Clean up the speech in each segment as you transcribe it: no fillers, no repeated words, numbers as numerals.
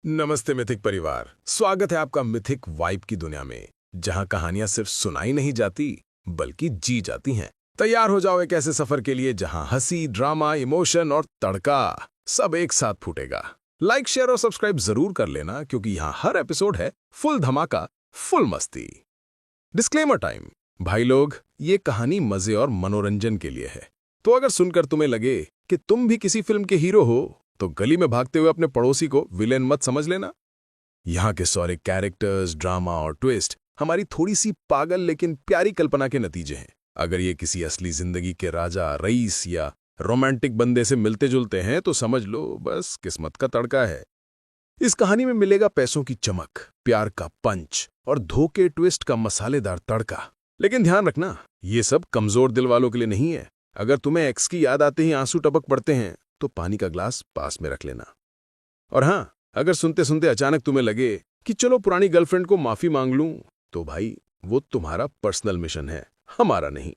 नमस्ते मिथिक परिवार। स्वागत है आपका मिथिक वाइब की दुनिया में, जहां कहानियां सिर्फ सुनाई नहीं जाती बल्कि जी जाती हैं। तैयार हो जाओ एक ऐसे सफर के लिए जहां हंसी, ड्रामा, इमोशन और तड़का सब एक साथ फूटेगा। लाइक, शेयर और सब्सक्राइब जरूर कर लेना, क्योंकि यहां हर एपिसोड है फुल धमाका, फुल मस्ती। Disclaimer time. भाई लोग, ये कहानी मजे और मनोरंजन के लिए है, तो अगर सुनकर तुम्हें लगे कि तुम भी किसी फिल्म के हीरो हो तो गली में भागते हुए अपने पड़ोसी को विलेन मत समझ लेना। यहाँ के सारे कैरेक्टर्स, ड्रामा और ट्विस्ट हमारी थोड़ी सी पागल लेकिन प्यारी कल्पना के नतीजे हैं। अगर ये किसी असली जिंदगी के राजा, रईस या रोमांटिक बंदे से मिलते जुलते हैं तो समझ लो बस किस्मत का तड़का है। इस कहानी में मिलेगा पैसों की चमक, प्यार का पंच और धोखे ट्विस्ट का मसालेदार तड़का। लेकिन ध्यान रखना, ये सब कमजोर दिल वालों के लिए नहीं है। अगर तुम्हें एक्स की याद आते ही आंसू टपक पड़ते हैं तो पानी का ग्लास पास में रख लेना। और हाँ, अगर सुनते सुनते अचानक तुम्हें लगे कि चलो पुरानी गर्लफ्रेंड को माफी मांग लूं, तो भाई वो तुम्हारा पर्सनल मिशन है, हमारा नहीं।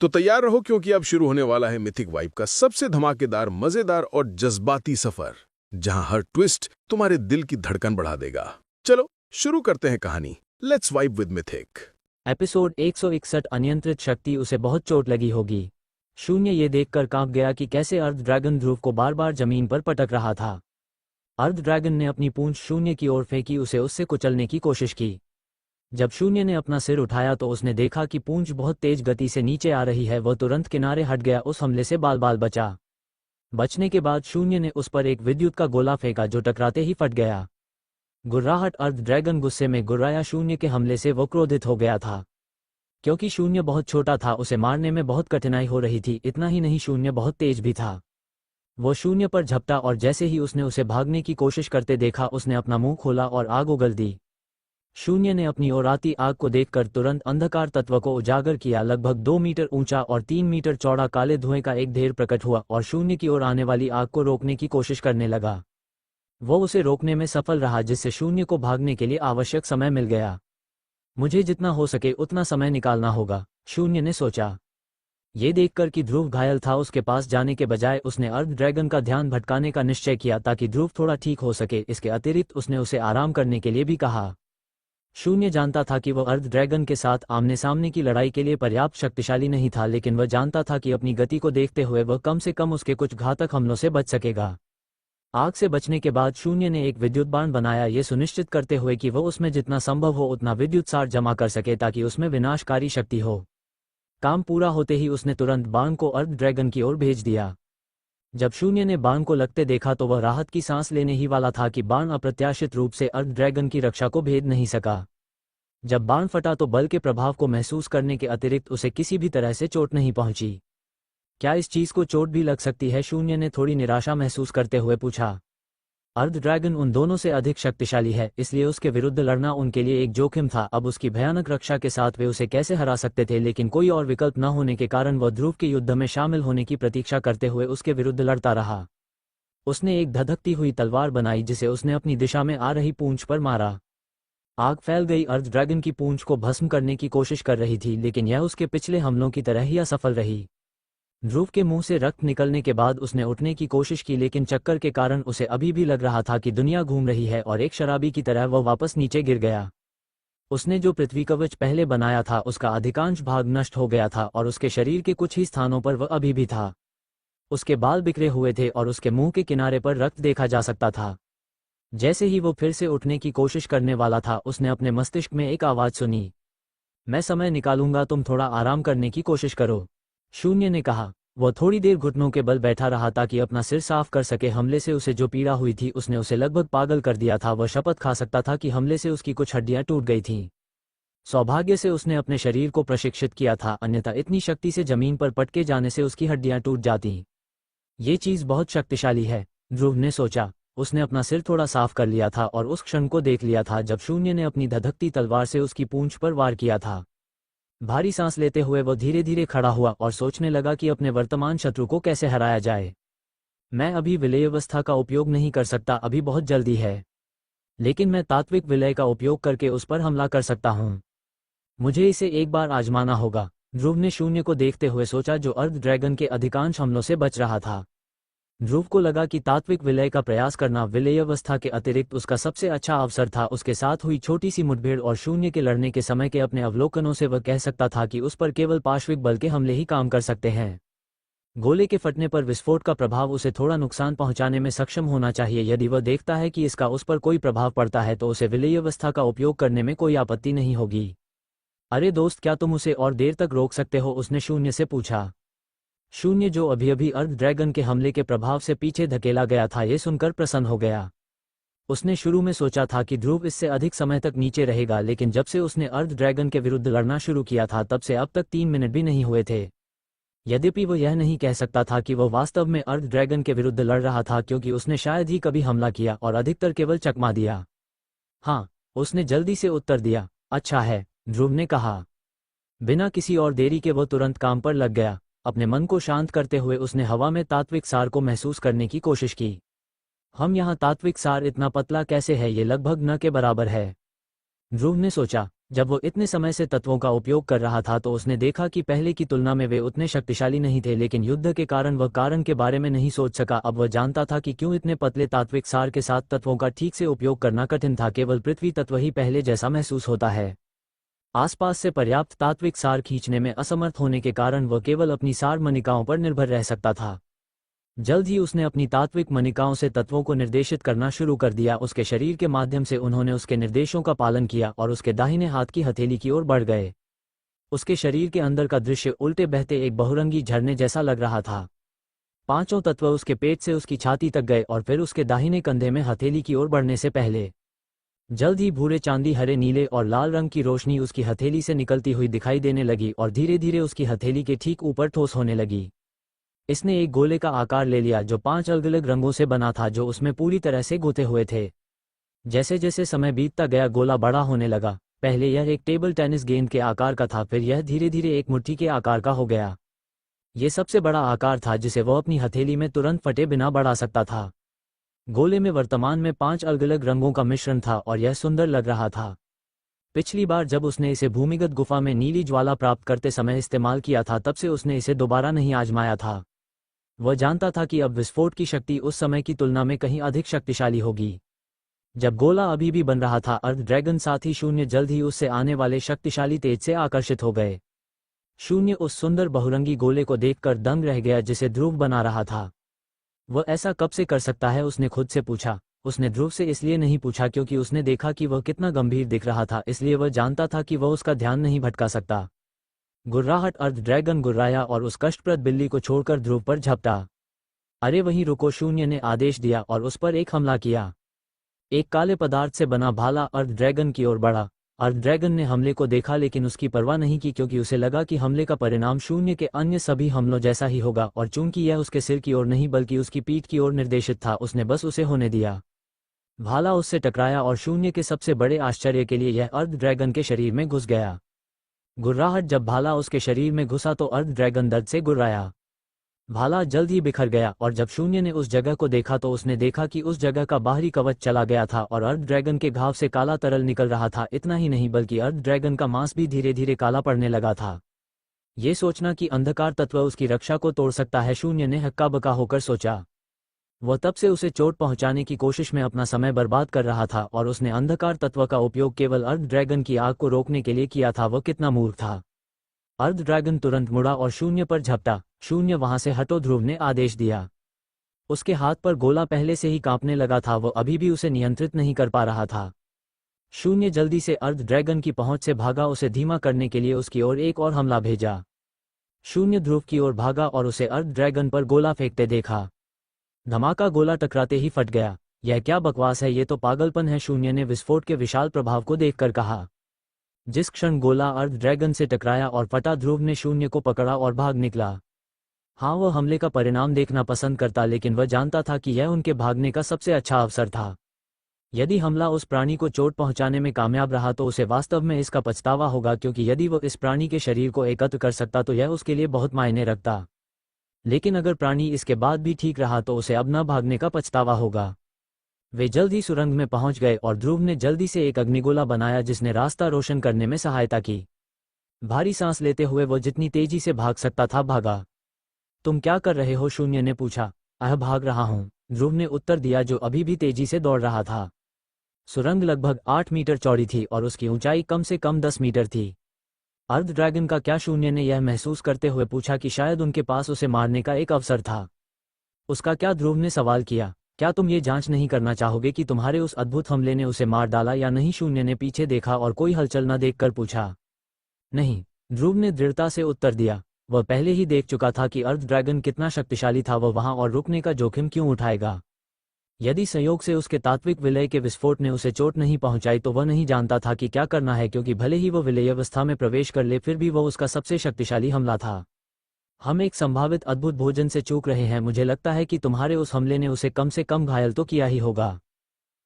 तो तैयार रहो, क्योंकि अब शुरू होने वाला है मिथिक वाइब का सबसे धमाकेदार, मजेदार और जज्बाती सफर, जहां हर ट्विस्ट तुम्हारे दिल की धड़कन बढ़ा देगा। चलो शुरू करते हैं कहानी। Let's vibe with mythic. Episode 161। अनियंत्रित शक्ति। उसे बहुत चोट लगी होगी। शून्य ये देखकर कांप गया कि कैसे अर्ध ड्रैगन ध्रुव को बार बार जमीन पर पटक रहा था। अर्ध ड्रैगन ने अपनी पूंछ शून्य की ओर फेंकी, उसे उससे कुचलने की कोशिश की। जब शून्य ने अपना सिर उठाया तो उसने देखा कि पूंछ बहुत तेज गति से नीचे आ रही है। वह तुरंत किनारे हट गया। उस हमले से बाल बाल बचा। बचने के बाद शून्य ने उस पर एक विद्युत का गोला फेंका जो टकराते ही फट गया। गुर्राहट। अर्ध ड्रैगन गुस्से में गुर्राया। शून्य के हमले से वो क्रोधित हो गया था, क्योंकि शून्य बहुत छोटा था, उसे मारने में बहुत कठिनाई हो रही थी। इतना ही नहीं, शून्य बहुत तेज भी था। वो शून्य पर झपटा और जैसे ही उसने उसे भागने की कोशिश करते देखा, उसने अपना मुंह खोला और आग उगल दी। शून्य ने अपनी ओर आती आग को देखकर तुरंत अंधकार तत्व को उजागर किया। लगभग 2 मीटर ऊंचा और 3 मीटर चौड़ा काले धुएं का एक ढेर प्रकट हुआ और शून्य की ओर आने वाली आग को रोकने की कोशिश करने लगा। वो उसे रोकने में सफल रहा, जिससे शून्य को भागने के लिए आवश्यक समय मिल गया। मुझे जितना हो सके उतना समय निकालना होगा, शून्य ने सोचा। ये देखकर कि ध्रुव घायल था, उसके पास जाने के बजाय उसने अर्ध ड्रैगन का ध्यान भटकाने का निश्चय किया ताकि ध्रुव थोड़ा ठीक हो सके। इसके अतिरिक्त उसने उसे आराम करने के लिए भी कहा। शून्य जानता था कि वह अर्ध ड्रैगन के साथ आमने सामने की लड़ाई के लिए पर्याप्त शक्तिशाली नहीं था, लेकिन वह जानता था कि अपनी गति को देखते हुए वह कम से कम उसके कुछ घातक हमलों से बच सकेगा। आग से बचने के बाद शून्य ने एक विद्युत बाण बनाया, ये सुनिश्चित करते हुए कि वह उसमें जितना संभव हो उतना विद्युत सार जमा कर सके ताकि उसमें विनाशकारी शक्ति हो। काम पूरा होते ही उसने तुरंत बाण को अर्ध ड्रैगन की ओर भेज दिया। जब शून्य ने बाण को लगते देखा तो वह राहत की सांस लेने ही वाला था कि बाण अप्रत्याशित रूप से अर्ध ड्रैगन की रक्षा को भेद नहीं सका। जब बाण फटा तो बल के प्रभाव को महसूस करने के अतिरिक्त उसे किसी भी तरह से चोट नहीं पहुंची। क्या इस चीज को चोट भी लग सकती है? शून्य ने थोड़ी निराशा महसूस करते हुए पूछा। अर्ध ड्रैगन उन दोनों से अधिक शक्तिशाली है, इसलिए उसके विरुद्ध लड़ना उनके लिए एक जोखिम था। अब उसकी भयानक रक्षा के साथ वे उसे कैसे हरा सकते थे? लेकिन कोई और विकल्प न होने के कारण वह ध्रुव के युद्ध में शामिल होने की प्रतीक्षा करते हुए उसके विरुद्ध लड़ता रहा। उसने एक धधकती हुई तलवार बनाई, जिसे उसने अपनी दिशा में आ रही पूंछ पर मारा। आग फैल गई। अर्ध ड्रैगन की पूंछ को भस्म करने की कोशिश कर रही थी, लेकिन यह उसके पिछले हमलों की तरह ही असफल रही। ध्रुव के मुंह से रक्त निकलने के बाद उसने उठने की कोशिश की, लेकिन चक्कर के कारण उसे अभी भी लग रहा था कि दुनिया घूम रही है और एक शराबी की तरह वह वापस नीचे गिर गया। उसने जो पृथ्वी कवच पहले बनाया था उसका अधिकांश भाग नष्ट हो गया था और उसके शरीर के कुछ ही स्थानों पर वह अभी भी था। उसके बाल बिखरे हुए थे और उसके मुंह के किनारे पर रक्त देखा जा सकता था। जैसे ही वो फिर से उठने की कोशिश करने वाला था, उसने अपने मस्तिष्क में एक आवाज सुनी। मैं समय निकालूंगा, तुम थोड़ा आराम करने की कोशिश करो, शून्य ने कहा। वह थोड़ी देर घुटनों के बल बैठा रहा ताकि अपना सिर साफ कर सके। हमले से उसे जो पीड़ा हुई थी उसने उसे लगभग पागल कर दिया था। वह शपथ खा सकता था कि हमले से उसकी कुछ हड्डियां टूट गई थीं। सौभाग्य से उसने अपने शरीर को प्रशिक्षित किया था, अन्यथा इतनी शक्ति से जमीन पर पटके जाने से उसकी हड्डियां टूट जाती। ये चीज बहुत शक्तिशाली है, ध्रुव ने सोचा। उसने अपना सिर थोड़ा साफ कर लिया था और उस क्षण को देख लिया था जब शून्य ने अपनी धधकती तलवार से उसकी पूंछ पर वार किया था। भारी सांस लेते हुए वह धीरे धीरे खड़ा हुआ और सोचने लगा कि अपने वर्तमान शत्रु को कैसे हराया जाए। मैं अभी विलयावस्था का उपयोग नहीं कर सकता, अभी बहुत जल्दी है, लेकिन मैं तात्विक विलय का उपयोग करके उस पर हमला कर सकता हूँ। मुझे इसे एक बार आजमाना होगा, ध्रुव ने शून्य को देखते हुए सोचा, जो अर्ध ड्रैगन के अधिकांश हमलों से बच रहा था। ध्रुव को लगा कि तात्विक विलय का प्रयास करना विलयावस्था के अतिरिक्त उसका सबसे अच्छा अवसर था। उसके साथ हुई छोटी सी मुठभेड़ और शून्य के लड़ने के समय के अपने अवलोकनों से वह कह सकता था कि उस पर केवल पार्श्विक बल के हमले ही काम कर सकते हैं। गोले के फटने पर विस्फोट का प्रभाव उसे थोड़ा नुकसान पहुंचाने में सक्षम होना चाहिए। यदि वह देखता है कि इसका उस पर कोई प्रभाव पड़ता है तो उसे विलयावस्था का उपयोग करने में कोई आपत्ति नहीं होगी। अरे दोस्त, क्या तुम उसे और देर तक रोक सकते हो? उसने शून्य से पूछा। शून्य, जो अभी अभी अर्ध ड्रैगन के हमले के प्रभाव से पीछे धकेला गया था, ये सुनकर प्रसन्न हो गया। उसने शुरू में सोचा था कि ध्रुव इससे अधिक समय तक नीचे रहेगा, लेकिन जब से उसने अर्ध ड्रैगन के विरुद्ध लड़ना शुरू किया था तब से अब तक 3 मिनट भी नहीं हुए थे। यद्यपि वह यह नहीं कह सकता था कि वह वास्तव में अर्ध ड्रैगन के विरुद्ध लड़ रहा था, क्योंकि उसने शायद ही कभी हमला किया और अधिकतर केवल चकमा दिया। हाँ, उसने जल्दी से उत्तर दिया। अच्छा है, ध्रुव ने कहा। बिना किसी और देरी के वह तुरंत काम पर लग गया। अपने मन को शांत करते हुए उसने हवा में तात्विक सार को महसूस करने की कोशिश की। हम यहाँ तात्विक सार इतना पतला कैसे है? ये लगभग न के बराबर है, ध्रुव ने सोचा। जब वो इतने समय से तत्वों का उपयोग कर रहा था तो उसने देखा कि पहले की तुलना में वे उतने शक्तिशाली नहीं थे, लेकिन युद्ध के कारण वह कारण के बारे में नहीं सोच सका। अब वह जानता था कि क्यों इतने पतले तात्विक सार के साथ तत्वों का ठीक से उपयोग करना कठिन था। केवल पृथ्वी तत्व ही पहले जैसा महसूस होता है। आसपास से पर्याप्त तात्विक सार खींचने में असमर्थ होने के कारण वह केवल अपनी सार मणिकाओं पर निर्भर रह सकता था। जल्द ही उसने अपनी तात्विक मणिकाओं से तत्वों को निर्देशित करना शुरू कर दिया। उसके शरीर के माध्यम से उन्होंने उसके निर्देशों का पालन किया और उसके दाहिने हाथ की हथेली की ओर बढ़ गए। उसके शरीर के अंदर का दृश्य उल्टे बहते एक बहुरंगी झरने जैसा लग रहा था। 5 तत्व उसके पेट से उसकी छाती तक गए और फिर उसके दाहिने कंधे में हथेली की ओर बढ़ने से पहले जल्द ही भूरे, चांदी, हरे, नीले और लाल रंग की रोशनी उसकी हथेली से निकलती हुई दिखाई देने लगी और धीरे धीरे उसकी हथेली के ठीक ऊपर ठोस होने लगी। इसने एक गोले का आकार ले लिया जो 5 अलग अलग रंगों से बना था, जो उसमें पूरी तरह से गुथे हुए थे। जैसे जैसे समय बीतता गया गोला बड़ा होने लगा। पहले यह एक टेबल टेनिस गेंद के आकार का था, फिर यह धीरे धीरे एक मुट्ठी के आकार का हो गया। ये सबसे बड़ा आकार था जिसे वह अपनी हथेली में तुरंत फटे बिना बढ़ा सकता था। गोले में वर्तमान में 5 अलग अलग रंगों का मिश्रण था और यह सुंदर लग रहा था। पिछली बार जब उसने इसे भूमिगत गुफा में नीली ज्वाला प्राप्त करते समय इस्तेमाल किया था, तब से उसने इसे दोबारा नहीं आजमाया था। वह जानता था कि अब विस्फोट की शक्ति उस समय की तुलना में कहीं अधिक शक्तिशाली होगी। जब गोला अभी भी बन रहा था, अर्ध ड्रैगन साथी शून्य जल्द ही उससे आने वाले शक्तिशाली तेज से आकर्षित हो गए। शून्य उस सुंदर बहुरंगी गोले को देखकर दंग रह गया जिसे ध्रुव बना रहा था। वह ऐसा कब से कर सकता है? उसने खुद से पूछा। उसने ध्रुव से इसलिए नहीं पूछा क्योंकि उसने देखा कि वह कितना गंभीर दिख रहा था, इसलिए वह जानता था कि वह उसका ध्यान नहीं भटका सकता। गुर्राहट अर्ध ड्रैगन गुर्राया और उस कष्टप्रद बिल्ली को छोड़कर ध्रुव पर झपटा। अरे वहीं रुको, शून्य ने आदेश दिया और उस पर एक हमला किया। एक काले पदार्थ से बना भाला अर्ध ड्रैगन की ओर बढ़ा। अर्ध ड्रैगन ने हमले को देखा लेकिन उसकी परवाह नहीं की, क्योंकि उसे लगा कि हमले का परिणाम शून्य के अन्य सभी हमलों जैसा ही होगा, और चूंकि यह उसके सिर की ओर नहीं बल्कि उसकी पीठ की ओर निर्देशित था, उसने बस उसे होने दिया। भाला उससे टकराया और शून्य के सबसे बड़े आश्चर्य के लिए यह अर्ध ड्रैगन के शरीर में घुस गया। गुर्राहट जब भाला उसके शरीर में घुसा तो अर्ध ड्रैगन दर्द से गुर्राया। भाला जल्द ही बिखर गया और जब शून्य ने उस जगह को देखा तो उसने देखा कि उस जगह का बाहरी कवच चला गया था और अर्ध ड्रैगन के घाव से काला तरल निकल रहा था। इतना ही नहीं बल्कि अर्ध ड्रैगन का मांस भी धीरे धीरे काला पड़ने लगा था। ये सोचना कि अंधकार तत्व उसकी रक्षा को तोड़ सकता है, शून्य ने हक्का बक्का होकर सोचा। वह तब से उसे चोट पहुंचाने की कोशिश में अपना समय बर्बाद कर रहा था और उसने अंधकार तत्व का उपयोग केवल अर्ध ड्रैगन की आग को रोकने के लिए किया था। वह कितना मूर्ख था। अर्ध ड्रैगन तुरंत मुड़ा और शून्य पर झपटा। शून्य वहां से हटो, ध्रुव ने आदेश दिया। उसके हाथ पर गोला पहले से ही कांपने लगा था, वह अभी भी उसे नियंत्रित नहीं कर पा रहा था। शून्य जल्दी से अर्ध ड्रैगन की पहुंच से भागा, उसे धीमा करने के लिए उसकी ओर एक और हमला भेजा। शून्य ध्रुव की ओर भागा और उसे अर्ध ड्रैगन पर गोला फेंकते देखा। धमाका, गोला टकराते ही फट गया। यह क्या बकवास है, ये तो पागलपन है, शून्य ने विस्फोट के विशाल प्रभाव को देखकर कहा। जिस क्षण गोला अर्ध ड्रैगन से टकराया और फटा, ध्रुव ने शून्य को पकड़ा और भाग निकला। हाँ, वह हमले का परिणाम देखना पसंद करता, लेकिन वह जानता था कि यह उनके भागने का सबसे अच्छा अवसर था। यदि हमला उस प्राणी को चोट पहुंचाने में कामयाब रहा तो उसे वास्तव में इसका पछतावा होगा, क्योंकि यदि वह इस प्राणी के शरीर को एकत्र कर सकता तो यह उसके लिए बहुत मायने रखता। लेकिन अगर प्राणी इसके बाद भी ठीक रहा तो उसे अब न भागने का पछतावा होगा। वे जल्द ही सुरंग में पहुंच गए और ध्रुव ने जल्दी से एक अग्निगोला बनाया जिसने रास्ता रोशन करने में सहायता की। भारी सांस लेते हुए वह जितनी तेजी से भाग सकता था भागा। तुम क्या कर रहे हो, शून्य ने पूछा। भाग रहा हूँ, ध्रुव ने उत्तर दिया, जो अभी भी तेजी से दौड़ रहा था। सुरंग लगभग 8 मीटर चौड़ी थी और उसकी ऊंचाई कम से कम 10 मीटर थी। अर्ध ड्रैगन का क्या? शून्य ने यह महसूस करते हुए पूछा कि शायद उनके पास उसे मारने का एक अवसर था। उसका क्या? ध्रुव ने सवाल किया। क्या तुम ये जांच नहीं करना चाहोगे कि तुम्हारे उस अद्भुत हमले ने उसे मार डाला या नहीं? शून्य ने पीछे देखा और कोई हलचल न देखकर पूछा। नहीं, ध्रुव ने दृढ़ता से उत्तर दिया। वह पहले ही देख चुका था कि अर्ध ड्रैगन कितना शक्तिशाली था, वह वहां और रुकने का जोखिम क्यों उठाएगा। यदि संयोग से उसके तात्विक विलय के विस्फोट ने उसे चोट नहीं पहुंचाई तो वह नहीं जानता था कि क्या करना है, क्योंकि भले ही वह विलयावस्था में प्रवेश कर ले फिर भी वह उसका सबसे शक्तिशाली हमला था। हम एक संभावित अद्भुत भोजन से चूक रहे हैं। मुझे लगता है कि तुम्हारे उस हमले ने उसे कम से कम घायल तो किया ही होगा।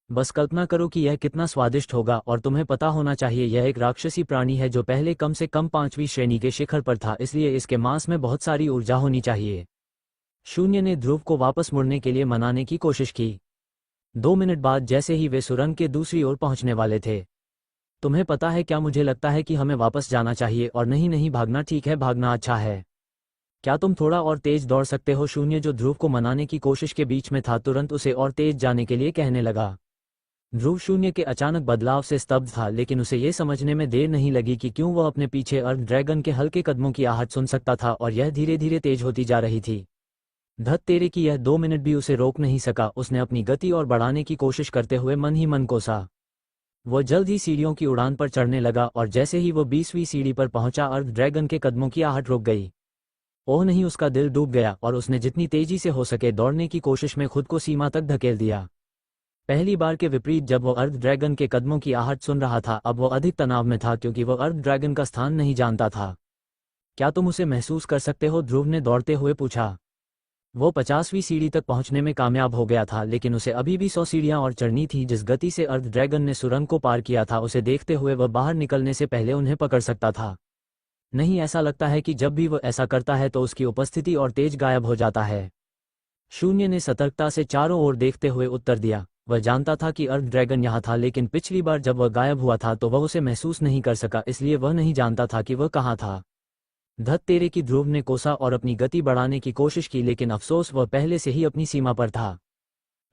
बस कल्पना करो कि यह कितना स्वादिष्ट होगा, और तुम्हें पता होना चाहिए यह एक राक्षसी प्राणी है जो पहले कम से कम 5वीं श्रेणी के शिखर पर था, इसलिए इसके मांस में बहुत सारी ऊर्जा होनी चाहिए। शून्य ने ध्रुव को वापस मुड़ने के लिए मनाने की कोशिश की। 2 मिनट बाद जैसे ही वे सुरंग के दूसरी ओर पहुंचने वाले थे। तुम्हें पता है क्या? मुझे लगता है कि हमें वापस जाना चाहिए। और नहीं नहीं, भागना ठीक है, भागना अच्छा है। क्या तुम थोड़ा और तेज दौड़ सकते हो? शून्य, जो ध्रुव को मनाने की कोशिश के बीच में था, तुरंत उसे और तेज जाने के लिए कहने लगा। ध्रुव शून्य के अचानक बदलाव से स्तब्ध था, लेकिन उसे ये समझने में देर नहीं लगी कि क्यों वह अपने पीछे अर्ध ड्रैगन के हल्के कदमों की आहट सुन सकता था, और यह धीरे धीरे तेज होती जा रही थी। धत तेरे की, यह 2 मिनट भी उसे रोक नहीं सका। उसने अपनी गति और बढ़ाने की कोशिश करते हुए मन ही मन कोसा। वह जल्द ही सीढ़ियों की उड़ान पर चढ़ने लगा, और जैसे ही वह 20वीं सीढ़ी पर पहुंचा, अर्ध ड्रैगन के कदमों की आहट रुक गई। ओह नहीं, उसका दिल डूब गया और उसने जितनी तेजी से हो सके दौड़ने की कोशिश में खुद को सीमा तक धकेल दिया। पहली बार के विपरीत जब वह अर्ध ड्रैगन के कदमों की आहट सुन रहा था, अब वह अधिक तनाव में था, क्योंकि वह अर्ध ड्रैगन का स्थान नहीं जानता था। क्या तुम उसे महसूस कर सकते हो? ध्रुव ने दौड़ते हुए पूछा। वो 50वीं सीढ़ी तक पहुंचने में कामयाब हो गया था, लेकिन उसे अभी भी 100 सीढ़ियां और चढ़नी थी। जिस गति से अर्ध ड्रैगन ने सुरंग को पार किया था, उसे देखते हुए वह बाहर निकलने से पहले उन्हें पकड़ सकता था। नहीं, ऐसा लगता है कि जब भी वह ऐसा करता है तो उसकी उपस्थिति और तेज गायब हो जाता है। शून्य ने सतर्कता से चारों ओर देखते हुए उत्तर दिया। वह जानता था कि अर्ध ड्रैगन यहाँ था, लेकिन पिछली बार जब वह गायब हुआ था तो वह उसे महसूस नहीं कर सका, इसलिए वह नहीं जानता था कि वह कहाँ था। धत तेरे की, ध्रुव ने कोसा और अपनी गति बढ़ाने की कोशिश की, लेकिन अफसोस वह पहले से ही अपनी सीमा पर था।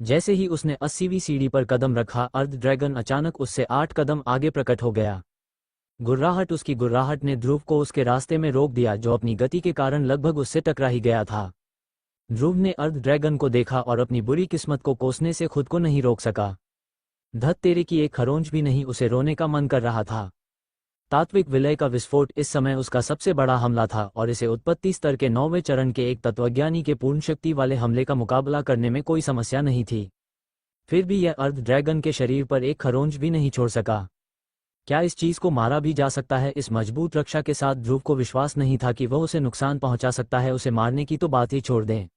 जैसे ही उसने 80वीं सीढ़ी पर कदम रखा, अर्ध ड्रैगन अचानक उससे 8 कदम आगे प्रकट हो गया। उसकी गुर्राहट ने ध्रुव को उसके रास्ते में रोक दिया, जो अपनी गति के कारण लगभग उससे टकरा ही गया था। ध्रुव ने अर्ध ड्रैगन को देखा और अपनी बुरी किस्मत को कोसने से खुद को नहीं रोक सका। धत तेरे की, एक खरोंच भी नहीं, उसे रोने का मन कर रहा था। तात्विक विलय का विस्फोट इस समय उसका सबसे बड़ा हमला था, और इसे उत्पत्ति स्तर के 9वें चरण के एक तत्वज्ञानी के पूर्ण शक्ति वाले हमले का मुकाबला करने में कोई समस्या नहीं थी। फिर भी यह अर्ध ड्रैगन के शरीर पर एक खरोंच भी नहीं छोड़ सका। क्या इस चीज को मारा भी जा सकता है? इस मजबूत रक्षा के साथ ध्रुव को विश्वास नहीं था कि वह उसे नुकसान पहुंचा सकता है। उसे मारने की तो बात ही छोड़ दें।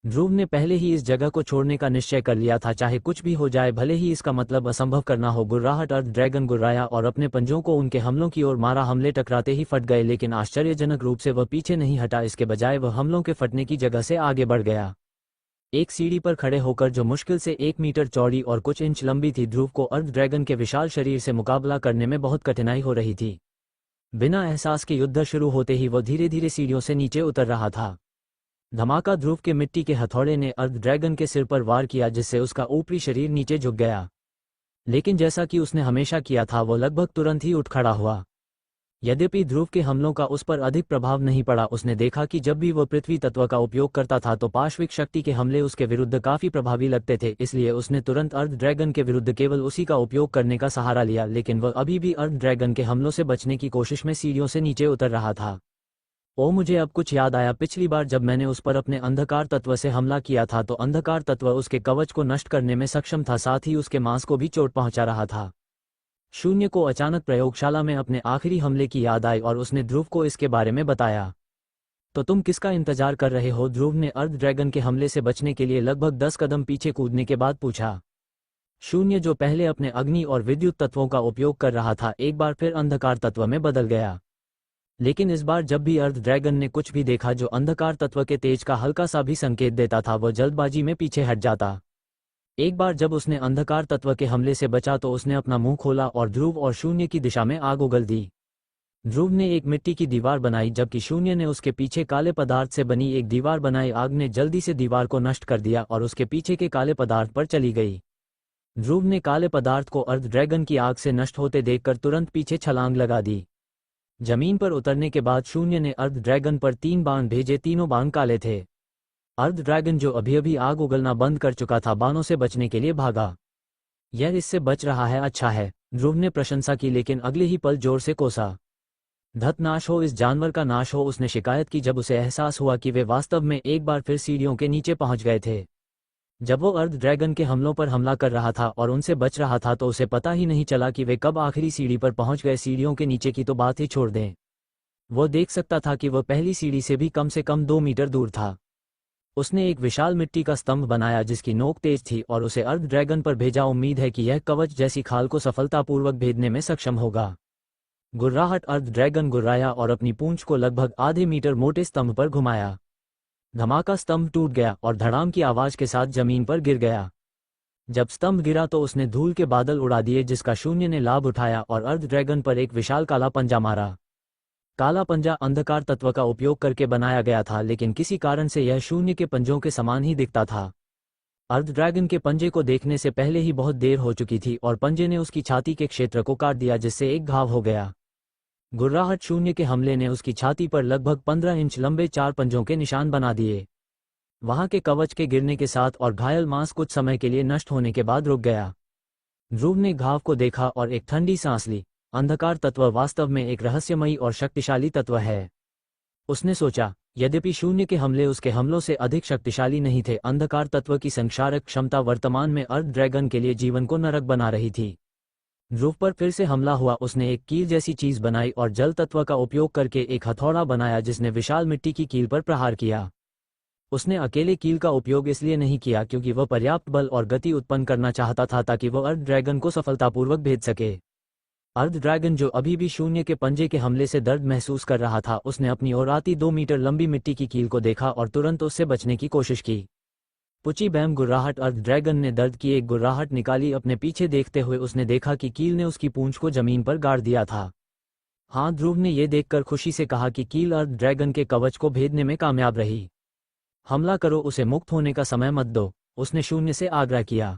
ध्रुव ने पहले ही इस जगह को छोड़ने का निश्चय कर लिया था, चाहे कुछ भी हो जाए, भले ही इसका मतलब असंभव करना हो। गुर्राहट अर्ध ड्रैगन गुर्राया और अपने पंजों को उनके हमलों की ओर मारा। हमले टकराते ही फट गए, लेकिन आश्चर्यजनक रूप से वह पीछे नहीं हटा। इसके बजाय वह हमलों के फटने की जगह से आगे बढ़ गया। एक सीढ़ी पर खड़े होकर, जो मुश्किल से 1 मीटर चौड़ी और कुछ इंच लंबी थी, ध्रुव को अर्ध ड्रैगन के विशाल शरीर से मुकाबला करने में बहुत कठिनाई हो रही थी। बिना एहसास के युद्ध शुरू होते ही वह धीरे धीरे सीढ़ियों से नीचे उतर रहा था। धमाका! ध्रुव के मिट्टी के हथौड़े ने अर्ध ड्रैगन के सिर पर वार किया, जिससे उसका ऊपरी शरीर नीचे झुक गया। लेकिन जैसा कि उसने हमेशा किया था, वह लगभग तुरंत ही उठ खड़ा हुआ। यद्यपि ध्रुव के हमलों का उस पर अधिक प्रभाव नहीं पड़ा, उसने देखा कि जब भी वह पृथ्वी तत्व का उपयोग करता था तो पार्श्विक शक्ति के हमले उसके विरुद्ध काफी प्रभावी लगते थे। इसलिए उसने तुरंत अर्ध ड्रैगन के विरुद्ध केवल उसी का उपयोग करने का सहारा लिया, लेकिन वह अभी भी अर्ध ड्रैगन के हमलों से बचने की कोशिश में सीढ़ियों से नीचे उतर रहा था। मुझे अब कुछ याद आया। पिछली बार जब मैंने उस पर अपने अंधकार तत्व से हमला किया था तो अंधकार तत्व उसके कवच को नष्ट करने में सक्षम था, साथ ही उसके मांस को भी चोट पहुंचा रहा था। शून्य को अचानक प्रयोगशाला में अपने आखिरी हमले की याद आई और उसने ध्रुव को इसके बारे में बताया। तो तुम किसका इंतजार कर रहे हो? ध्रुव ने अर्ध ड्रैगन के हमले से बचने के लिए लगभग 10 कदम पीछे कूदने के बाद पूछा। शून्य, जो पहले अपने अग्नि और विद्युत तत्वों का उपयोग कर रहा था, एक बार फिर अंधकार तत्व में बदल गया। लेकिन इस बार जब भी अर्ध ड्रैगन ने कुछ भी देखा जो अंधकार तत्व के तेज का हल्का सा भी संकेत देता था, वह जल्दबाजी में पीछे हट जाता। एक बार जब उसने अंधकार तत्व के हमले से बचा तो उसने अपना मुंह खोला और ध्रुव और शून्य की दिशा में आग उगल दी। ध्रुव ने एक मिट्टी की दीवार बनाई जबकि शून्य ने उसके पीछे काले पदार्थ से बनी एक दीवार बनाई। आग ने जल्दी से दीवार को नष्ट कर दिया और उसके पीछे के काले पदार्थ पर चली गई। ध्रुव ने काले पदार्थ को अर्ध ड्रैगन की आग से नष्ट होते देखकर तुरंत पीछे छलांग लगा दी। जमीन पर उतरने के बाद शून्य ने अर्ध ड्रैगन पर 3 बाण भेजे। तीनों बाण काले थे। अर्ध ड्रैगन जो अभी अभी आग उगलना बंद कर चुका था बाणों से बचने के लिए भागा। यह इससे बच रहा है, अच्छा है, ध्रुव ने प्रशंसा की, लेकिन अगले ही पल जोर से कोसा। धत नाश हो, इस जानवर का नाश हो, उसने शिकायत की जब उसे एहसास हुआ कि वे वास्तव में एक बार फिर सीढ़ियों के नीचे पहुंच गए थे। जब वो अर्ध ड्रैगन के हमलों पर हमला कर रहा था और उनसे बच रहा था तो उसे पता ही नहीं चला कि वे कब आखिरी सीढ़ी पर पहुंच गए। सीढ़ियों के नीचे की तो बात ही छोड़ दें, वो देख सकता था कि वह पहली सीढ़ी से भी कम 2 मीटर दूर था। उसने एक विशाल मिट्टी का स्तंभ बनाया जिसकी नोक तेज थी और उसे अर्ध ड्रैगन पर भेजा। उम्मीद है कि यह कवच जैसी खाल को सफलतापूर्वक भेदने में सक्षम होगा। गुर्राहट, अर्ध ड्रैगन गुर्राया और अपनी पूंछ को लगभग आधे मीटर मोटे स्तंभ पर घुमाया। धमाका, स्तंभ टूट गया और धड़ाम की आवाज के साथ जमीन पर गिर गया। जब स्तंभ गिरा तो उसने धूल के बादल उड़ा दिए जिसका शून्य ने लाभ उठाया और अर्ध ड्रैगन पर एक विशाल काला पंजा मारा। काला पंजा अंधकार तत्व का उपयोग करके बनाया गया था, लेकिन किसी कारण से यह शून्य के पंजों के समान ही दिखता था। अर्ध ड्रैगन के पंजे को देखने से पहले ही बहुत देर हो चुकी थी और पंजे ने उसकी छाती के क्षेत्र को काट दिया जिससे एक घाव हो गया। गुर्राहट, शून्य के हमले ने उसकी छाती पर लगभग 15 इंच लंबे 4 पंजों के निशान बना दिए। वहां के कवच के गिरने के साथ और घायल मांस कुछ समय के लिए नष्ट होने के बाद रुक गया। ध्रुव ने घाव को देखा और एक ठंडी सांस ली। अंधकार तत्व वास्तव में एक रहस्यमयी और शक्तिशाली तत्व है, उसने सोचा। यद्यपि शून्य के हमले उसके हमलों से अधिक शक्तिशाली नहीं थे, अंधकार तत्व की संक्षारक क्षमता वर्तमान में अर्ध ड्रैगन के लिए जीवन को नरक बना रही थी। ध्रुव पर फिर से हमला हुआ। उसने एक कील जैसी चीज बनाई और जल तत्व का उपयोग करके एक हथौड़ा बनाया जिसने विशाल मिट्टी की कील पर प्रहार किया। उसने अकेले कील का उपयोग इसलिए नहीं किया क्योंकि वह पर्याप्त बल और गति उत्पन्न करना चाहता था ताकि वह अर्ध ड्रैगन को सफलतापूर्वक भेद सके। अर्ध ड्रैगन जो अभी भी शून्य के पंजे के हमले से दर्द महसूस कर रहा था, उसने अपनी ओर आती 2 मीटर लंबी मिट्टी की कील को देखा और तुरंत उससे बचने की कोशिश की। पुची बैम गुर्राहट, अर्ध ड्रैगन ने दर्द की एक गुर्राहट निकाली। अपने पीछे देखते हुए उसने देखा कि कील ने उसकी पूंछ को जमीन पर गाड़ दिया था। हाँ, ध्रुव ने यह देखकर खुशी से कहा कि कील अर्ध ड्रैगन के कवच को भेदने में कामयाब रही। हमला करो, उसे मुक्त होने का समय मत दो, उसने शून्य से आग्रह किया।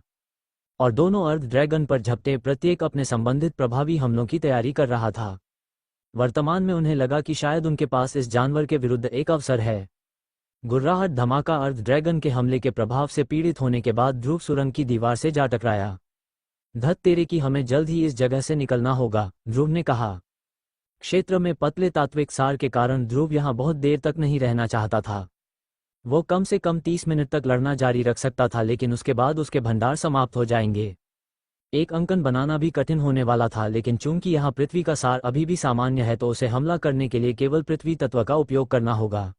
और दोनों अर्ध ड्रैगन पर झपटे, प्रत्येक अपने संबंधित प्रभावी हमलों की तैयारी कर रहा था। वर्तमान में उन्हें लगा कि शायद उनके पास इस जानवर के विरुद्ध एक अवसर है। गुर्राहट, धमाका, अर्ध ड्रैगन के हमले के प्रभाव से पीड़ित होने के बाद ध्रुव सुरंग की दीवार से जा टकराया। धत तेरे की, हमें जल्द ही इस जगह से निकलना होगा, ध्रुव ने कहा। क्षेत्र में पतले तात्विक सार के कारण ध्रुव यहां बहुत देर तक नहीं रहना चाहता था। वो कम से कम 30 मिनट तक लड़ना जारी रख सकता था, लेकिन उसके बाद उसके भंडार समाप्त हो जाएंगे। एक अंकन बनाना भी कठिन होने वाला था, लेकिन चूंकि यहाँ पृथ्वी का सार अभी भी सामान्य है तो उसे हमला करने के लिए केवल पृथ्वी तत्व का उपयोग करना होगा।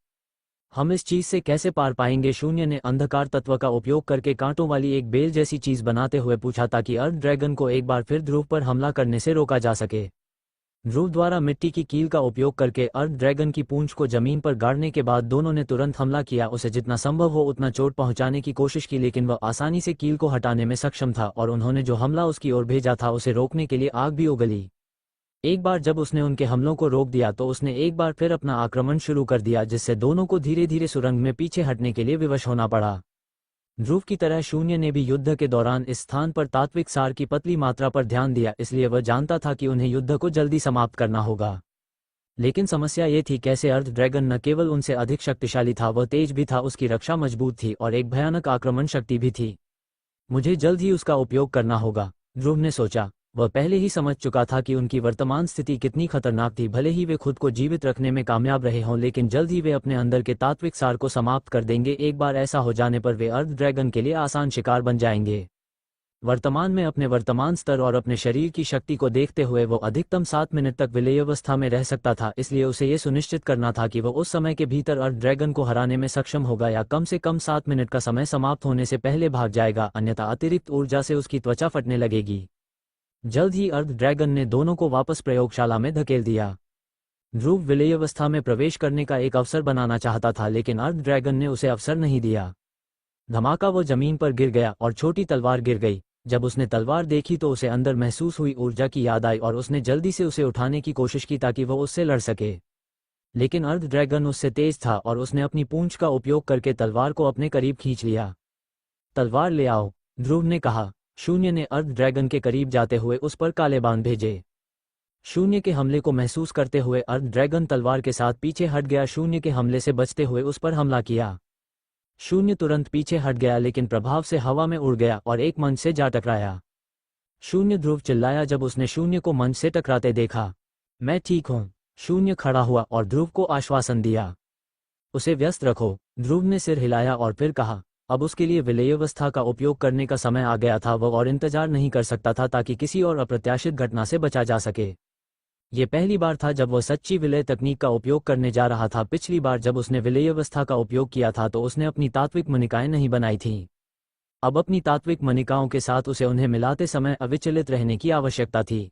हम इस चीज से कैसे पार पाएंगे? शून्य ने अंधकार तत्व का उपयोग करके कांटों वाली एक बेल जैसी चीज बनाते हुए पूछा ताकि अर्ध ड्रैगन को एक बार फिर ध्रुव पर हमला करने से रोका जा सके। ध्रुव द्वारा मिट्टी की कील का उपयोग करके अर्ध ड्रैगन की पूंछ को जमीन पर गाड़ने के बाद दोनों ने तुरंत हमला किया। उसे जितना संभव हो उतना चोट पहुंचाने की कोशिश की, लेकिन वह आसानी से कील को हटाने में सक्षम था और उन्होंने जो हमला उसकी ओर भेजा था उसे रोकने के लिए आग भी उगली। एक बार जब उसने उनके हमलों को रोक दिया तो उसने एक बार फिर अपना आक्रमण शुरू कर दिया, जिससे दोनों को धीरे धीरे सुरंग में पीछे हटने के लिए विवश होना पड़ा। ध्रुव की तरह शून्य ने भी युद्ध के दौरान इस स्थान पर तात्विक सार की पतली मात्रा पर ध्यान दिया, इसलिए वह जानता था कि उन्हें युद्ध को जल्दी समाप्त करना होगा। लेकिन समस्या ये थी कैसे? अर्ध ड्रैगन न केवल उनसे अधिक शक्तिशाली था, वह तेज भी था, उसकी रक्षा मजबूत थी और एक भयानक आक्रमण शक्ति भी थी। मुझे जल्द ही उसका उपयोग करना होगा, ध्रुव ने सोचा। वह पहले ही समझ चुका था कि उनकी वर्तमान स्थिति कितनी खतरनाक थी। भले ही वे खुद को जीवित रखने में कामयाब रहे हों, लेकिन जल्द ही वे अपने अंदर के तात्विक सार को समाप्त कर देंगे। एक बार ऐसा हो जाने पर वे अर्ध ड्रैगन के लिए आसान शिकार बन जाएंगे। वर्तमान में अपने वर्तमान स्तर और अपने शरीर की शक्ति को देखते हुए वो अधिकतम 7 मिनट तक विलयवस्था में रह सकता था, इसलिए उसे ये सुनिश्चित करना था कि वह उस समय के भीतर अर्ध ड्रैगन को हराने में सक्षम होगा या कम से कम 7 मिनट का समय समाप्त होने से पहले भाग जाएगा, अन्यथा अतिरिक्त ऊर्जा से उसकी त्वचा फटने लगेगी। जल्द ही अर्ध ड्रैगन ने दोनों को वापस प्रयोगशाला में धकेल दिया। ध्रुव विलयवस्था में प्रवेश करने का एक अवसर बनाना चाहता था, लेकिन अर्ध ड्रैगन ने उसे अवसर नहीं दिया। धमाका, वो जमीन पर गिर गया और छोटी तलवार गिर गई। जब उसने तलवार देखी तो उसे अंदर महसूस हुई ऊर्जा की याद आई और उसने जल्दी से उसे उठाने की कोशिश की ताकि वह उससे लड़ सके। लेकिन अर्ध ड्रैगन उससे तेज था और उसने अपनी पूंछ का उपयोग करके तलवार को अपने करीब खींच लिया। तलवार ले आओ, ध्रुव ने कहा। शून्य ने अर्ध ड्रैगन के करीब जाते हुए उस पर काले बाण भेजे। शून्य के हमले को महसूस करते हुए अर्ध ड्रैगन तलवार के साथ पीछे हट गया। शून्य के हमले से बचते हुए उस पर हमला किया। शून्य तुरंत पीछे हट गया लेकिन प्रभाव से हवा में उड़ गया और एक मंच से जा टकराया। शून्य, ध्रुव चिल्लाया जब उसने शून्य को मंच से टकराते देखा। मैं ठीक हूं। शून्य खड़ा हुआ और ध्रुव को आश्वासन दिया। उसे व्यस्त रखो, ध्रुव ने सिर हिलाया और फिर कहा। अब उसके लिए विलयवस्था का उपयोग करने का समय आ गया था। वह और इंतजार नहीं कर सकता था ताकि किसी और अप्रत्याशित घटना से बचा जा सके। ये पहली बार था जब वह सच्ची विलय तकनीक का उपयोग करने जा रहा था। पिछली बार जब उसने विलयवस्था का उपयोग किया था तो उसने अपनी तात्विक मणिकाएं नहीं बनाई थीं। अब अपनी तात्विक मणिकाओं के साथ उसे उन्हें मिलाते समय अविचलित रहने की आवश्यकता थी।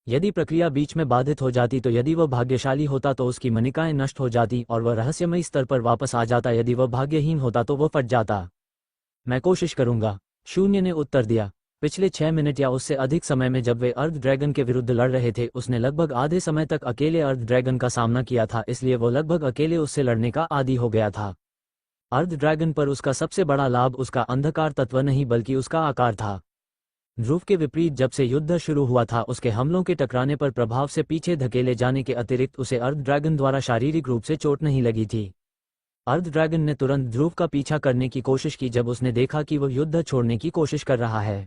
यदि प्रक्रिया बीच में बाधित हो जाती तो यदि वह भाग्यशाली होता तो उसकी मणिकाएं नष्ट हो जाती और वह रहस्यमयी स्तर पर वापस आ जाता। यदि वह भाग्यहीन होता तो वह फट जाता। मैं कोशिश करूंगा, शून्य ने उत्तर दिया। पिछले 6 मिनट या उससे अधिक समय में जब वे अर्ध ड्रैगन के विरुद्ध लड़ रहे थे उसने लगभग आधे समय तक अकेले अर्ध ड्रैगन का सामना किया था, इसलिए वो लगभग अकेले उससे लड़ने का आदी हो गया था। अर्ध ड्रैगन पर उसका सबसे बड़ा लाभ उसका अंधकार तत्व नहीं बल्कि उसका आकार था। ध्रुव के विपरीत जब से युद्ध शुरू हुआ था उसके हमलों के टकराने पर प्रभाव से पीछे धकेले जाने के अतिरिक्त उसे अर्ध ड्रैगन द्वारा शारीरिक रूप से चोट नहीं लगी थी। अर्ध ड्रैगन ने तुरंत ध्रुव का पीछा करने की कोशिश की जब उसने देखा कि वह युद्ध छोड़ने की कोशिश कर रहा है।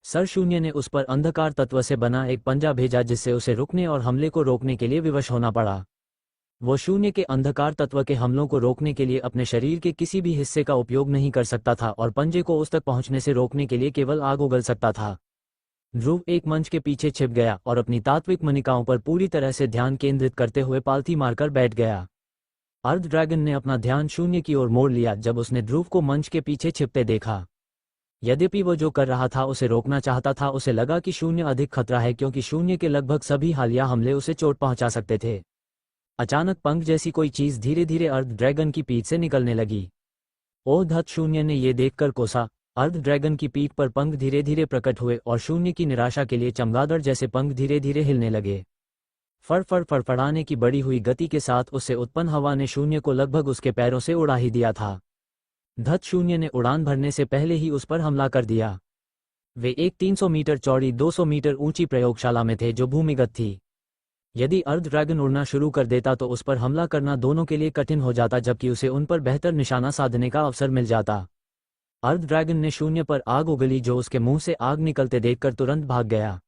सर शून्य ने उस पर अंधकार तत्व से बना एक पंजा भेजा जिससे उसे रुकने और हमले को रोकने के लिए विवश होना पड़ा। वो शून्य के अंधकार तत्व के हमलों को रोकने के लिए अपने शरीर के किसी भी हिस्से का उपयोग नहीं कर सकता था और पंजे को उस तक पहुंचने से रोकने के लिए केवल आग उगल सकता था। ध्रुव एक मंच के पीछे छिप गया और अपनी तात्विक मणिकाओं पर पूरी तरह से ध्यान केंद्रित करते हुए पालथी मारकर बैठ गया। अर्ध ड्रैगन ने अपना ध्यान शून्य की ओर मोड़ लिया जब उसने ध्रुव को मंच के पीछे छिपते देखा। यद्यपि वो जो कर रहा था उसे रोकना चाहता था, उसे लगा कि शून्य अधिक खतरा है क्योंकि शून्य के लगभग सभी हालिया हमले उसे चोट पहुंचा सकते थे। अचानक पंख जैसी कोई चीज धीरे धीरे अर्ध ड्रैगन की पीठ से निकलने लगी। ओह धत, शून्य ने ये देखकर कोसा। अर्ध ड्रैगन की पीठ पर पंख धीरे धीरे प्रकट हुए और शून्य की निराशा के लिए चमगादड़ जैसे पंख धीरे धीरे हिलने लगे। फड़फड़ फड़फड़ाने की बढ़ी हुई गति के साथ उससे उत्पन्न हवा ने शून्य को लगभग उसके पैरों से उड़ा ही दिया था। धत, शून्य ने उड़ान भरने से पहले ही उस पर हमला कर दिया। वे एक 300 मीटर चौड़ी 200 मीटर ऊंची प्रयोगशाला में थे जो भूमिगत थी। यदि अर्ध ड्रैगन उड़ना शुरू कर देता तो उस पर हमला करना दोनों के लिए कठिन हो जाता जबकि उसे उन पर बेहतर निशाना साधने का अवसर मिल जाता। अर्ध ड्रैगन ने शून्य पर आग उगली जो उसके मुंह से आग निकलते देखकर तुरंत भाग गया।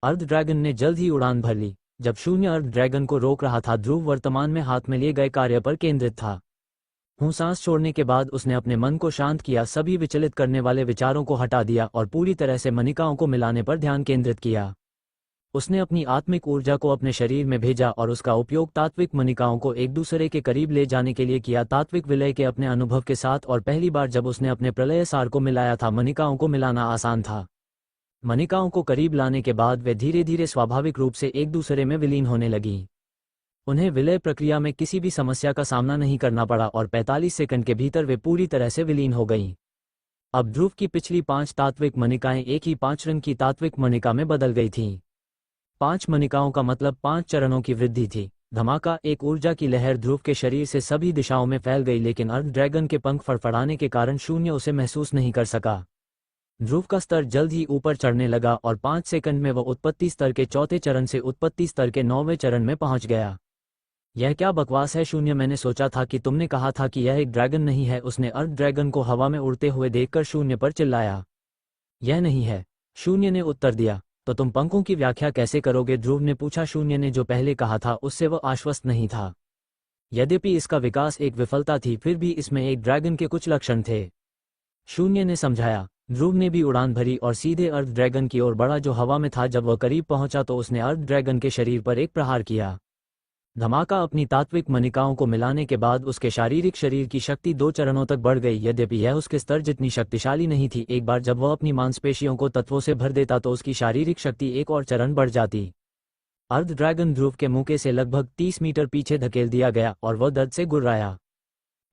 अर्ध ड्रैगन ने जल्द ही उड़ान भर ली। जब शून्य अर्ध ड्रैगन को रोक रहा था ध्रुव वर्तमान में हाथ में लिए गए कार्य पर केंद्रित था। सांस छोड़ने के बाद उसने अपने मन को शांत किया, सभी विचलित करने वाले विचारों को हटा दिया और पूरी तरह से मणिकाओं को मिलाने पर ध्यान केंद्रित किया। उसने अपनी आत्मिक ऊर्जा को अपने शरीर में भेजा और उसका उपयोग तात्विक मणिकाओं को एक दूसरे के करीब ले जाने के लिए किया। तात्विक विलय के अपने अनुभव के साथ और पहली बार जब उसने अपने प्रलय सार को मिलाया था मणिकाओं को मिलाना आसान था। मणिकाओं को करीब लाने के बाद वे धीरे धीरे स्वाभाविक रूप से एक दूसरे में विलीन होने लगीं। उन्हें विलय प्रक्रिया में किसी भी समस्या का सामना नहीं करना पड़ा और 45 सेकंड के भीतर वे पूरी तरह से विलीन हो गईं। अब ध्रुव की पिछली 5 तात्विक मणिकाएं एक ही 5 रंग की तात्विक मणिका में बदल गई थीं। 5 मणिकाओं का मतलब 5 चरणों की वृद्धि थी। धमाका, एक ऊर्जा की लहर ध्रुव के शरीर से सभी दिशाओं में फैल गई लेकिन अर्ध ड्रैगन के पंख फड़फड़ाने के कारण शून्य उसे महसूस नहीं कर सका। ध्रुव का स्तर जल्द ही ऊपर चढ़ने लगा और 5 सेकंड में वह उत्पत्ति स्तर के 4थे चरण से उत्पत्ति स्तर के 9वें चरण में पहुंच गया। यह क्या बकवास है शून्य, मैंने सोचा था कि तुमने कहा था कि यह एक ड्रैगन नहीं है। उसने अर्ध ड्रैगन को हवा में उड़ते हुए देखकर शून्य पर चिल्लाया। यह नहीं है, शून्य ने उत्तर दिया। तो तुम पंखों की व्याख्या कैसे करोगे, ध्रुव ने पूछा। शून्य ने जो पहले कहा था उससे वह आश्वस्त नहीं था। यद्यपि इसका विकास एक विफलता थी फिर भी इसमें एक ड्रैगन के कुछ लक्षण थे। शून्य ने समझाया। ध्रुव ने भी उड़ान भरी और सीधे अर्ध ड्रैगन की ओर बढ़ा जो हवा में था। जब वह करीब पहुंचा तो उसने अर्ध ड्रैगन के शरीर पर एक प्रहार किया। धमाका, अपनी तात्विक मणिकाओं को मिलाने के बाद उसके शारीरिक शरीर की शक्ति 2 चरणों तक बढ़ गई। यद्यपि यह उसके स्तर जितनी शक्तिशाली नहीं थी, एक बार जब वह अपनी मांसपेशियों को तत्वों से भर देता तो उसकी शारीरिक शक्ति एक और चरण बढ़ जाती। अर्ध ड्रैगन ध्रुव के मुके से लगभग 30 मीटर पीछे धकेल दिया गया और वह दर्द से गुर्राया।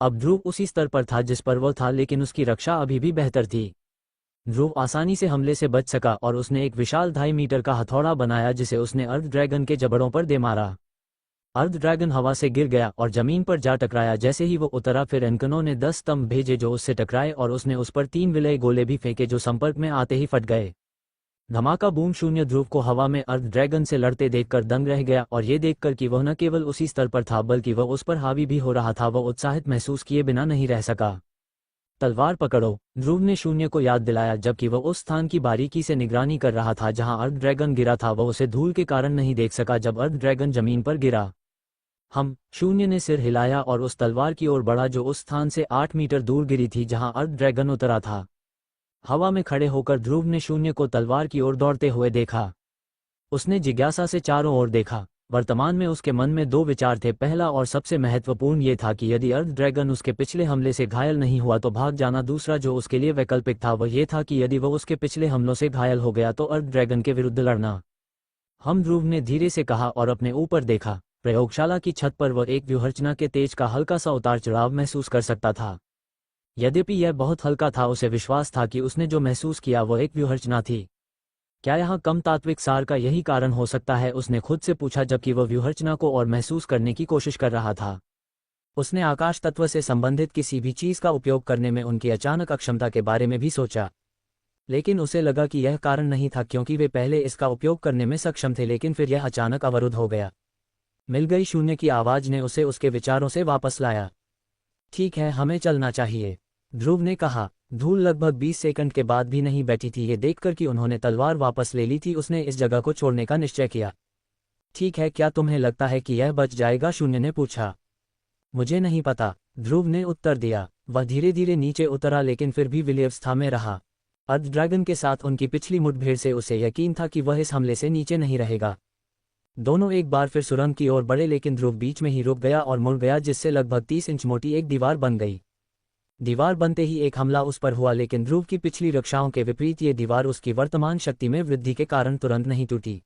अब ध्रुव उसी स्तर पर था जिस पर वह था लेकिन उसकी रक्षा अभी भी बेहतर थी। ध्रुव आसानी से हमले से बच सका और उसने एक विशाल 2.5 मीटर का हथौड़ा बनाया जिसे उसने अर्ध ड्रैगन के जबड़ों पर दे मारा। अर्ध ड्रैगन हवा से गिर गया और जमीन पर जा टकराया। जैसे ही वो उतरा फिर एनकनों ने 10 स्तंभ भेजे जो उससे टकराए और उसने उस पर 3 विलय गोले भी फेंके जो संपर्क में आते ही फट गए। धमाका बूम। शून्य ध्रुव को हवा में अर्ध ड्रैगन से लड़ते देखकर दंग रह गया और ये देखकर कि वह न केवल उसी स्तर पर था बल्कि वह उस पर हावी भी हो रहा था, वह उत्साहित महसूस किए बिना नहीं रह सका। तलवार पकड़ो, ध्रुव ने शून्य को याद दिलाया जबकि वह उस स्थान की बारीकी से निगरानी कर रहा था जहां अर्ध ड्रैगन गिरा था। वह उसे धूल के कारण नहीं देख सका जब अर्ध ड्रैगन जमीन पर गिरा। शून्य ने सिर हिलाया और उस तलवार की ओर बढ़ा जो उस स्थान से 8 मीटर दूर गिरी थी जहां अर्ध ड्रैगन उतरा था। हवा में खड़े होकर ध्रुव ने शून्य को तलवार की ओर दौड़ते हुए देखा। उसने जिज्ञासा से चारों ओर देखा। वर्तमान में उसके मन में 2 विचार थे। पहला और सबसे महत्वपूर्ण ये था कि यदि अर्ध ड्रैगन उसके पिछले हमले से घायल नहीं हुआ तो भाग जाना। दूसरा जो उसके लिए वैकल्पिक था वह ये था कि यदि वह उसके पिछले हमलों से घायल हो गया तो अर्ध ड्रैगन के विरुद्ध लड़ना। ध्रुव ने धीरे से कहा और अपने ऊपर देखा। प्रयोगशाला की छत पर वह एक व्यूहरचना के तेज का हल्का सा उतार चढ़ाव महसूस कर सकता था। यद्यपि यह बहुत हल्का था, उसे विश्वास था कि उसने जो महसूस किया वह एक व्यूहरचना थी। क्या यहाँ कम तात्विक सार का यही कारण हो सकता है, उसने खुद से पूछा जबकि वह व्यूहरचना को और महसूस करने की कोशिश कर रहा था। उसने आकाश तत्व से संबंधित किसी भी चीज का उपयोग करने में उनकी अचानक अक्षमता के बारे में भी सोचा, लेकिन उसे लगा कि यह कारण नहीं था क्योंकि वे पहले इसका उपयोग करने में सक्षम थे, लेकिन फिर यह अचानक अवरुद्ध हो गया। मिल गई। शून्य की आवाज ने उसे उसके विचारों से वापस लाया। ठीक है, हमें चलना चाहिए, ध्रुव ने कहा। धूल लगभग 20 सेकंड के बाद भी नहीं बैठी थी। ये देखकर कि उन्होंने तलवार वापस ले ली थी उसने इस जगह को छोड़ने का निश्चय किया। ठीक है, क्या तुम्हें लगता है कि यह बच जाएगा, शून्य ने पूछा। मुझे नहीं पता, ध्रुव ने उत्तर दिया। वह धीरे धीरे नीचे उतरा लेकिन फिर भी विलयवस्था में रहा। अर्ध ड्रैगन के साथ उनकी पिछली मुठभेड़ से उसे यकीन था कि वह इस हमले से नीचे नहीं रहेगा। दोनों एक बार फिर सुरंग की ओर बढ़े लेकिन ध्रुव बीच में ही रुक गया और मुड़ गया जिससे लगभग 30 इंच मोटी एक दीवार बन गई। दीवार बनते ही एक हमला उस पर हुआ लेकिन ध्रुव की पिछली रक्षाओं के विपरीत ये दीवार उसकी वर्तमान शक्ति में वृद्धि के कारण तुरंत नहीं टूटी।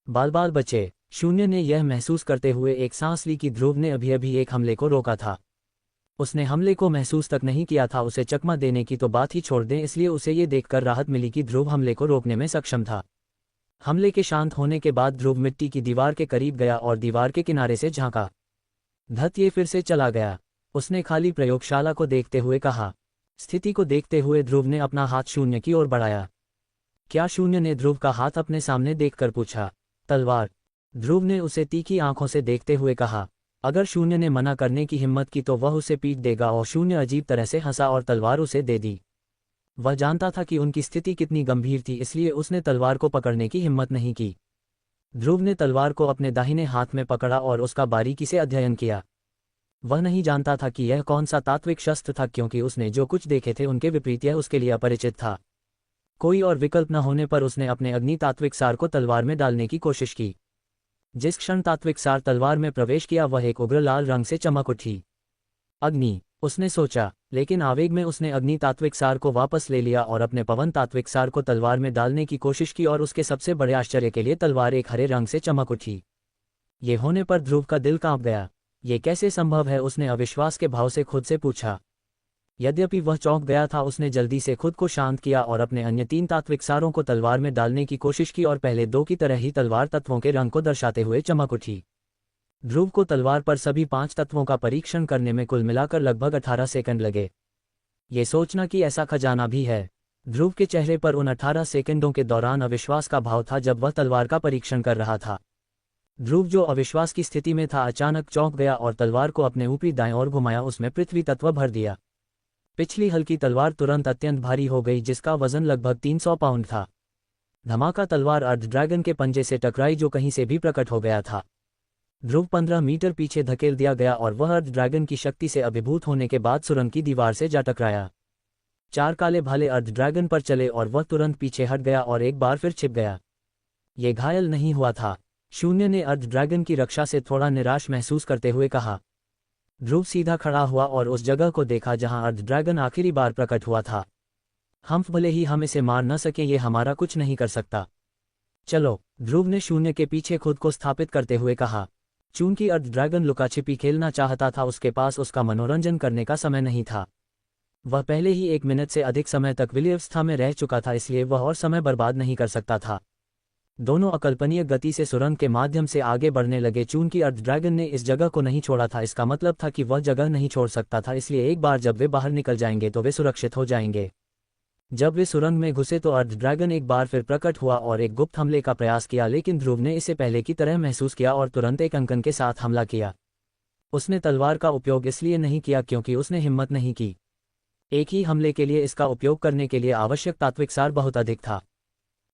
बाल बाल बचे, शून्य ने यह महसूस करते हुए एक सांस ली कि ध्रुव ने अभी अभी एक हमले को रोका था। उसने हमले को महसूस तक नहीं किया था, उसे चकमा देने की तो बात ही छोड़ दें, इसलिए उसे ये देखकर राहत मिली कि ध्रुव हमले को रोकने में सक्षम था। हमले के शांत होने के बाद ध्रुव मिट्टी की दीवार के करीब गया और दीवार के किनारे से झांका। ये फिर से चला गया, उसने खाली प्रयोगशाला को देखते हुए कहा। स्थिति को देखते हुए ध्रुव ने अपना हाथ शून्य की ओर बढ़ाया। क्या, शून्य ने ध्रुव का हाथ अपने सामने देखकर पूछा। तलवार, ध्रुव ने उसे तीखी आंखों से देखते हुए कहा। अगर शून्य ने मना करने की हिम्मत की तो वह उसे पीट देगा और शून्य अजीब तरह से हंसा और तलवार उसे दे दी। वह जानता था कि उनकी स्थिति कितनी गंभीर थी, इसलिए उसने तलवार को पकड़ने की हिम्मत नहीं की। ध्रुव ने तलवार को अपने दाहिने हाथ में पकड़ा और उसका बारीकी से अध्ययन किया। वह नहीं जानता था कि यह कौन सा तात्विक शस्त्र था क्योंकि उसने जो कुछ देखे थे उनके विपरीत यह उसके लिए अपरिचित था। कोई और विकल्प न होने पर उसने अपने अग्नि तात्विक सार को तलवार में डालने की कोशिश की। जिस क्षण तात्विक सार तलवार में प्रवेश किया वह एक उग्र लाल रंग से चमक उठी। अग्नि, उसने सोचा, लेकिन आवेग में उसने अग्नि तात्विक सार को वापस ले लिया और अपने पवन तात्विक सार को तलवार में डालने की कोशिश की और उसके सबसे बड़े आश्चर्य के लिए तलवार एक हरे रंग से चमक उठी। ये होने पर ध्रुव का दिल कांप गया। ये कैसे संभव है, उसने अविश्वास के भाव से खुद से पूछा। यद्यपि वह चौंक गया था, उसने जल्दी से खुद को शांत किया और अपने अन्य 3 तात्विक सारों को तलवार में डालने की कोशिश की और पहले 2 की तरह ही तलवार तत्वों के रंग को दर्शाते हुए चमक उठी। ध्रुव को तलवार पर सभी 5 तत्वों का परीक्षण करने में कुल मिलाकर लगभग 18 सेकंड लगे। ये सोचना कि ऐसा खजाना भी है। ध्रुव के चेहरे पर उन 18 सेकंडों के दौरान अविश्वास का भाव था जब वह तलवार का परीक्षण कर रहा था। ध्रुव जो अविश्वास की स्थिति में था अचानक चौंक गया और तलवार को अपने ऊपरी दाएं ओर घुमाया, उसमें पृथ्वी तत्व भर दिया। पिछली हल्की तलवार तुरंत अत्यंत भारी हो गई जिसका वजन लगभग 300 पाउंड था। धमाका, तलवार अर्ध ड्रैगन के पंजे से टकराई जो कहीं से भी प्रकट हो गया था। ध्रुव 15 मीटर पीछे धकेल दिया गया और वह अर्ध ड्रैगन की शक्ति से अभिभूत होने के बाद सुरंग की दीवार से जा टकराया। 4 काले भाले अर्ध ड्रैगन पर चले और वह तुरंत पीछे हट गया और एक बार फिर छिप गया। ये घायल नहीं हुआ था, शून्य ने अर्ध ड्रैगन की रक्षा से थोड़ा निराश महसूस करते हुए कहा। ध्रुव सीधा खड़ा हुआ और उस जगह को देखा जहां अर्ध ड्रैगन आखिरी बार प्रकट हुआ था। हम भले ही हम इसे मार न सके, ये हमारा कुछ नहीं कर सकता। चलो, ध्रुव ने शून्य के पीछे खुद को स्थापित करते हुए कहा। चूंकि अर्ध ड्रैगन लुका छिपी खेलना चाहता था, उसके पास उसका मनोरंजन करने का समय नहीं था। वह पहले ही 1 मिनट से अधिक समय तक विलियवस्था में रह चुका था, इसलिए वह और समय बर्बाद नहीं कर सकता था। दोनों अकल्पनीय गति से सुरंग के माध्यम से आगे बढ़ने लगे। चूंकि अर्ध ड्रैगन ने इस जगह को नहीं छोड़ा था, इसका मतलब था कि वह जगह नहीं छोड़ सकता था, इसलिए एक बार जब वे बाहर निकल जाएंगे तो वे सुरक्षित हो जाएंगे। जब वे सुरंग में घुसे तो अर्ध ड्रैगन एक बार फिर प्रकट हुआ और एक गुप्त हमले का प्रयास किया, लेकिन ध्रुव ने इसे पहले की तरह महसूस किया और तुरंत एक अंकन के साथ हमला किया। उसने तलवार का उपयोग इसलिए नहीं किया क्योंकि उसने हिम्मत नहीं की। एक ही हमले के लिए इसका उपयोग करने के लिए आवश्यक तात्विक सार बहुत अधिक था।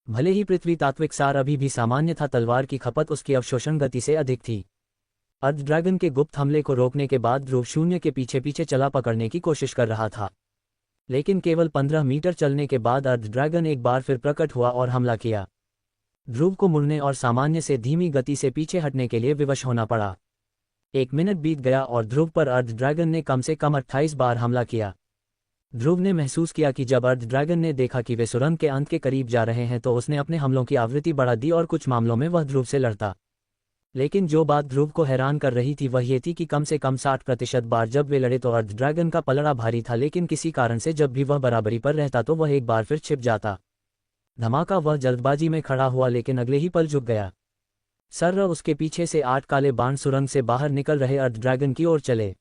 भले ही पृथ्वी तात्विक सार अभी भी सामान्य था, तलवार की खपत उसकी अवशोषण गति से अधिक थी। अर्ध ड्रैगन के गुप्त हमले को रोकने के बाद ध्रुव शून्य के पीछे पीछे चला पकड़ने की कोशिश कर रहा था, लेकिन केवल 15 मीटर चलने के बाद अर्ध ड्रैगन एक बार फिर प्रकट हुआ और हमला किया। ध्रुव को मुड़ने और सामान्य से धीमी गति से पीछे हटने के लिए विवश होना पड़ा। 1 मिनट बीत गया और ध्रुव पर अर्ध ड्रैगन ने कम से कम 28 बार हमला किया। ध्रुव ने महसूस किया कि जब अर्ध ड्रैगन ने देखा कि वे सुरंग के अंत के करीब जा रहे हैं तो उसने अपने हमलों की आवृत्ति बढ़ा दी और कुछ मामलों में वह ध्रुव से लड़ता। लेकिन जो बात ध्रुव को हैरान कर रही थी वह ये थी कि कम से कम 60% बार जब वे लड़े तो अर्ध ड्रैगन का पलड़ा भारी था, लेकिन किसी कारण से जब भी वह बराबरी पर रहता तो वह एक बार फिर छिप जाता। धमाका, वह जल्दबाजी में खड़ा हुआ लेकिन अगले ही पल झुक गया। सर्र उसके पीछे से 8 काले बाण सुरंग से बाहर निकल रहे अर्ध ड्रैगन की ओर चले।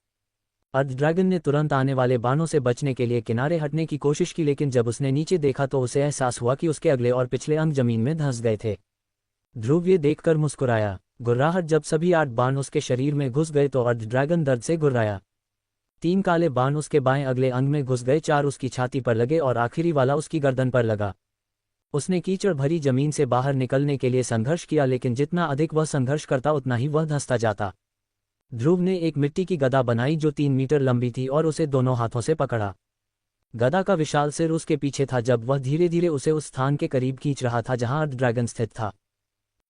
अर्ध ड्रैगन ने तुरंत आने वाले बाणों से बचने के लिए किनारे हटने की कोशिश की, लेकिन जब उसने नीचे देखा तो उसे एहसास हुआ कि उसके अगले और पिछले अंग जमीन में धंस गए थे। ध्रुव ये देखकर मुस्कुराया। गुर्राहट, जब सभी 8 बाण उसके शरीर में घुस गए तो अर्ध ड्रैगन दर्द से गुर्राया। 3 काले बाण उसके बाएं अगले अंग में घुस गए, 4 उसकी छाती पर लगे और आखिरी वाला उसकी गर्दन पर लगा। उसने कीचड़ भरी जमीन से बाहर निकलने के लिए संघर्ष किया, लेकिन जितना अधिक वह संघर्ष करता उतना ही वह धंसता जाता। ध्रुव ने एक मिट्टी की गदा बनाई जो 3 मीटर लंबी थी और उसे दोनों हाथों से पकड़ा। गदा का विशाल सिर उसके पीछे था जब वह धीरे धीरे उसे उस स्थान के करीब खींच रहा था जहां अर्ध ड्रैगन स्थित था।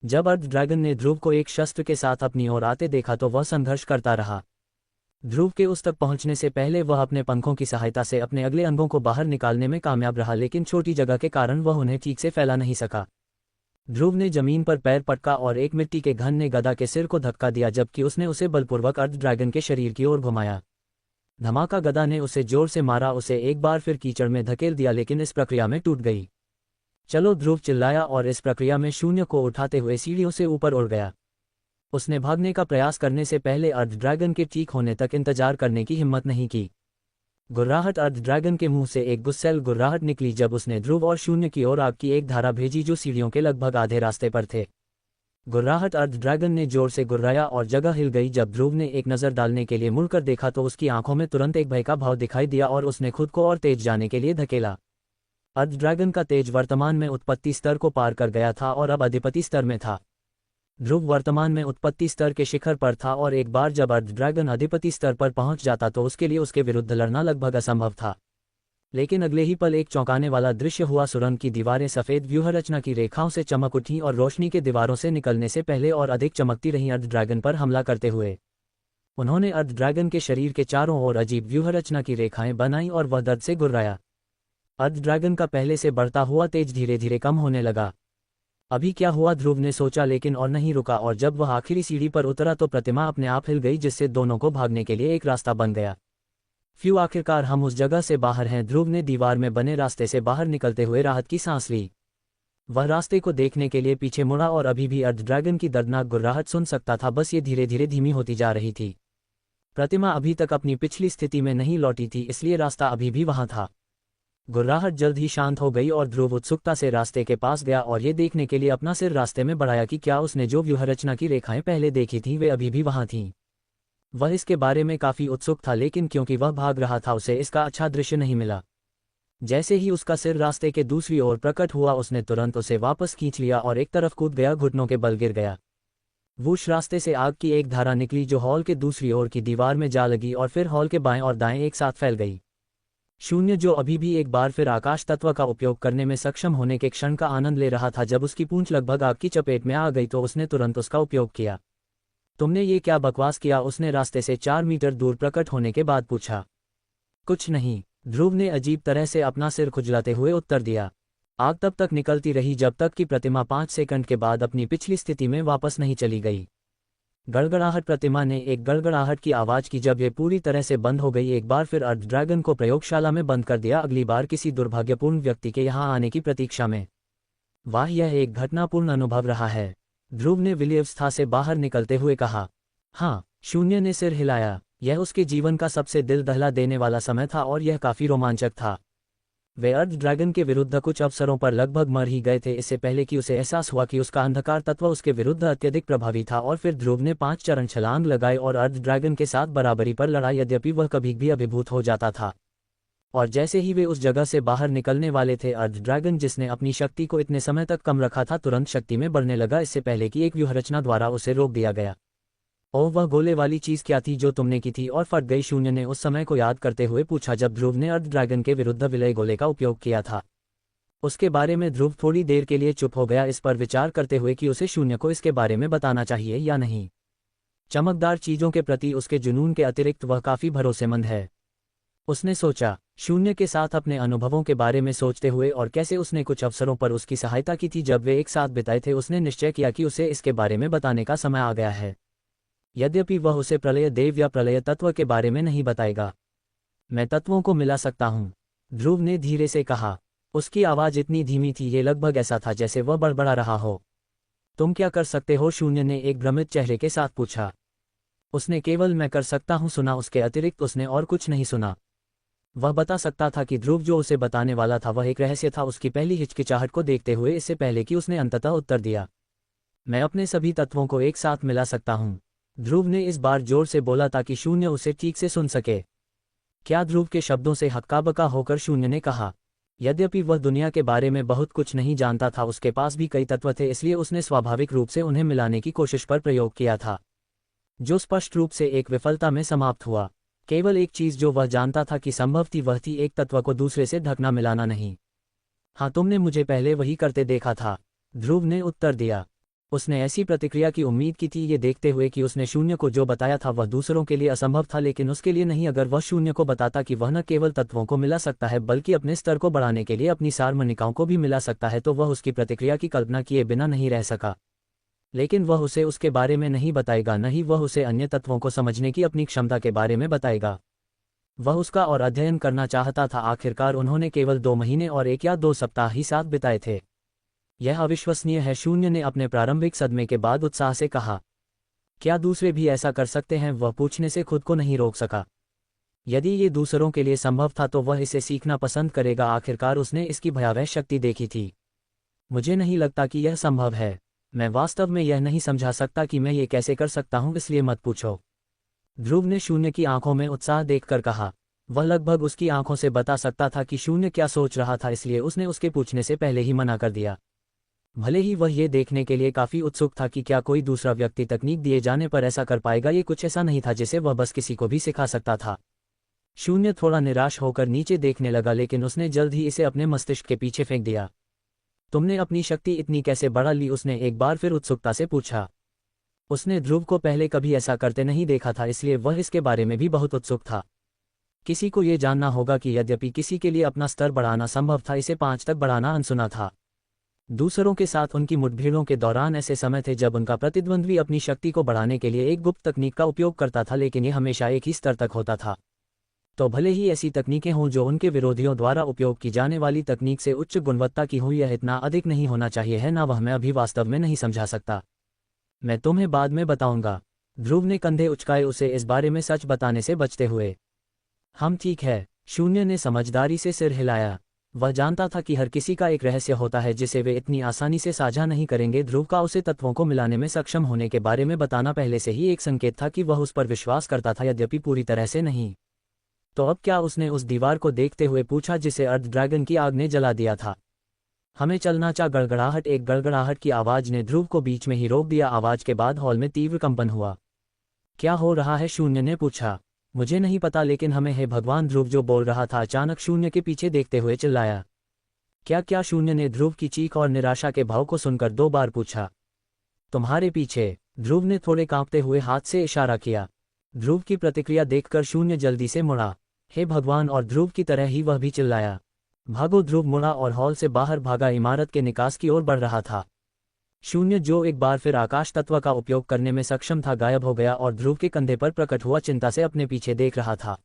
जब अर्ध ड्रैगन ने ध्रुव को एक शस्त्र के साथ अपनी ओर आते देखा तो वह संघर्ष करता रहा। ध्रुव के उस तक पहुंचने से पहले वह अपने पंखों की सहायता से अपने अगले अंगों को बाहर निकालने में कामयाब रहा, लेकिन छोटी जगह के कारण वह उन्हें ठीक से फैला नहीं सका। ध्रुव ने जमीन पर पैर पटका और एक मिट्टी के घन ने गदा के सिर को धक्का दिया, जबकि उसने उसे बलपूर्वक अर्ध ड्रैगन के शरीर की ओर घुमाया। धमाका, गदा ने उसे जोर से मारा, उसे एक बार फिर कीचड़ में धकेल दिया, लेकिन इस प्रक्रिया में टूट गई। चलो, ध्रुव चिल्लाया और इस प्रक्रिया में शून्य को उठाते हुए सीढ़ियों से ऊपर उड़ गया। उसने भागने का प्रयास करने से पहले अर्ध ड्रैगन के ठीक होने तक इंतजार करने की हिम्मत नहीं की। गुर्राहट, अर्ध ड्रैगन के मुंह से एक गुस्सैल गुर्राहट निकली जब उसने ध्रुव और शून्य की ओर आग की एक धारा भेजी जो सीढ़ियों के लगभग आधे रास्ते पर थे। गुर्राहट, अर्ध ड्रैगन ने जोर से गुर्राया और जगह हिल गई। जब ध्रुव ने एक नज़र डालने के लिए मुड़कर देखा तो उसकी आंखों में तुरंत एक भय का भाव दिखाई दिया और उसने खुद को और तेज जाने के लिए धकेला। अर्ध ड्रैगन का तेज वर्तमान में उत्पत्ति स्तर को पार कर गया था और अब अधिपति स्तर में था। ध्रुव वर्तमान में उत्पत्ति स्तर के शिखर पर था और एक बार जब अर्ध ड्रैगन अधिपति स्तर पर पहुंच जाता तो उसके लिए उसके विरुद्ध लड़ना लगभग असंभव था। लेकिन अगले ही पल एक चौंकाने वाला दृश्य हुआ। सुरंग की दीवारें सफेद व्यूहरचना की रेखाओं से चमक उठीं और रोशनी के दीवारों से निकलने से पहले और अधिक चमकती रहीं अर्ध ड्रैगन पर हमला करते हुए। उन्होंने अर्ध ड्रैगन के शरीर के चारों ओर अजीब व्यूहरचना की रेखाएं बनाईं और वह दर्द से गुर्राया। अर्ध ड्रैगन का पहले से बढ़ता हुआ तेज धीरे धीरे कम होने लगा। अभी क्या हुआ, ध्रुव ने सोचा, लेकिन और नहीं रुका, और जब वह आखिरी सीढ़ी पर उतरा तो प्रतिमा अपने आप हिल गई, जिससे दोनों को भागने के लिए एक रास्ता बन गया। फ्यू, आखिरकार हम उस जगह से बाहर हैं। ध्रुव ने दीवार में बने रास्ते से बाहर निकलते हुए राहत की सांस ली। वह रास्ते को देखने के लिए पीछे मुड़ा और अभी भी अर्ध ड्रैगन की दर्दनाक गुर्राहट सुन सकता था, बस ये धीरे धीरे धीमी होती जा रही थी। प्रतिमा अभी तक अपनी पिछली स्थिति में नहीं लौटी थी, इसलिए रास्ता अभी भी वहां था। गुर्राहट जल्द ही शांत हो गई और ध्रुव उत्सुकता से रास्ते के पास गया और ये देखने के लिए अपना सिर रास्ते में बढ़ाया कि क्या उसने जो व्यूहरचना की रेखाएं पहले देखी थीं वे अभी भी वहां थीं। वह इसके बारे में काफी उत्सुक था, लेकिन क्योंकि वह भाग रहा था उसे इसका अच्छा दृश्य नहीं मिला। जैसे ही उसका सिर रास्ते के दूसरी ओर प्रकट हुआ उसने तुरंत उसे वापस खींच लिया और एक तरफ कूद गया, घुटनों के बल गिर गया। वूश, रास्ते से आग की एक धारा निकली जो हॉल के दूसरी ओर की दीवार में जा लगी और फिर हॉल के बाएं और दाएं एक साथ फैल गई। शून्य, जो अभी भी एक बार फिर आकाश तत्व का उपयोग करने में सक्षम होने के क्षण का आनंद ले रहा था, जब उसकी पूंछ लगभग आग की चपेट में आ गई तो उसने तुरंत उसका उपयोग किया। तुमने ये क्या बकवास किया, उसने रास्ते से 4 मीटर दूर प्रकट होने के बाद पूछा। कुछ नहीं, ध्रुव ने अजीब तरह से अपना सिर खुजलाते हुए उत्तर दिया। आग तब तक निकलती रही जब तक कि प्रतिमा 5 सेकंड के बाद अपनी पिछली स्थिति में वापस नहीं चली गई। गड़गड़ाहट। प्रतिमा ने एक गड़गड़ाहट की आवाज़ की जब ये पूरी तरह से बंद हो गई। एक बार फिर अर्ध ड्रैगन को प्रयोगशाला में बंद कर दिया, अगली बार किसी दुर्भाग्यपूर्ण व्यक्ति के यहाँ आने की प्रतीक्षा में। वाह, यह एक घटनापूर्ण अनुभव रहा है, ध्रुव ने विलियवस्था से बाहर निकलते हुए कहा। हाँ, शून्य ने सिर हिलाया। यह उसके जीवन का सबसे दिल दहला देने वाला समय था और यह काफी रोमांचक था। वे अर्ध ड्रैगन के विरुद्ध कुछ अवसरों पर लगभग मर ही गए थे, इससे पहले कि उसे एहसास हुआ कि उसका अंधकार तत्व उसके विरुद्ध अत्यधिक प्रभावी था। और फिर ध्रुव ने 5 चरण छलांग लगाए और अर्ध ड्रैगन के साथ बराबरी पर लड़ा, यद्यपि वह कभी भी अभिभूत हो जाता था। और जैसे ही वे उस जगह से बाहर निकलने वाले थे, अर्ध ड्रैगन जिसने अपनी शक्ति को इतने समय तक कम रखा था तुरंत शक्ति में बढ़ने लगा, इससे पहले कि एक व्यूहरचना द्वारा उसे रोक दिया गया। ओह, वह गोले वाली चीज क्या थी जो तुमने की थी और फट गई? शून्य ने उस समय को याद करते हुए पूछा जब ध्रुव ने अर्ध ड्रैगन के विरुद्ध विलय गोले का उपयोग किया था। उसके बारे में ध्रुव थोड़ी देर के लिए चुप हो गया, इस पर विचार करते हुए कि उसे शून्य को इसके बारे में बताना चाहिए या नहीं। चमकदार चीजों के प्रति उसके जुनून के अतिरिक्त वह काफी भरोसेमंद है, उसने सोचा। शून्य के साथ अपने अनुभवों के बारे में सोचते हुए और कैसे उसने कुछ अवसरों पर उसकी सहायता की थी जब वे एक साथ बिताए थे, उसने निश्चय किया कि उसे इसके बारे में बताने का समय आ गया है। यद्यपि वह उसे प्रलय देव या प्रलय तत्व के बारे में नहीं बताएगा। मैं तत्वों को मिला सकता हूँ, ध्रुव ने धीरे से कहा। उसकी आवाज़ इतनी धीमी थी, ये लगभग ऐसा था जैसे वह बड़बड़ा रहा हो। तुम क्या कर सकते हो? शून्य ने एक भ्रमित चेहरे के साथ पूछा। उसने केवल मैं कर सकता हूँ सुना, उसके अतिरिक्त उसने और कुछ नहीं सुना। वह बता सकता था कि ध्रुव जो उसे बताने वाला था वह एक रहस्य था, उसकी पहली हिचकिचाहट को देखते हुए, इससे पहले कि उसने अंततः उत्तर दिया। मैं अपने सभी तत्वों को एक साथ मिला सकता हूँ, ध्रुव ने इस बार जोर से बोला ताकि शून्य उसे ठीक से सुन सके। क्या? ध्रुव के शब्दों से हक्काबक्का होकर शून्य ने कहा। यद्यपि वह दुनिया के बारे में बहुत कुछ नहीं जानता था, उसके पास भी कई तत्व थे, इसलिए उसने स्वाभाविक रूप से उन्हें मिलाने की कोशिश पर प्रयोग किया था, जो स्पष्ट रूप से एक विफलता में समाप्त हुआ। केवल एक चीज जो वह जानता था कि संभव थी वह थी एक तत्व को दूसरे से ढकना, मिलाना नहीं। हाँ, तुमने मुझे पहले वही करते देखा था, ध्रुव ने उत्तर दिया। उसने ऐसी प्रतिक्रिया की उम्मीद की थी, ये देखते हुए कि उसने शून्य को जो बताया था वह दूसरों के लिए असंभव था, लेकिन उसके लिए नहीं। अगर वह शून्य को बताता कि वह न केवल तत्वों को मिला सकता है बल्कि अपने स्तर को बढ़ाने के लिए अपनी सार्वमनिकाओं को भी मिला सकता है, तो वह उसकी प्रतिक्रिया की कल्पना किए बिना नहीं रह सका। लेकिन वह उसे उसके बारे में नहीं बताएगा, न ही वह उसे अन्य तत्वों को समझने की अपनी क्षमता के बारे में बताएगा। वह उसका और अध्ययन करना चाहता था। आखिरकार उन्होंने केवल 2 महीने और 1 या 2 सप्ताह ही साथ बिताए थे। यह अविश्वसनीय है, शून्य ने अपने प्रारंभिक सदमे के बाद उत्साह से कहा। क्या दूसरे भी ऐसा कर सकते हैं? वह पूछने से खुद को नहीं रोक सका। यदि ये दूसरों के लिए संभव था तो वह इसे सीखना पसंद करेगा। आखिरकार उसने इसकी भयावह शक्ति देखी थी। मुझे नहीं लगता कि यह संभव है। मैं वास्तव में यह नहीं समझा सकता कि मैं ये कैसे कर सकता हूँ, इसलिए मत पूछो, ध्रुव ने शून्य की आंखों में उत्साह देखकर कहा। वह लगभग उसकी आंखों से बता सकता था कि शून्य क्या सोच रहा था, इसलिए उसने उसके पूछने से पहले ही मना कर दिया। भले ही वह ये देखने के लिए काफी उत्सुक था कि क्या कोई दूसरा व्यक्ति तकनीक दिए जाने पर ऐसा कर पाएगा। ये कुछ ऐसा नहीं था जिसे वह बस किसी को भी सिखा सकता था। शून्य थोड़ा निराश होकर नीचे देखने लगा, लेकिन उसने जल्द ही इसे अपने मस्तिष्क के पीछे फेंक दिया। तुमने अपनी शक्ति इतनी कैसे बढ़ा ली? उसने एक बार फिर उत्सुकता से पूछा। उसने ध्रुव को पहले कभी ऐसा करते नहीं देखा था, इसलिए वह इसके बारे में भी बहुत उत्सुक था। किसी को ये जानना होगा कि यद्यपि किसी के लिए अपना स्तर बढ़ाना संभव था, इसे 5 तक बढ़ाना अनसुना था। दूसरों के साथ उनकी मुठभेड़ों के दौरान ऐसे समय थे जब उनका प्रतिद्वंद्वी अपनी शक्ति को बढ़ाने के लिए एक गुप्त तकनीक का उपयोग करता था, लेकिन ये हमेशा एक ही स्तर तक होता था। तो भले ही ऐसी तकनीकें हों जो उनके विरोधियों द्वारा उपयोग की जाने वाली तकनीक से उच्च गुणवत्ता की हों, यह इतना अधिक नहीं होना चाहिए है ना। वह मैं अभी वास्तव में नहीं समझा सकता। मैं तुम्हें बाद में बताऊंगा, ध्रुव ने कंधे उचकाए, उसे इस बारे में सच बताने से बचते हुए। हम ठीक है, शून्य ने समझदारी से सिर हिलाया। वह जानता था कि हर किसी का एक रहस्य होता है जिसे वे इतनी आसानी से साझा नहीं करेंगे। ध्रुव का उसे तत्वों को मिलाने में सक्षम होने के बारे में बताना पहले से ही एक संकेत था कि वह उस पर विश्वास करता था, यद्यपि पूरी तरह से नहीं। तो अब क्या? उसने उस दीवार को देखते हुए पूछा जिसे अर्ध ड्रैगन की आग ने जला दिया था। हमें चलना चा। गड़गड़ाहट। एक गड़गड़ाहट की आवाज ने ध्रुव को बीच में ही रोक दिया। आवाज के बाद हॉल में तीव्र कंपन हुआ। क्या हो रहा है? शून्य ने पूछा। मुझे नहीं पता, लेकिन हमें हे भगवान, ध्रुव जो बोल रहा था अचानक शून्य के पीछे देखते हुए चिल्लाया। क्या क्या? शून्य ने ध्रुव की चीख और निराशा के भाव को सुनकर 2 बार पूछा। तुम्हारे पीछे, ध्रुव ने थोड़े कांपते हुए हाथ से इशारा किया। ध्रुव की प्रतिक्रिया देखकर शून्य जल्दी से मुड़ा। हे भगवान! और ध्रुव की तरह ही वह भी चिल्लाया, भागो! ध्रुव मुड़ा और हॉल से बाहर भागा, इमारत के निकास की ओर बढ़ रहा था। शून्य, जो एक बार फिर आकाश तत्व का उपयोग करने में सक्षम था, गायब हो गया और ध्रुव के कंधे पर प्रकट हुआ चिंता से अपने पीछे देख रहा था।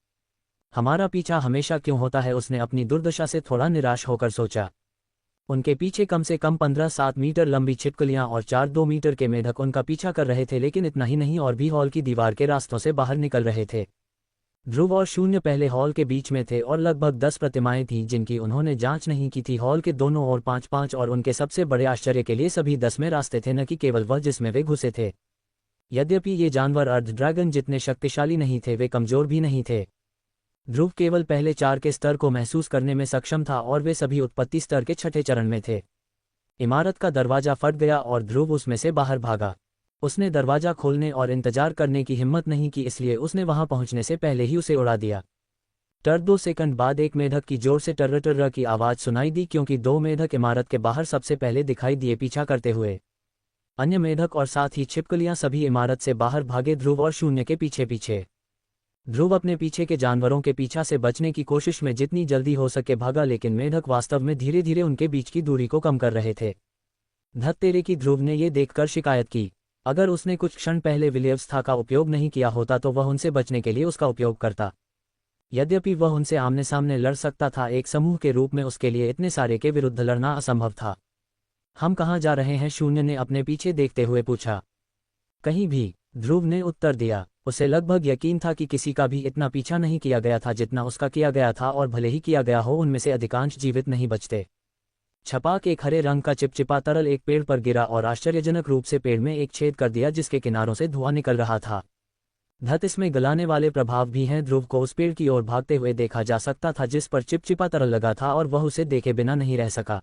हमारा पीछा हमेशा क्यों होता है, उसने अपनी दुर्दशा से थोड़ा निराश होकर सोचा। उनके पीछे कम से कम 15-7 मीटर लंबी छिपकलियां और 4-2 मीटर के मेढक उनका पीछा कर रहे थे, लेकिन इतना ही नहीं, और भी हॉल की दीवार के रास्तों से बाहर निकल रहे थे। ध्रुव और शून्य पहले हॉल के बीच में थे और लगभग 10 प्रतिमाएं थीं जिनकी उन्होंने जांच नहीं की थी। हॉल के दोनों ओर 5-5 और उनके सबसे बड़े आश्चर्य के लिए सभी 10 में रास्ते थे, न कि केवल वह जिसमें वे घुसे थे। यद्यपि ये जानवर अर्ध ड्रैगन जितने शक्तिशाली नहीं थे, वे कमजोर भी नहीं थे। ध्रुव केवल पहले 4 के स्तर को महसूस करने में सक्षम था और वे सभी उत्पत्ति स्तर के 6ठे चरण में थे। इमारत का दरवाजा फट गया और ध्रुव उसमें से बाहर भागा। उसने दरवाजा खोलने और इंतजार करने की हिम्मत नहीं की, इसलिए उसने वहां पहुंचने से पहले ही उसे उड़ा दिया। 2 सेकंड बाद एक मेढक की जोर से टर्र टर्र की आवाज सुनाई दी, क्योंकि 2 मेढक इमारत के बाहर सबसे पहले दिखाई दिए पीछा करते हुए। अन्य मेढक और साथ ही छिपकलियां सभी इमारत से बाहर भागे, ध्रुव और शून्य के पीछे पीछे। ध्रुव अपने पीछे के जानवरों के पीछा से बचने की कोशिश में जितनी जल्दी हो सके भागा, लेकिन मेढक वास्तव में धीरे धीरे उनके बीच की दूरी को कम कर रहे थे। धत तेरे की, ध्रुव ने ये देखकर शिकायत की। अगर उसने कुछ क्षण पहले विलियव्स्था का उपयोग नहीं किया होता तो वह उनसे बचने के लिए उसका उपयोग करता। यद्यपि वह उनसे आमने सामने लड़ सकता था, एक समूह के रूप में उसके लिए इतने सारे के विरुद्ध लड़ना असंभव था। हम कहाँ जा रहे हैं, शून्य ने अपने पीछे देखते हुए पूछा। कहीं भी, ध्रुव ने उत्तर दिया। उसे लगभग यकीन था कि किसी का भी इतना पीछा नहीं किया गया था जितना उसका किया गया था, और भले ही किया गया हो, उनमें से अधिकांश जीवित नहीं बचते। छपाक, एक हरे रंग का चिपचिपा तरल एक पेड़ पर गिरा और आश्चर्यजनक रूप से पेड़ में एक छेद कर दिया जिसके किनारों से धुआं निकल रहा था। धत, इसमें गलाने वाले प्रभाव भी हैं। ध्रुव को उस पेड़ की ओर भागते हुए देखा जा सकता था जिस पर चिपचिपा तरल लगा था, और वह उसे देखे बिना नहीं रह सका।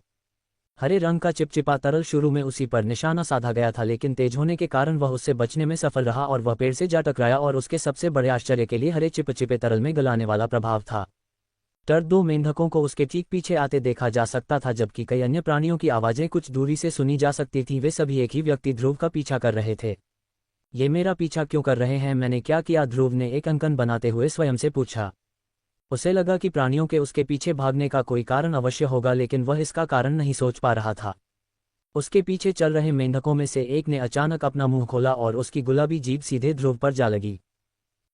हरे रंग का चिपचिपा तरल शुरू में उसी पर निशाना साधा गया था, लेकिन तेज होने के कारण वह उससे बचने में सफल रहा और वह पेड़ से जा टकराया, और उसके सबसे बड़े आश्चर्य के लिए हरे चिपचिपे तरल में गलाने वाला प्रभाव था। 2 मेंढकों को उसके ठीक पीछे आते देखा जा सकता था, जबकि कई अन्य प्राणियों की आवाजें कुछ दूरी से सुनी जा सकती थीं। वे सभी एक ही व्यक्ति ध्रुव का पीछा कर रहे थे। ये मेरा पीछा क्यों कर रहे हैं, मैंने क्या किया, ध्रुव ने एक अंकन बनाते हुए स्वयं से पूछा। उसे लगा कि प्राणियों के उसके पीछे भागने का कोई कारण अवश्य होगा, लेकिन वह इसका कारण नहीं सोच पा रहा था। उसके पीछे चल रहे मेंढकों में से एक ने अचानक अपना मुंह खोला और उसकी गुलाबी जीभ सीधे ध्रुव पर जा लगी।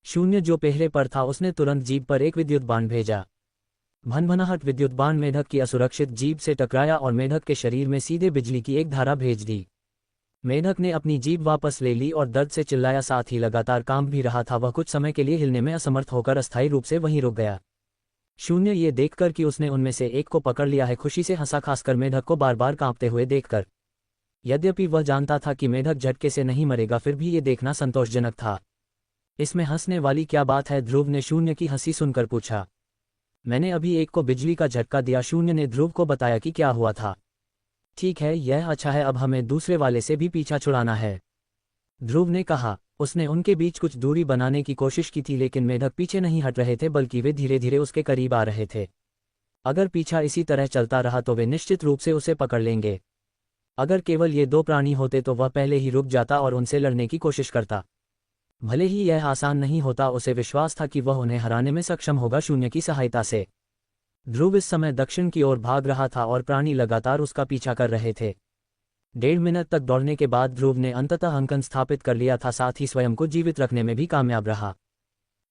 शून्य, जो पहरे पर था, उसने तुरंत जीभ पर एक विद्युत बाण भेजा। भनभनाहट विद्युत बाण मेढक की असुरक्षित जीभ से टकराया और मेढक के शरीर में सीधे बिजली की एक धारा भेज दी। मेढक ने अपनी जीभ वापस ले ली और दर्द से चिल्लाया, साथ ही लगातार कांप भी रहा था। वह कुछ समय के लिए हिलने में असमर्थ होकर अस्थायी रूप से वहीं रुक गया। शून्य, ये देखकर कि उसने उनमें से एक को पकड़ लिया है, खुशी से हंसा, खासकर मेढक को बार बार कांपते हुए देखकर। यद्यपि वह जानता था कि मेढक झटके से नहीं मरेगा, फिर भी ये देखना संतोषजनक था। इसमें हंसने वाली क्या बात है, ध्रुव ने शून्य की हंसी सुनकर पूछा। मैंने अभी एक को बिजली का झटका दिया, शून्य ने ध्रुव को बताया कि क्या हुआ था। ठीक है, यह अच्छा है, अब हमें दूसरे वाले से भी पीछा छुड़ाना है, ध्रुव ने कहा। उसने उनके बीच कुछ दूरी बनाने की कोशिश की थी, लेकिन मेढक पीछे नहीं हट रहे थे, बल्कि वे धीरे धीरे उसके करीब आ रहे थे। अगर पीछा इसी तरह चलता रहा तो वे निश्चित रूप से उसे पकड़ लेंगे। अगर केवल ये 2 प्राणी होते तो वह पहले ही रुक जाता और उनसे लड़ने की कोशिश करता। भले ही यह आसान नहीं होता, उसे विश्वास था कि वह उन्हें हराने में सक्षम होगा शून्य की सहायता से। ध्रुव इस समय दक्षिण की ओर भाग रहा था और प्राणी लगातार उसका पीछा कर रहे थे। 1.5 मिनट तक दौड़ने के बाद ध्रुव ने अंततः अंकन स्थापित कर लिया था, साथ ही स्वयं को जीवित रखने में भी कामयाब रहा।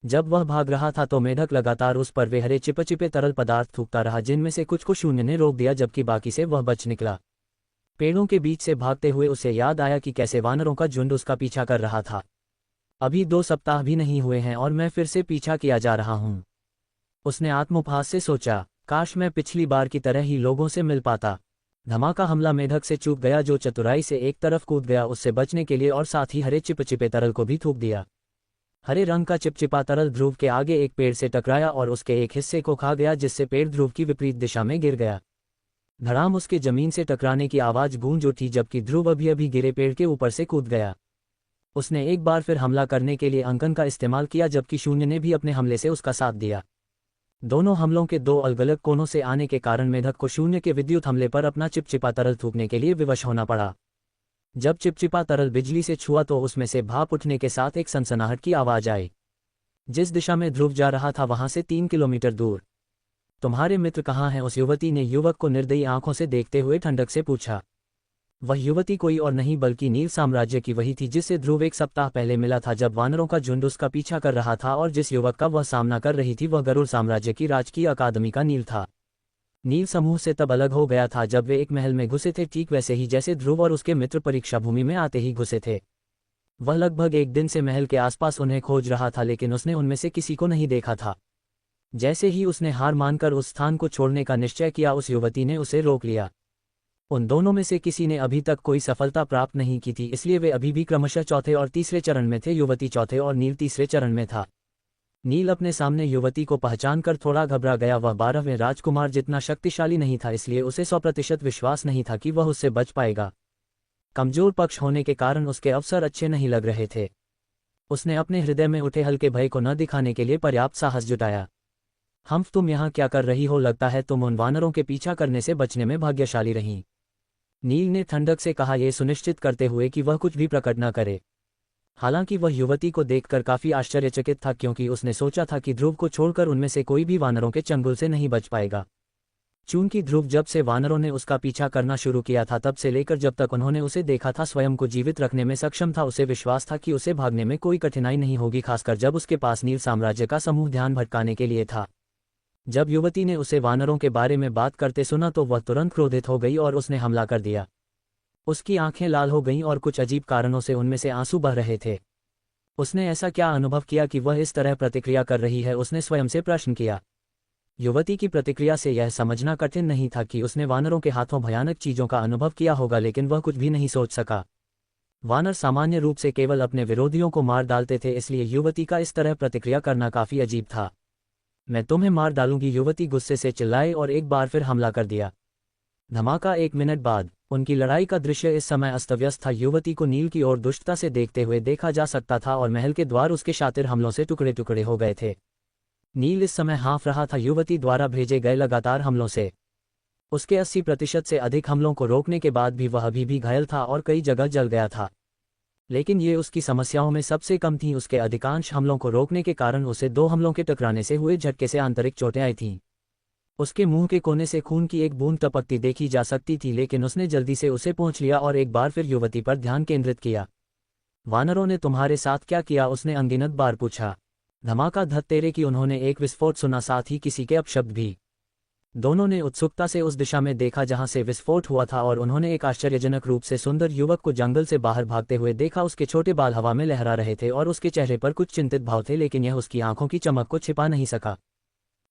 जब वह भाग रहा था तो मेढक लगातार उस पर वे हरे चिपचिपे तरल पदार्थ थूकता रहा, जिनमें से कुछ को शून्य ने रोक दिया, जबकि बाकी से वह बच निकला। पेड़ों के बीच से भागते हुए उसे याद आया कि कैसे वानरों का झुंड उसका पीछा कर रहा था। अभी 2 सप्ताह भी नहीं हुए हैं और मैं फिर से पीछा किया जा रहा हूं। उसने आत्मोपहास से सोचा, काश मैं पिछली बार की तरह ही लोगों से मिल पाता। धमाका हमला मेढक से चूक गया, जो चतुराई से एक तरफ कूद गया उससे बचने के लिए, और साथ ही हरे चिपचिपे तरल को भी थूक दिया। हरे रंग का चिपचिपा तरल ध्रुव के आगे एक पेड़ से टकराया और उसके एक हिस्से को खा गया, जिससे पेड़ ध्रुव की विपरीत दिशा में गिर गया। धड़ाम उसके जमीन से टकराने की आवाज गूंज उठी, जबकि ध्रुव अभी अभी गिरे पेड़ के ऊपर से कूद गया। उसने एक बार फिर हमला करने के लिए अंकन का इस्तेमाल किया, जबकि शून्य ने भी अपने हमले से उसका साथ दिया। दोनों हमलों के 2 अलग अलग कोनों से आने के कारण मेढक को शून्य के विद्युत हमले पर अपना चिपचिपा तरल थूकने के लिए विवश होना पड़ा। जब चिपचिपा तरल बिजली से छुआ तो उसमें से भाप उठने के साथ एक सनसनाहट की आवाज आई। जिस दिशा में ध्रुव जा रहा था वहां से 3 किलोमीटर दूर। तुम्हारे मित्र कहाँ हैं, उस युवती ने युवक को निर्दयी आंखों से देखते हुए ठंडक से पूछा। वह युवती कोई और नहीं बल्कि नील साम्राज्य की वही थी जिससे ध्रुव एक सप्ताह पहले मिला था जब वानरों का झुंड उसका पीछा कर रहा था, और जिस युवक का वह सामना कर रही थी वह गरुड़ साम्राज्य की राजकीय अकादमी का नील था। नील समूह से तब अलग हो गया था जब वे एक महल में घुसे थे, ठीक वैसे ही जैसे ध्रुव और उसके मित्र परीक्षा भूमि में आते ही घुसे थे। वह लगभग एक दिन से महल के आसपास उन्हें खोज रहा था, लेकिन उसने उनमें से किसी को नहीं देखा था। जैसे ही उसने हार मानकर उस स्थान को छोड़ने का निश्चय किया, उस युवती ने उसे रोक लिया। उन दोनों में से किसी ने अभी तक कोई सफलता प्राप्त नहीं की थी, इसलिए वे अभी भी क्रमशः चौथे और तीसरे चरण में थे। युवती चौथे और नील तीसरे चरण में था। नील अपने सामने युवती को पहचानकर थोड़ा घबरा गया। वह 12वें राजकुमार जितना शक्तिशाली नहीं था, इसलिए उसे 100% विश्वास नहीं था कि वह उससे बच पाएगा। कमजोर पक्ष होने के कारण उसके अवसर अच्छे नहीं लग रहे थे। उसने अपने हृदय में उठे हल्के भय को न दिखाने के लिए पर्याप्त साहस जुटाया। हम्फ, तुम यहाँ क्या कर रही हो? लगता है तुम उन वानरों के पीछा करने से बचने में भाग्यशाली रहीं। नील ने ठंडक से कहा, यह सुनिश्चित करते हुए कि वह कुछ भी प्रकट न करे। हालांकि वह युवती को देखकर काफी आश्चर्यचकित था, क्योंकि उसने सोचा था कि ध्रुव को छोड़कर उनमें से कोई भी वानरों के चंगुल से नहीं बच पाएगा। चूंकि ध्रुव जब से वानरों ने उसका पीछा करना शुरू किया था, तब से लेकर जब तक उन्होंने उसे देखा था, स्वयं को जीवित रखने में सक्षम था। उसे विश्वास था कि उसे भागने में कोई कठिनाई नहीं होगी, खासकर जब उसके पास नील साम्राज्य का समूह ध्यान भटकाने के लिए था। जब युवती ने उसे वानरों के बारे में बात करते सुना तो वह तुरंत क्रोधित हो गई और उसने हमला कर दिया। उसकी आंखें लाल हो गईं और कुछ अजीब कारणों से उनमें से आंसू बह रहे थे। उसने ऐसा क्या अनुभव किया कि वह इस तरह प्रतिक्रिया कर रही है? उसने स्वयं से प्रश्न किया। युवती की प्रतिक्रिया से यह समझना कठिन नहीं था कि उसने वानरों के हाथों भयानक चीजों का अनुभव किया होगा, लेकिन वह कुछ भी नहीं सोच सका। वानर सामान्य रूप से केवल अपने विरोधियों को मार डालते थे, इसलिए युवती का इस तरह प्रतिक्रिया करना काफी अजीब था। मैं तुम्हें मार डालूंगी, युवती गुस्से से चिल्लाई और एक बार फिर हमला कर दिया। धमाका। 1 मिनट बाद उनकी लड़ाई का दृश्य इस समय अस्तव्यस्त था। युवती को नील की ओर दुष्टता से देखते हुए देखा जा सकता था और महल के द्वार उसके शातिर हमलों से टुकड़े टुकड़े हो गए थे। नील इस समय हाँफ रहा था युवती द्वारा भेजे गए लगातार हमलों से। उसके 80% से अधिक हमलों को रोकने के बाद भी वह अभी भी घायल था और कई जगह जल गया था। लेकिन ये उसकी समस्याओं में सबसे कम थी। उसके अधिकांश हमलों को रोकने के कारण उसे 2 हमलों के टकराने से हुए झटके से आंतरिक चोटें आई थीं। उसके मुंह के कोने से खून की एक बूंद टपकती देखी जा सकती थी, लेकिन उसने जल्दी से उसे पोंछ लिया और एक बार फिर युवती पर ध्यान केंद्रित किया। वानरों ने तुम्हारे साथ क्या किया? उसने अनगिनत बार पूछा। धमाका। धत्तेरे की उन्होंने एक विस्फोट सुना, साथ ही किसी के अपशब्द भी। दोनों ने उत्सुकता से उस दिशा में देखा जहां से विस्फोट हुआ था, और उन्होंने एक आश्चर्यजनक रूप से सुंदर युवक को जंगल से बाहर भागते हुए देखा। उसके छोटे बाल हवा में लहरा रहे थे और उसके चेहरे पर कुछ चिंतित भाव थे, लेकिन यह उसकी आंखों की चमक को छिपा नहीं सका।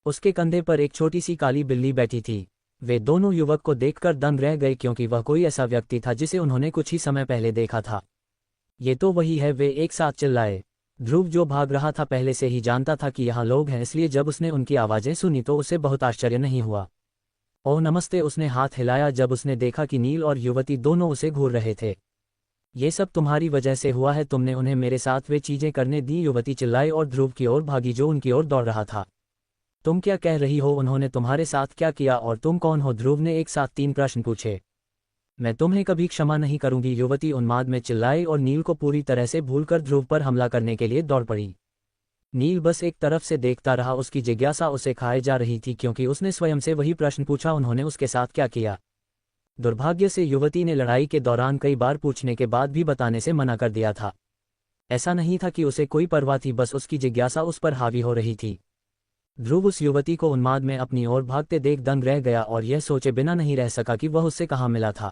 उसके कंधे पर एक छोटी सी काली बिल्ली बैठी थी। वे दोनों युवक को देखकर दंग रह गए, क्योंकि वह कोई ऐसा व्यक्ति था जिसे उन्होंने कुछ ही समय पहले देखा था। ये तो वही है, वे एक साथ चिल्लाए। ध्रुव जो भाग रहा था पहले से ही जानता था कि यहाँ लोग हैं, इसलिए जब उसने उनकी आवाजें सुनी तो उसे बहुत आश्चर्य नहीं हुआ। ओह नमस्ते, उसने हाथ हिलाया जब उसने देखा कि नील और युवती दोनों उसे घूर रहे थे। ये सब तुम्हारी वजह से हुआ है, तुमने उन्हें मेरे साथ वे चीजें करने दी, युवती चिल्लाई और ध्रुव की ओर भागी जो उनकी ओर दौड़ रहा था। तुम क्या कह रही हो? उन्होंने तुम्हारे साथ क्या किया और तुम कौन हो? ध्रुव ने एक साथ 3 प्रश्न पूछे। मैं तुम्हें कभी क्षमा नहीं करूंगी, युवती उन्माद में चिल्लाई और नील को पूरी तरह से भूलकर ध्रुव पर हमला करने के लिए दौड़ पड़ी। नील बस एक तरफ से देखता रहा। उसकी जिज्ञासा उसे खाए जा रही थी, क्योंकि उसने स्वयं से वही प्रश्न पूछा, उन्होंने उसके साथ क्या किया? दुर्भाग्य से युवती ने लड़ाई के दौरान कई बार पूछने के बाद भी बताने से मना कर दिया था। ऐसा नहीं था कि उसे कोई परवाह थी, बस उसकी जिज्ञासा उस पर हावी हो रही थी। ध्रुव उस युवती को उन्माद में अपनी ओर भागते देख दंग रह गया और यह सोचे बिना नहीं रह सका कि वह उससे कहाँ मिला था।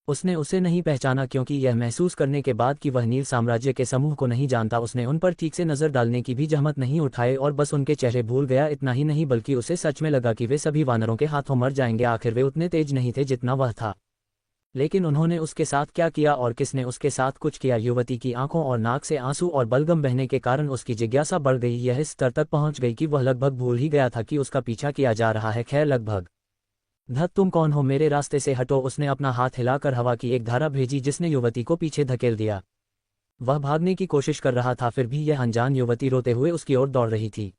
उसने उसे नहीं पहचाना, क्योंकि यह महसूस करने के बाद कि वह नील साम्राज्य के समूह को नहीं जानता, उसने उन पर ठीक से नजर डालने की भी जहमत नहीं उठाई और बस उनके चेहरे भूल गया। इतना ही नहीं, बल्कि उसे सच में लगा कि वे सभी वानरों के हाथों मर जाएंगे। आखिर वे उतने तेज नहीं थे जितना वह था। लेकिन उन्होंने उसके साथ क्या किया और किसने उसके साथ कुछ किया? युवती की आंखों और नाक से आंसू और बलगम बहने के कारण उसकी जिज्ञासा बढ़ गई। यह इस स्तर तक पहुंच गई कि वह लगभग भूल ही गया था कि उसका पीछा किया जा रहा है। खैर, लगभग। धत, तुम कौन हो? मेरे रास्ते से हटो। उसने अपना हाथ हिलाकर हवा की एक धारा भेजी जिसने युवती को पीछे धकेल दिया। वह भागने की कोशिश कर रहा था, फिर भी यह अनजान युवती रोते हुए उसकी ओर दौड़ रही थी।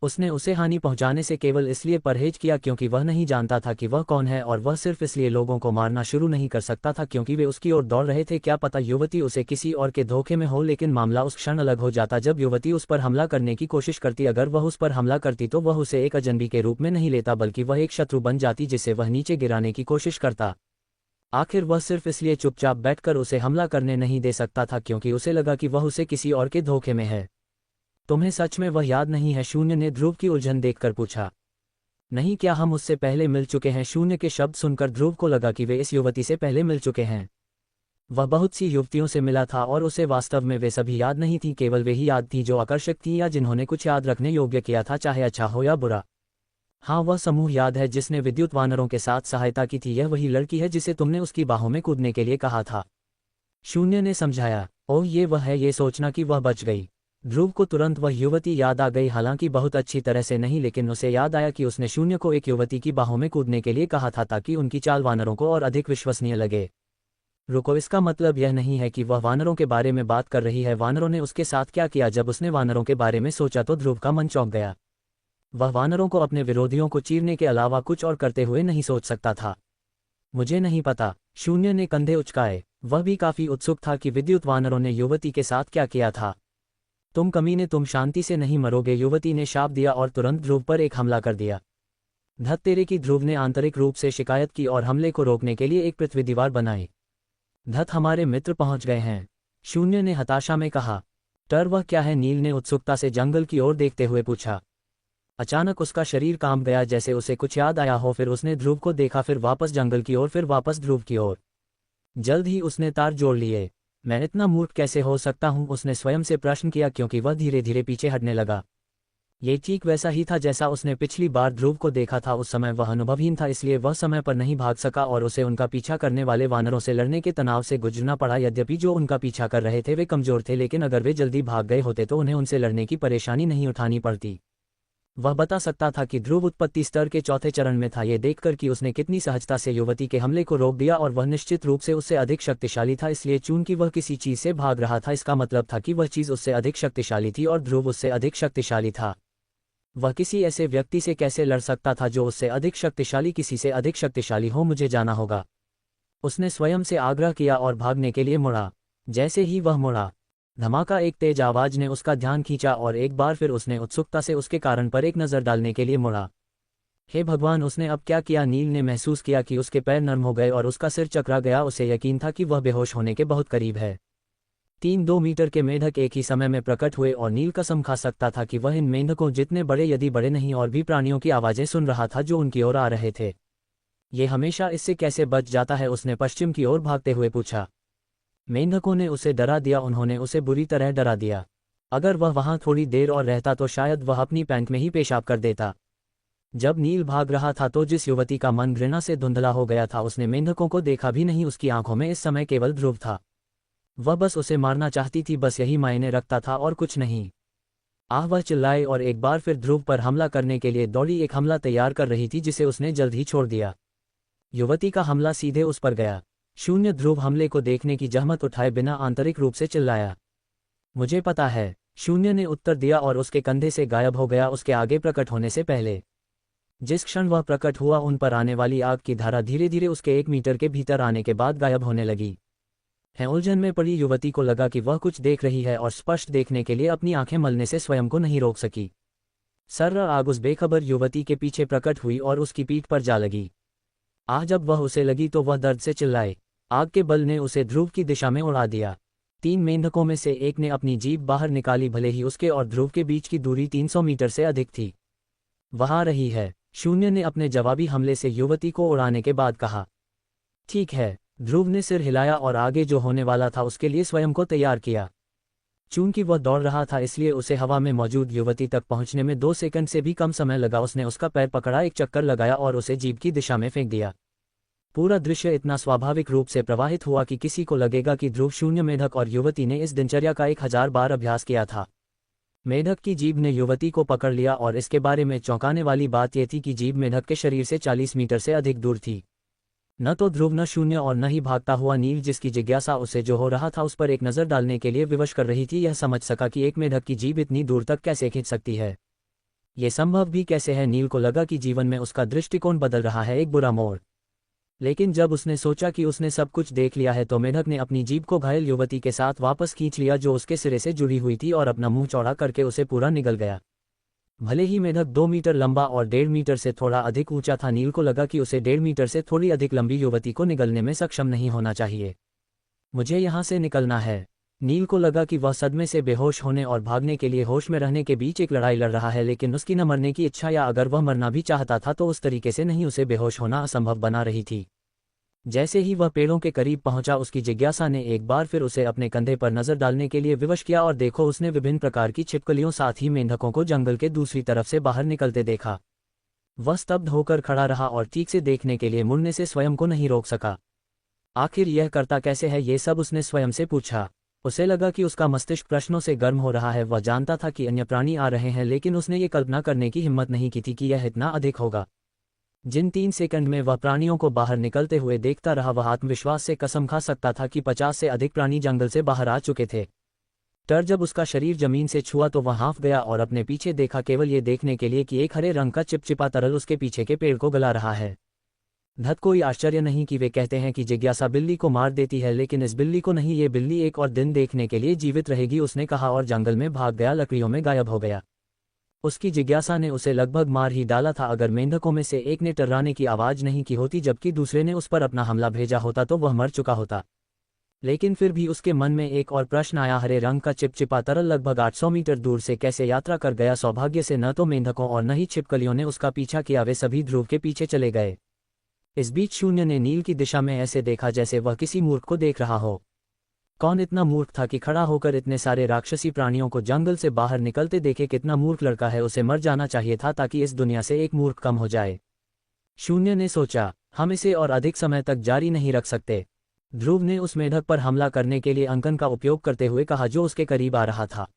उसने उसे हानि पहुंचाने से केवल इसलिए परहेज किया क्योंकि वह नहीं जानता था कि वह कौन है, और वह सिर्फ इसलिए लोगों को मारना शुरू नहीं कर सकता था क्योंकि वे उसकी ओर दौड़ रहे थे। क्या पता युवती उसे किसी और के धोखे में हो, लेकिन मामला उस क्षण अलग हो जाता जब युवती उस पर हमला करने की कोशिश करती। अगर वह उस पर हमला करती तो वह उसे एक अजनबी के रूप में नहीं लेता, बल्कि वह एक शत्रु बन जाती जिसे वह नीचे गिराने की कोशिश करता। आखिर वह सिर्फ इसलिए चुपचाप बैठकर उसे हमला करने नहीं दे सकता था क्योंकि उसे लगा कि वह उसे किसी और के धोखे में है। तुम्हें सच में वह याद नहीं है? शून्य ने ध्रुव की उलझन देखकर पूछा। नहीं, क्या हम उससे पहले मिल चुके हैं? शून्य के शब्द सुनकर ध्रुव को लगा कि वे इस युवती से पहले मिल चुके हैं। वह बहुत सी युवतियों से मिला था और उसे वास्तव में वे सभी याद नहीं थीं, केवल वे ही याद थीं जो आकर्षक थीं या जिन्होंने कुछ याद रखने योग्य किया था, चाहे अच्छा हो या बुरा। हाँ, वह समूह याद है जिसने विद्युत वानरों के साथ सहायता की थी। यह वही लड़की है जिसे तुमने उसकी बाहों में कूदने के लिए कहा था। शून्य ने समझाया। ओह, ये वह है। ये सोचना कि वह बच गई। ध्रुव को तुरंत वह युवती याद आ गई, हालांकि बहुत अच्छी तरह से नहीं, लेकिन उसे याद आया कि उसने शून्य को एक युवती की बाहों में कूदने के लिए कहा था ताकि उनकी चाल वानरों को और अधिक विश्वसनीय लगे। रुको, इसका मतलब यह नहीं है कि वह वानरों के बारे में बात कर रही है। वानरों ने उसके साथ क्या किया? जब उसने वानरों के बारे में सोचा तो ध्रुव का मन चौंक गया। वह वानरों को अपने विरोधियों को चीरने के अलावा कुछ और करते हुए नहीं सोच सकता था। मुझे नहीं पता। शून्य ने कंधे उचकाए। वह भी काफी उत्सुक था कि विद्युत वानरों ने युवती के साथ क्या किया था। तुम कमीने, तुम शांति से नहीं मरोगे, युवती ने शाप दिया और तुरंत ध्रुव पर एक हमला कर दिया। धत तेरे की! ध्रुव ने आंतरिक रूप से शिकायत की और हमले को रोकने के लिए एक पृथ्वी दीवार बनाई। धत, हमारे मित्र पहुंच गए हैं, शून्य ने हताशा में कहा। टर, वह क्या है? नील ने उत्सुकता से जंगल की ओर देखते हुए पूछा। अचानक उसका शरीर कांप गया, जैसे उसे कुछ याद आया हो। फिर उसने ध्रुव को देखा, फिर वापस जंगल की ओर, फिर वापस ध्रुव की ओर। जल्द ही उसने तार जोड़ लिए। मैं इतना मूर्ख कैसे हो सकता हूं? उसने स्वयं से प्रश्न किया क्योंकि वह धीरे धीरे पीछे हटने लगा। ये ठीक वैसा ही था जैसा उसने पिछली बार ध्रुव को देखा था। उस समय वह अनुभवहीन था, इसलिए वह समय पर नहीं भाग सका और उसे उनका पीछा करने वाले वानरों से लड़ने के तनाव से गुजरना पड़ा। यद्यपि जो उनका पीछा कर रहे थे वे कमजोर थे, लेकिन अगर वे जल्दी भाग गए होते तो उन्हें उनसे लड़ने की परेशानी नहीं उठानी पड़ती। वह बता सकता था कि ध्रुव उत्पत्ति स्तर के चौथे चरण में था। ये देखकर कि उसने कितनी सहजता से युवती के हमले को रोक दिया और वह निश्चित रूप से उससे अधिक शक्तिशाली था, इसलिए चूंकि वह किसी चीज से भाग रहा था, इसका मतलब था कि वह चीज उससे अधिक शक्तिशाली थी और ध्रुव उससे अधिक शक्तिशाली था। वह किसी ऐसे व्यक्ति से कैसे लड़ सकता था जो उससे अधिक शक्तिशाली, किसी से अधिक शक्तिशाली हो? मुझे जाना होगा, उसने स्वयं से आग्रह किया और भागने के लिए मुड़ा। जैसे ही वह मुड़ा, धमाका, एक तेज आवाज ने उसका ध्यान खींचा और एक बार फिर उसने उत्सुकता से उसके कारण पर एक नजर डालने के लिए मुड़ा। हे भगवान, उसने अब क्या किया? नील ने महसूस किया कि उसके पैर नर्म हो गए और उसका सिर चकरा गया। उसे यकीन था कि वह बेहोश होने के बहुत करीब है। 3-2 मीटर के मेंढक एक ही समय में प्रकट हुए और नील कसम खा सकता था कि वह इन मेंढकों जितने बड़े, यदि बड़े नहीं और भी प्राणियों की आवाजें सुन रहा था जो उनकी ओर आ रहे थे। ये हमेशा इससे कैसे बच जाता है? उसने पश्चिम की ओर भागते हुए पूछा। मेंढकों ने उसे डरा दिया, उन्होंने उसे बुरी तरह डरा दिया। अगर वह वहां थोड़ी देर और रहता तो शायद वह अपनी पैंट में ही पेशाब कर देता। जब नील भाग रहा था तो जिस युवती का मन घृणा से धुंधला हो गया था, उसने मेंढकों को देखा भी नहीं। उसकी आंखों में इस समय केवल ध्रुव था। वह बस उसे मारना चाहती थी, बस यही मायने रखता था और कुछ नहीं। आह, वह चिल्लाई और एक बार फिर ध्रुव पर हमला करने के लिए दौड़ी। एक हमला तैयार कर रही थी जिसे उसने जल्द ही छोड़ दिया। युवती का हमला सीधे उस पर गया। शून्य ध्रुव हमले को देखने की जहमत उठाए बिना आंतरिक रूप से चिल्लाया। मुझे पता है, शून्य ने उत्तर दिया और उसके कंधे से गायब हो गया उसके आगे प्रकट होने से पहले। जिस क्षण वह प्रकट हुआ, उन पर आने वाली आग की धारा धीरे धीरे उसके 1 मीटर के भीतर आने के बाद गायब होने लगी। उलझन में पड़ी युवती को लगा कि वह कुछ देख रही है और स्पष्ट देखने के लिए अपनी आंखें मलने से स्वयं को नहीं रोक सकी। सर्र आग उस बेखबर युवती के पीछे प्रकट हुई और उसकी पीठ पर जा लगी। जब वह उसे लगी तो वह दर्द से चिल्लाए। आग के बल ने उसे ध्रुव की दिशा में उड़ा दिया। 3 मेंढकों में से एक ने अपनी जीभ बाहर निकाली, भले ही उसके और ध्रुव के बीच की दूरी 300 मीटर से अधिक थी। वह आ रही है, शून्य ने अपने जवाबी हमले से युवती को उड़ाने के बाद कहा। ठीक है, ध्रुव ने सिर हिलाया और आगे जो होने वाला था उसके लिए स्वयं को तैयार किया। चूंकि वह दौड़ रहा था इसलिए उसे हवा में मौजूद युवती तक पहुंचने में 2 सेकंड से भी कम समय लगा। उसने उसका पैर पकड़ा, एक चक्कर लगाया और उसे जीभ की दिशा में फेंक दिया। पूरा दृश्य इतना स्वाभाविक रूप से प्रवाहित हुआ कि किसी को लगेगा कि ध्रुव, शून्य, मेढक और युवती ने इस दिनचर्या का 1000 बार अभ्यास किया था। मेढक की जीभ ने युवती को पकड़ लिया और इसके बारे में चौंकाने वाली बात यह थी कि जीभ मेढक के शरीर से 40 मीटर से अधिक दूर थी। न तो ध्रुव, न शून्य और न ही भागता हुआ नील, जिसकी जिज्ञासा उसे जो हो रहा था उस पर एक नज़र डालने के लिए विवश कर रही थी, यह समझ सका कि एक मेढक की जीभ इतनी दूर तक कैसे खींच सकती है। ये संभव भी कैसे है? नील को लगा कि जीवन में उसका दृष्टिकोण बदल रहा है, एक बुरा मोड़। लेकिन जब उसने सोचा कि उसने सब कुछ देख लिया है तो मेढक ने अपनी जीभ को घायल युवती के साथ वापस खींच लिया जो उसके सिरे से जुड़ी हुई थी और अपना मुंह चौड़ा करके उसे पूरा निगल गया। भले ही मेढक 2 मीटर लंबा और 1.5 मीटर से थोड़ा अधिक ऊंचा था, नील को लगा कि उसे 1.5 मीटर से थोड़ी अधिक लंबी युवती को निगलने में सक्षम नहीं होना चाहिए। मुझे यहाँ से निकलना है। नील को लगा कि वह सदमे से बेहोश होने और भागने के लिए होश में रहने के बीच एक लड़ाई लड़ रहा है, लेकिन उसकी न मरने की इच्छा या अगर वह मरना भी चाहता था तो उस तरीके से नहीं, उसे बेहोश होना असंभव बना रही थी। जैसे ही वह पेड़ों के करीब पहुंचा, उसकी जिज्ञासा ने एक बार फिर उसे अपने कंधे पर नजर डालने के लिए विवश किया और देखो, उसने विभिन्न प्रकार की छिपकलियों साथ ही मेंढकों को जंगल के दूसरी तरफ से बाहर निकलते देखा। वह स्तब्ध होकर खड़ा रहा और ठीक से देखने के लिए मुड़ने से स्वयं को नहीं रोक सका। आखिर यह करता कैसे है, ये सब उसने स्वयं से पूछा। उसे लगा कि उसका मस्तिष्क प्रश्नों से गर्म हो रहा है। वह जानता था कि अन्य प्राणी आ रहे हैं, लेकिन उसने ये कल्पना करने की हिम्मत नहीं की थी कि यह इतना अधिक होगा। जिन 3 सेकंड में वह प्राणियों को बाहर निकलते हुए देखता रहा, वह आत्मविश्वास से कसम खा सकता था कि 50 से अधिक प्राणी जंगल से बाहर आ चुके थे। जब उसका शरीर जमीन से छुआ तो वह हाँफ गया और अपने पीछे देखा, केवल ये देखने के लिए कि एक हरे रंग का चिपचिपा तरल उसके पीछे के पेड़ को गला रहा है। कोई आश्चर्य नहीं कि वे कहते हैं कि जिज्ञासा बिल्ली को मार देती है, लेकिन इस बिल्ली को नहीं, ये बिल्ली एक और दिन देखने के लिए जीवित रहेगी, उसने कहा और जंगल में भाग गया, लकड़ियों में गायब हो गया। उसकी जिज्ञासा ने उसे लगभग मार ही डाला था। अगर मेंढकों में से एक ने टर्राने की आवाज नहीं की होती जबकि दूसरे ने उस पर अपना हमला भेजा होता तो वह मर चुका होता। लेकिन फिर भी उसके मन में एक और प्रश्न आया, हरे रंग का चिपचिपा तरल लगभग 800 मीटर दूर से कैसे यात्रा कर गया? सौभाग्य से न तो मेंढकों और न ही छिपकलियों ने उसका पीछा किया, वे सभी ध्रुव के पीछे चले गए। इस बीच शून्य ने नील की दिशा में ऐसे देखा जैसे वह किसी मूर्ख को देख रहा हो। कौन इतना मूर्ख था कि खड़ा होकर इतने सारे राक्षसी प्राणियों को जंगल से बाहर निकलते देखे? कितना मूर्ख लड़का है, उसे मर जाना चाहिए था ताकि इस दुनिया से एक मूर्ख कम हो जाए। शून्य ने सोचा, हम इसे और अधिक समय तक जारी नहीं रख सकते। ध्रुव ने उस मेढक पर हमला करने के लिए अंकन का उपयोग करते हुए कहा जो उसके करीब आ रहा था।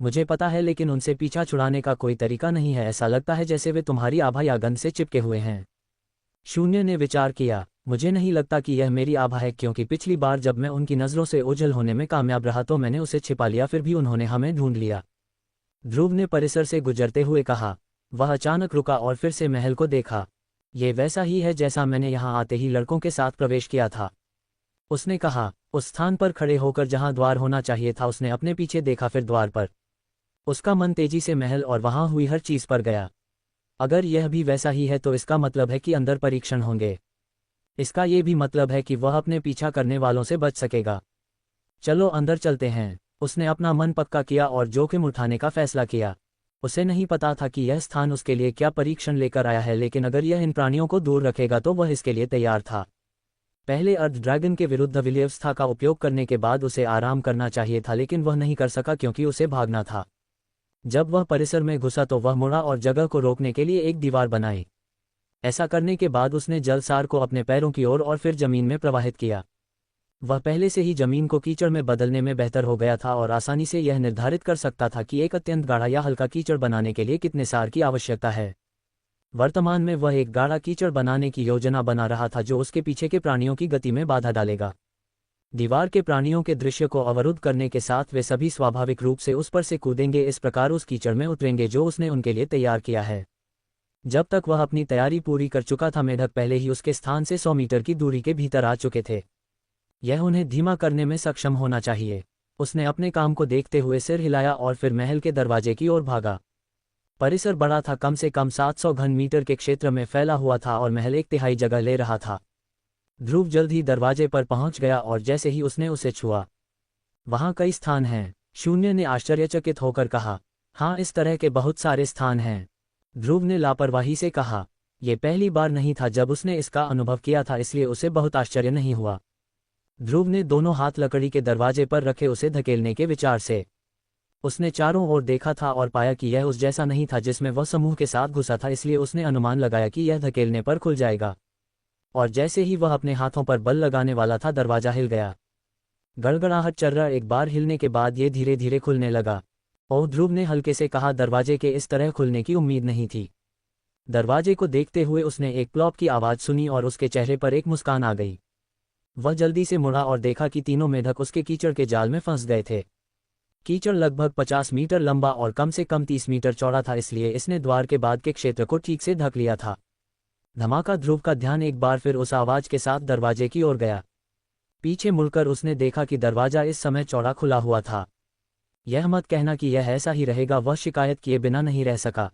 मुझे पता है, लेकिन उनसे पीछा छुड़ाने का कोई तरीका नहीं है। ऐसा लगता है जैसे वे तुम्हारी आभा या गंध से चिपके हुए हैं। शून्य ने विचार किया, मुझे नहीं लगता कि यह मेरी आभा है, क्योंकि पिछली बार जब मैं उनकी नज़रों से ओझल होने में कामयाब रहा तो मैंने उसे छिपा लिया, फिर भी उन्होंने हमें ढूंढ लिया। ध्रुव ने परिसर से गुजरते हुए कहा। वह अचानक रुका और फिर से महल को देखा। ये वैसा ही है जैसा मैंने यहाँ आते ही लड़कों के साथ प्रवेश किया था, उसने कहा। उस स्थान पर खड़े होकर जहाँ द्वार होना चाहिए था उसने अपने पीछे देखा, फिर द्वार पर। उसका मन तेजी से महल और वहाँ हुई हर चीज़ पर गया। अगर यह भी वैसा ही है तो इसका मतलब है कि अंदर परीक्षण होंगे। इसका ये भी मतलब है कि वह अपने पीछा करने वालों से बच सकेगा। चलो अंदर चलते हैं। उसने अपना मन पक्का किया और जोखिम उठाने का फैसला किया। उसे नहीं पता था कि यह स्थान उसके लिए क्या परीक्षण लेकर आया है, लेकिन अगर यह इन प्राणियों को दूर रखेगा तो वह इसके लिए तैयार था। पहले अर्ध ड्रैगन के विरुद्ध व्यवस्था का उपयोग करने के बाद उसे आराम करना चाहिए था, लेकिन वह नहीं कर सका क्योंकि उसे भागना था। जब वह परिसर में घुसा तो वह मुड़ा और जगह को रोकने के लिए एक दीवार बनाई। ऐसा करने के बाद उसने जलसार को अपने पैरों की ओर और फिर जमीन में प्रवाहित किया। वह पहले से ही जमीन को कीचड़ में बदलने में बेहतर हो गया था और आसानी से यह निर्धारित कर सकता था कि एक अत्यंत गाढ़ा या हल्का कीचड़ बनाने के लिए कितने सार की आवश्यकता है। वर्तमान में वह एक गाढ़ा कीचड़ बनाने की योजना बना रहा था जो उसके पीछे के प्राणियों की गति में बाधा डालेगा। दीवार के प्राणियों के दृश्य को अवरुद्ध करने के साथ वे सभी स्वाभाविक रूप से उस पर से कूदेंगे, इस प्रकार उस कीचड़ में उतरेंगे जो उसने उनके लिए तैयार किया है। जब तक वह अपनी तैयारी पूरी कर चुका था, मेढक पहले ही उसके स्थान से 100 मीटर की दूरी के भीतर आ चुके थे। यह उन्हें धीमा करने में सक्षम होना चाहिए। उसने अपने काम को देखते हुए सिर हिलाया और फिर महल के दरवाजे की ओर भागा। परिसर बड़ा था, कम से कम 700 घन मीटर के क्षेत्र में फैला हुआ था और महल 1/3 जगह ले रहा था। ध्रुव जल्द ही दरवाजे पर पहुंच गया और जैसे ही उसने उसे छुआ, वहां कई स्थान हैं। शून्य ने आश्चर्यचकित होकर कहा, हाँ, इस तरह के बहुत सारे स्थान हैं। ध्रुव ने लापरवाही से कहा, यह पहली बार नहीं था जब उसने इसका अनुभव किया था, इसलिए उसे बहुत आश्चर्य नहीं हुआ। ध्रुव ने दोनों हाथ लकड़ी के दरवाजे पर रखे, उसे धकेलने के विचार से। उसने चारों ओर देखा था और पाया कि यह उस जैसा नहीं था जिसमें वह समूह के साथ घुसा था, इसलिए उसने अनुमान लगाया कि यह धकेलने पर खुल जाएगा। और जैसे ही वह अपने हाथों पर बल लगाने वाला था, दरवाजा हिल गया। गड़गड़ाहट चर्रा एक बार हिलने के बाद ये धीरे धीरे खुलने लगा। और ध्रुव ने हल्के से कहा, दरवाजे के इस तरह खुलने की उम्मीद नहीं थी। दरवाजे को देखते हुए उसने एक प्लॉप की आवाज़ सुनी और उसके चेहरे पर एक मुस्कान आ गई। वह जल्दी से मुड़ा और देखा कि तीनों मेढक उसके कीचड़ के जाल में फंस गए थे। कीचड़ लगभग 50 मीटर लंबा और कम से कम 30 मीटर चौड़ा था, इसलिए इसने द्वार के बाद के क्षेत्र को ठीक से ढक लिया था। धमाका। ध्रुव का ध्यान एक बार फिर उस आवाज़ के साथ दरवाजे की ओर गया। पीछे मुड़कर उसने देखा कि दरवाजा इस समय चौड़ा खुला हुआ था। यह मत कहना कि यह ऐसा ही रहेगा। वह शिकायत किए बिना नहीं रह सका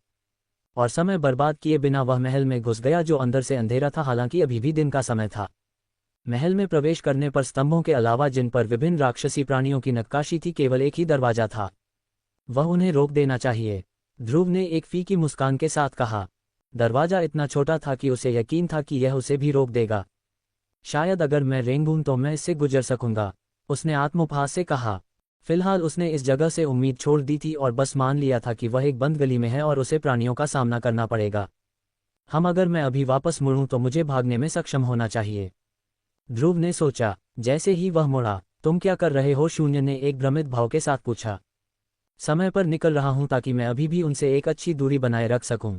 और समय बर्बाद किए बिना वह महल में घुस गया जो अंदर से अंधेरा था, हालांकि अभी भी दिन का समय था। महल में प्रवेश करने पर स्तंभों के अलावा जिन पर विभिन्न राक्षसी प्राणियों की नक्काशी थी, केवल एक ही दरवाजा था। वह उन्हें रोक देना चाहिए, ध्रुव ने एक फीकी मुस्कान के साथ कहा। दरवाजा इतना छोटा था कि उसे यकीन था कि यह उसे भी रोक देगा। शायद अगर मैं रेंगूं तो मैं इससे गुजर सकूंगा, उसने आत्मोपहास से कहा। फिलहाल उसने इस जगह से उम्मीद छोड़ दी थी और बस मान लिया था कि वह एक बंद गली में है और उसे प्राणियों का सामना करना पड़ेगा। अगर मैं अभी वापस मुड़ूं तो मुझे भागने में सक्षम होना चाहिए, ध्रुव ने सोचा। जैसे ही वह मुड़ा, तुम क्या कर रहे हो? शून्य ने एक भ्रमित भाव के साथ पूछा। समय पर निकल रहा हूं ताकि मैं अभी भी उनसे एक अच्छी दूरी बनाए रख सकूं,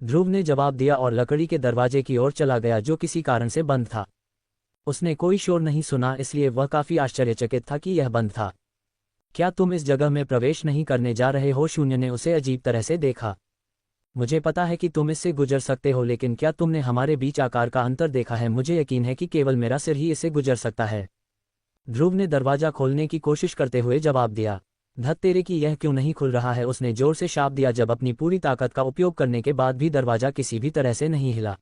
ध्रुव ने जवाब दिया और लकड़ी के दरवाजे की ओर चला गया जो किसी कारण से बंद था। उसने कोई शोर नहीं सुना, इसलिए वह काफी आश्चर्यचकित था कि यह बंद था। क्या तुम इस जगह में प्रवेश नहीं करने जा रहे हो? शून्य ने उसे अजीब तरह से देखा। मुझे पता है कि तुम इससे गुजर सकते हो, लेकिन क्या तुमने हमारे बीच आकार का अंतर देखा है? मुझे यकीन है कि केवल मेरा सिर ही इससे गुजर सकता है, ध्रुव ने दरवाजा खोलने की कोशिश करते हुए जवाब दिया। धत तेरे की, यह क्यों नहीं खुल रहा है? उसने जोर से शाप दिया जब अपनी पूरी ताकत का उपयोग करने के बाद भी दरवाजा किसी भी तरह से नहीं हिला।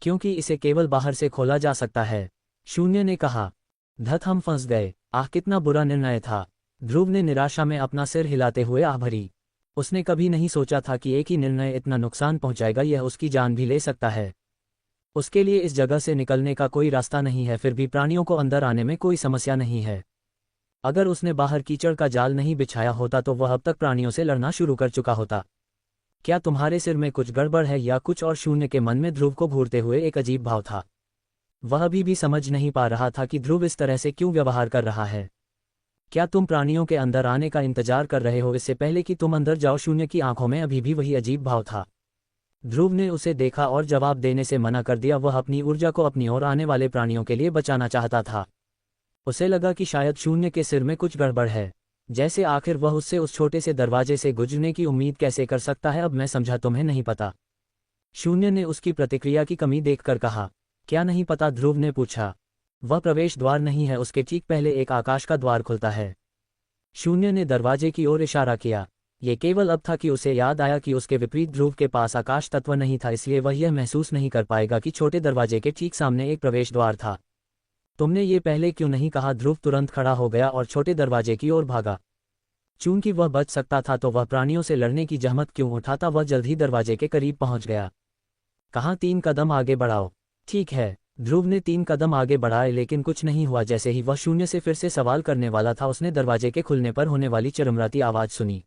क्योंकि इसे केवल बाहर से खोला जा सकता है, शून्य ने कहा। धत, हम फंस गए। आह, कितना बुरा निर्णय था, ध्रुव ने निराशा में अपना सिर हिलाते हुए आह भरी। उसने कभी नहीं सोचा था कि एक ही निर्णय इतना नुकसान पहुंचाएगा, यह उसकी जान भी ले सकता है। उसके लिए इस जगह से निकलने का कोई रास्ता नहीं है, फिर भी प्राणियों को अंदर आने में कोई समस्या नहीं है। अगर उसने बाहर कीचड़ का जाल नहीं बिछाया होता तो वह अब तक प्राणियों से लड़ना शुरू कर चुका होता। क्या तुम्हारे सिर में कुछ गड़बड़ है या कुछ और? शून्य के मन में ध्रुव को घूरते हुए एक अजीब भाव था। वह अभी भी समझ नहीं पा रहा था कि ध्रुव इस तरह से क्यों व्यवहार कर रहा है। क्या तुम प्राणियों के अंदर आने का इंतजार कर रहे हो इससे पहले कि तुम अंदर जाओ? शून्य की आंखों में अभी भी वही अजीब भाव था। ध्रुव ने उसे देखा और जवाब देने से मना कर दिया। वह अपनी ऊर्जा को अपनी ओर आने वाले प्राणियों के लिए बचाना चाहता था। उसे लगा कि शायद शून्य के सिर में कुछ गड़बड़ है, जैसे आखिर वह उससे उस छोटे से दरवाजे से गुजरने की उम्मीद कैसे कर सकता है? अब मैं समझा, तुम्हें नहीं पता, शून्य ने उसकी प्रतिक्रिया की कमी देखकर कहा। क्या नहीं पता? ध्रुव ने पूछा। वह प्रवेश द्वार नहीं है, उसके ठीक पहले एक आकाश का द्वार खुलता है। शून्य ने दरवाजे की ओर इशारा किया। ये केवल अब था कि उसे याद आया कि उसके विपरीत ध्रुव के पास आकाश तत्व नहीं था, इसलिए वह यह महसूस नहीं कर पाएगा कि छोटे दरवाजे के ठीक सामने एक प्रवेश द्वार था। तुमने ये पहले क्यों नहीं कहा? ध्रुव तुरंत खड़ा हो गया और छोटे दरवाजे की ओर भागा। चूंकि वह बच सकता था तो वह प्राणियों से लड़ने की जहमत क्यों उठाता? वह जल्द ही दरवाजे के करीब पहुंच गया। कहाँ? 3 कदम आगे बढ़ाओ। ठीक है, ध्रुव ने 3 कदम आगे बढ़ाए, लेकिन कुछ नहीं हुआ। जैसे ही वह शून्य से फिर से सवाल करने वाला था, उसने दरवाजे के खुलने पर होने वाली चरमराती आवाज सुनी।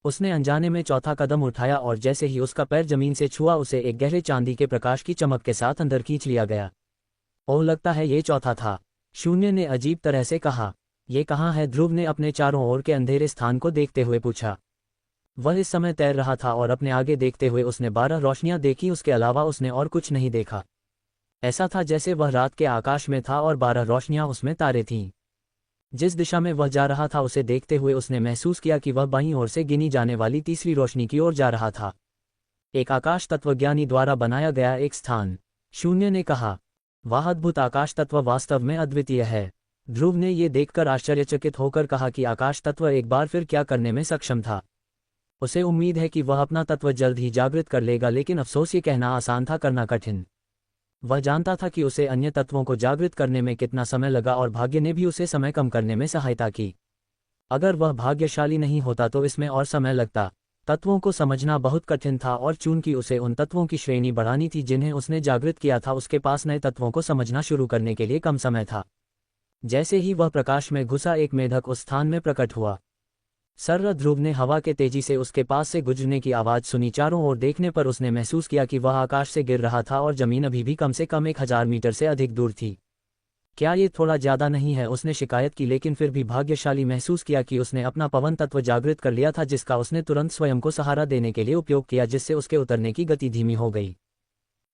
उसने अनजाने में चौथा कदम उठाया और जैसे ही उसका पैर जमीन से छुआ, उसे एक गहरे चांदी के प्रकाश की चमक के साथ अंदर खींच लिया गया। ओह, लगता है ये चौथा था, शून्य ने अजीब तरह से कहा। ये कहाँ है? ध्रुव ने अपने चारों ओर के अंधेरे स्थान को देखते हुए पूछा। वह इस समय तैर रहा था और अपने आगे देखते हुए उसने 12 रोशनियां देखी, उसके अलावा उसने और कुछ नहीं देखा। ऐसा था जैसे वह रात के आकाश में था और 12 रोशनियां उसमें तारे थीं। जिस दिशा में वह जा रहा था उसे देखते हुए उसने महसूस किया कि वह बाईं ओर से गिनी जाने वाली तीसरी रोशनी की ओर जा रहा था। एक आकाश तत्वज्ञानी द्वारा बनाया गया एक स्थान, शून्य ने कहा। वह अद्भुत आकाश तत्व वास्तव में अद्वितीय है, ध्रुव ने ये देखकर आश्चर्यचकित होकर कहा कि आकाश तत्व एक बार फिर क्या करने में सक्षम था। उसे उम्मीद है कि वह अपना तत्व जल्द ही जागृत कर लेगा, लेकिन अफसोस ये कहना आसान था, करना कठिन। वह जानता था कि उसे अन्य तत्वों को जागृत करने में कितना समय लगा और भाग्य ने भी उसे समय कम करने में सहायता की। अगर वह भाग्यशाली नहीं होता तो इसमें और समय लगता। तत्वों को समझना बहुत कठिन था और चूंकि उसे उन तत्वों की श्रेणी बढ़ानी थी जिन्हें उसने जागृत किया था, उसके पास नए तत्वों को समझना शुरू करने के लिए कम समय था। जैसे ही वह प्रकाश में घुसा, एक मेढक उस स्थान में प्रकट हुआ। सर्र, ध्रुव ने हवा के तेजी से उसके पास से गुजरने की आवाज सुनी। चारों ओर देखने पर उसने महसूस किया कि वह आकाश से गिर रहा था और जमीन अभी भी कम से कम 1000 मीटर से अधिक दूर थी। क्या ये थोड़ा ज्यादा नहीं है? उसने शिकायत की, लेकिन फिर भी भाग्यशाली महसूस किया कि उसने अपना पवन तत्व जागृत कर लिया था, जिसका उसने तुरंत स्वयं को सहारा देने के लिए उपयोग किया, जिससे उसके उतरने की गति धीमी हो गई।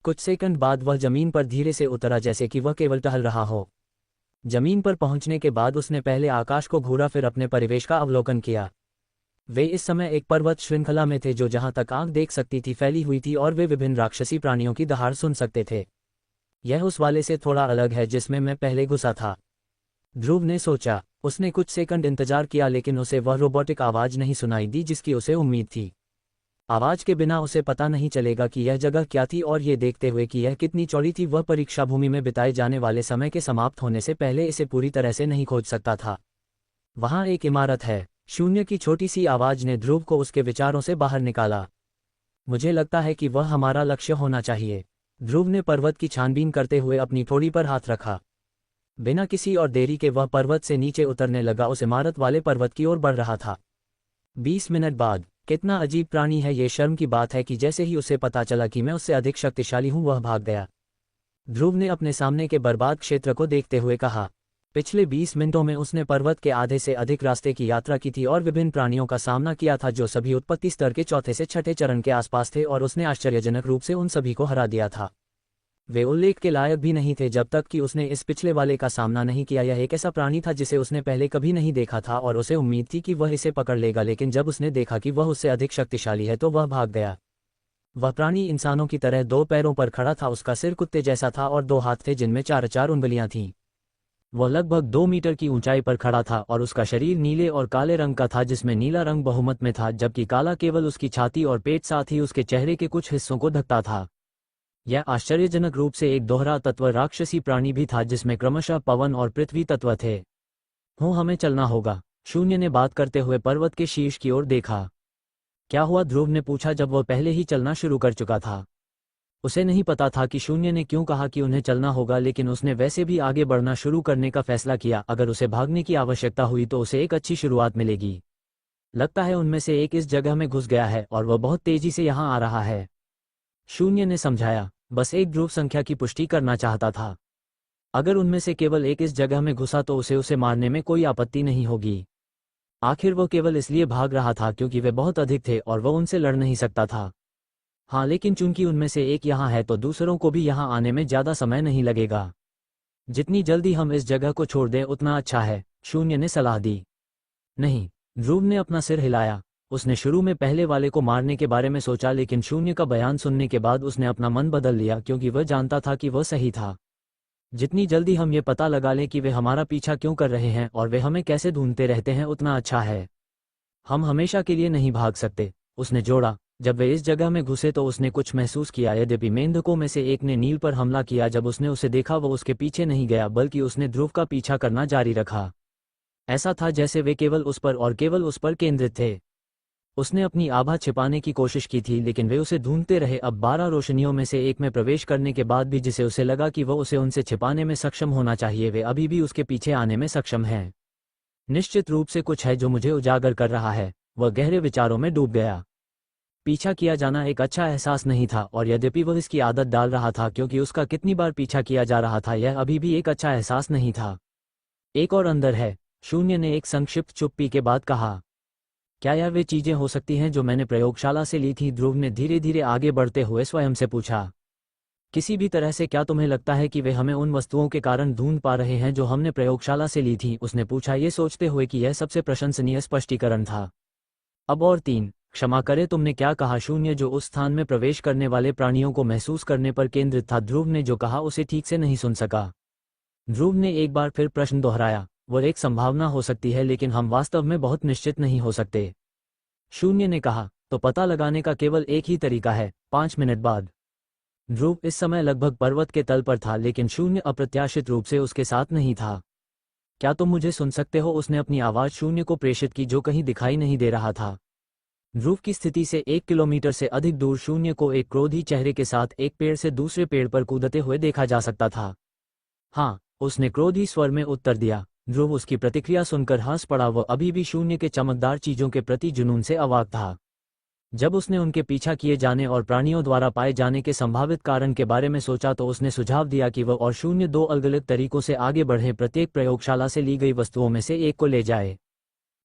कुछ सेकंड बाद वह जमीन पर धीरे से उतरा, जैसे कि वह केवल टहल रहा हो। जमीन पर पहुंचने के बाद उसने पहले आकाश को घूरा, फिर अपने परिवेश का अवलोकन किया। वे इस समय एक पर्वत श्रृंखला में थे जो जहां तक आंख देख सकती थी फैली हुई थी, और वे विभिन्न राक्षसी प्राणियों की दहाड़ सुन सकते थे। यह उस वाले से थोड़ा अलग है जिसमें मैं पहले घुसा था। ध्रुव ने सोचा। उसने कुछ सेकंड इंतजार किया लेकिन उसे वह रोबोटिक आवाज नहीं सुनाई दी जिसकी उसे उम्मीद थी। आवाज के बिना उसे पता नहीं चलेगा कि यह जगह क्या थी, और ये देखते हुए कि यह कितनी चौड़ी थी, वह परीक्षा भूमि में बिताए जाने वाले समय के समाप्त होने से पहले इसे पूरी तरह से नहीं खोज सकता था। वहां एक इमारत है। शून्य की छोटी सी आवाज ने ध्रुव को उसके विचारों से बाहर निकाला। मुझे लगता है कि वह हमारा लक्ष्य होना चाहिए। ध्रुव ने पर्वत की छानबीन करते हुए अपनी ठोड़ी पर हाथ रखा। बिना किसी और देरी के वह पर्वत से नीचे उतरने लगा, उस इमारत वाले पर्वत की ओर बढ़ रहा था। 20 मिनट बाद। कितना अजीब प्राणी है, ये शर्म की बात है कि जैसे ही उसे पता चला कि मैं उससे अधिक शक्तिशाली हूं, वह भाग गया। ध्रुव ने अपने सामने के बर्बाद क्षेत्र को देखते हुए कहा। पिछले 20 मिनटों में उसने पर्वत के आधे से अधिक रास्ते की यात्रा की थी और विभिन्न प्राणियों का सामना किया था जो सभी उत्पत्ति स्तर के चौथे से छठे चरण के आसपास थे, और उसने आश्चर्यजनक रूप से उन सभी को हरा दिया था। वे उल्लेख के लायक भी नहीं थे जब तक कि उसने इस पिछले वाले का सामना नहीं किया। यह एक ऐसा प्राणी था जिसे उसने पहले कभी नहीं देखा था और उसे उम्मीद थी कि वह इसे पकड़ लेगा, लेकिन जब उसने देखा कि वह उससे अधिक शक्तिशाली है तो वह भाग गया। वह प्राणी इंसानों की तरह 2 पैरों पर खड़ा था। उसका सिर कुत्ते जैसा था और 2 हाथ थे जिनमें 4-4 उंगलियां थीं। वह लगभग 2 मीटर की ऊंचाई पर खड़ा था और उसका शरीर नीले और काले रंग का था जिसमें नीला रंग बहुमत में था, जबकि काला केवल उसकी छाती और पेट, साथ ही उसके चेहरे के कुछ हिस्सों को ढकता था। यह आश्चर्यजनक रूप से एक दोहरा तत्व राक्षसी प्राणी भी था जिसमें क्रमशः पवन और पृथ्वी तत्व थे। हमें चलना होगा, शून्य ने बात करते हुए पर्वत के शीर्ष की ओर देखा। क्या हुआ, ध्रुव ने पूछा जब वह पहले ही चलना शुरू कर चुका था। उसे नहीं पता था कि शून्य ने क्यों कहा कि उन्हें चलना होगा, लेकिन उसने वैसे भी आगे बढ़ना शुरू करने का फैसला किया। अगर उसे भागने की आवश्यकता हुई तो उसे एक अच्छी शुरुआत मिलेगी। लगता है उनमें से एक इस जगह में घुस गया है और वह बहुत तेजी से यहाँ आ रहा है, शून्य ने समझाया। बस एक ध्रुव संख्या की पुष्टि करना चाहता था। अगर उनमें से केवल एक इस जगह में घुसा तो उसे मारने में कोई आपत्ति नहीं होगी। आखिर वो केवल इसलिए भाग रहा था क्योंकि वे बहुत अधिक थे और वह उनसे लड़ नहीं सकता था। हाँ, लेकिन चूंकि उनमें से एक यहाँ है तो दूसरों को भी यहाँ आने में ज्यादा समय नहीं लगेगा। जितनी जल्दी हम इस जगह को छोड़ दें उतना अच्छा है, शून्य ने सलाह दी। नहीं, ध्रुव ने अपना सिर हिलाया। उसने शुरू में पहले वाले को मारने के बारे में सोचा, लेकिन शून्य का बयान सुनने के बाद उसने अपना मन बदल लिया क्योंकि वह जानता था कि वह सही था। जितनी जल्दी हम ये पता लगा लें कि वे हमारा पीछा क्यों कर रहे हैं और वे हमें कैसे ढूंढते रहते हैं उतना अच्छा है। हम हमेशा के लिए नहीं भाग सकते, उसने जोड़ा। जब वे इस जगह में घुसे तो उसने कुछ महसूस किया। यद्यपि मेंढकों में से एक ने नील पर हमला किया, जब उसने उसे देखा वो उसके पीछे नहीं गया बल्कि उसने ध्रुव का पीछा करना जारी रखा। ऐसा था जैसे वे केवल उस पर और केवल उस पर केंद्रित थे। उसने अपनी आभा छिपाने की कोशिश की थी लेकिन वे उसे ढूंढते रहे। अब 12 रोशनियों में से एक में प्रवेश करने के बाद भी जिसे उसे लगा कि वह उसे उनसे छिपाने में सक्षम होना चाहिए, वे अभी भी उसके पीछे आने में सक्षम हैं। निश्चित रूप से कुछ है जो मुझे उजागर कर रहा है, वह गहरे विचारों में डूब गया। पीछा किया जाना एक अच्छा एहसास नहीं था, और यद्यपि वह इसकी आदत डाल रहा था क्योंकि उसका कितनी बार पीछा किया जा रहा था, यह अभी भी एक अच्छा एहसास नहीं था। एक और अंदर है, शून्य ने एक संक्षिप्त चुप्पी के बाद कहा। क्या यह वे चीजें हो सकती हैं जो मैंने प्रयोगशाला से ली थी? ध्रुव ने धीरे धीरे आगे बढ़ते हुए स्वयं से पूछा। किसी भी तरह से क्या तुम्हें लगता है कि वे हमें उन वस्तुओं के कारण ढूंढ पा रहे हैं जो हमने प्रयोगशाला से ली थी? उसने पूछा, ये सोचते हुए कि यह सबसे प्रशंसनीय स्पष्टीकरण था। अब और 3, क्षमा करें तुमने क्या कहा? शून्य, जो उस स्थान में प्रवेश करने वाले प्राणियों को महसूस करने पर केंद्रित था। ध्रुव ने जो कहा उसे ठीक से नहीं सुन सका। ध्रुव ने एक बार फिर प्रश्न दोहराया। वह एक संभावना हो सकती है लेकिन हम वास्तव में बहुत निश्चित नहीं हो सकते, शून्य ने कहा। तो पता लगाने का केवल एक ही तरीका है। 5 मिनट बाद। ध्रुव इस समय लगभग पर्वत के तल पर था लेकिन शून्य अप्रत्याशित रूप से उसके साथ नहीं था। क्या तुम मुझे सुन सकते हो? उसने अपनी आवाज शून्य को प्रेषित की जो कहीं दिखाई नहीं दे रहा था। ध्रुव की स्थिति से 1 किलोमीटर से अधिक दूर शून्य को एक क्रोधी चेहरे के साथ एक पेड़ से दूसरे पेड़ पर कूदते हुए देखा जा सकता था। हाँ, उसने क्रोधी स्वर में उत्तर दिया। ध्रुव उसकी प्रतिक्रिया सुनकर हंस पड़ा। वह अभी भी शून्य के चमकदार चीजों के प्रति जुनून से अवाक था। जब उसने उनके पीछा किए जाने और प्राणियों द्वारा पाए जाने के संभावित कारण के बारे में सोचा तो उसने सुझाव दिया कि वह और शून्य 2 अलग-अलग तरीकों से आगे बढ़े, प्रत्येक प्रयोगशाला से ली गई वस्तुओं में से एक को ले जाए।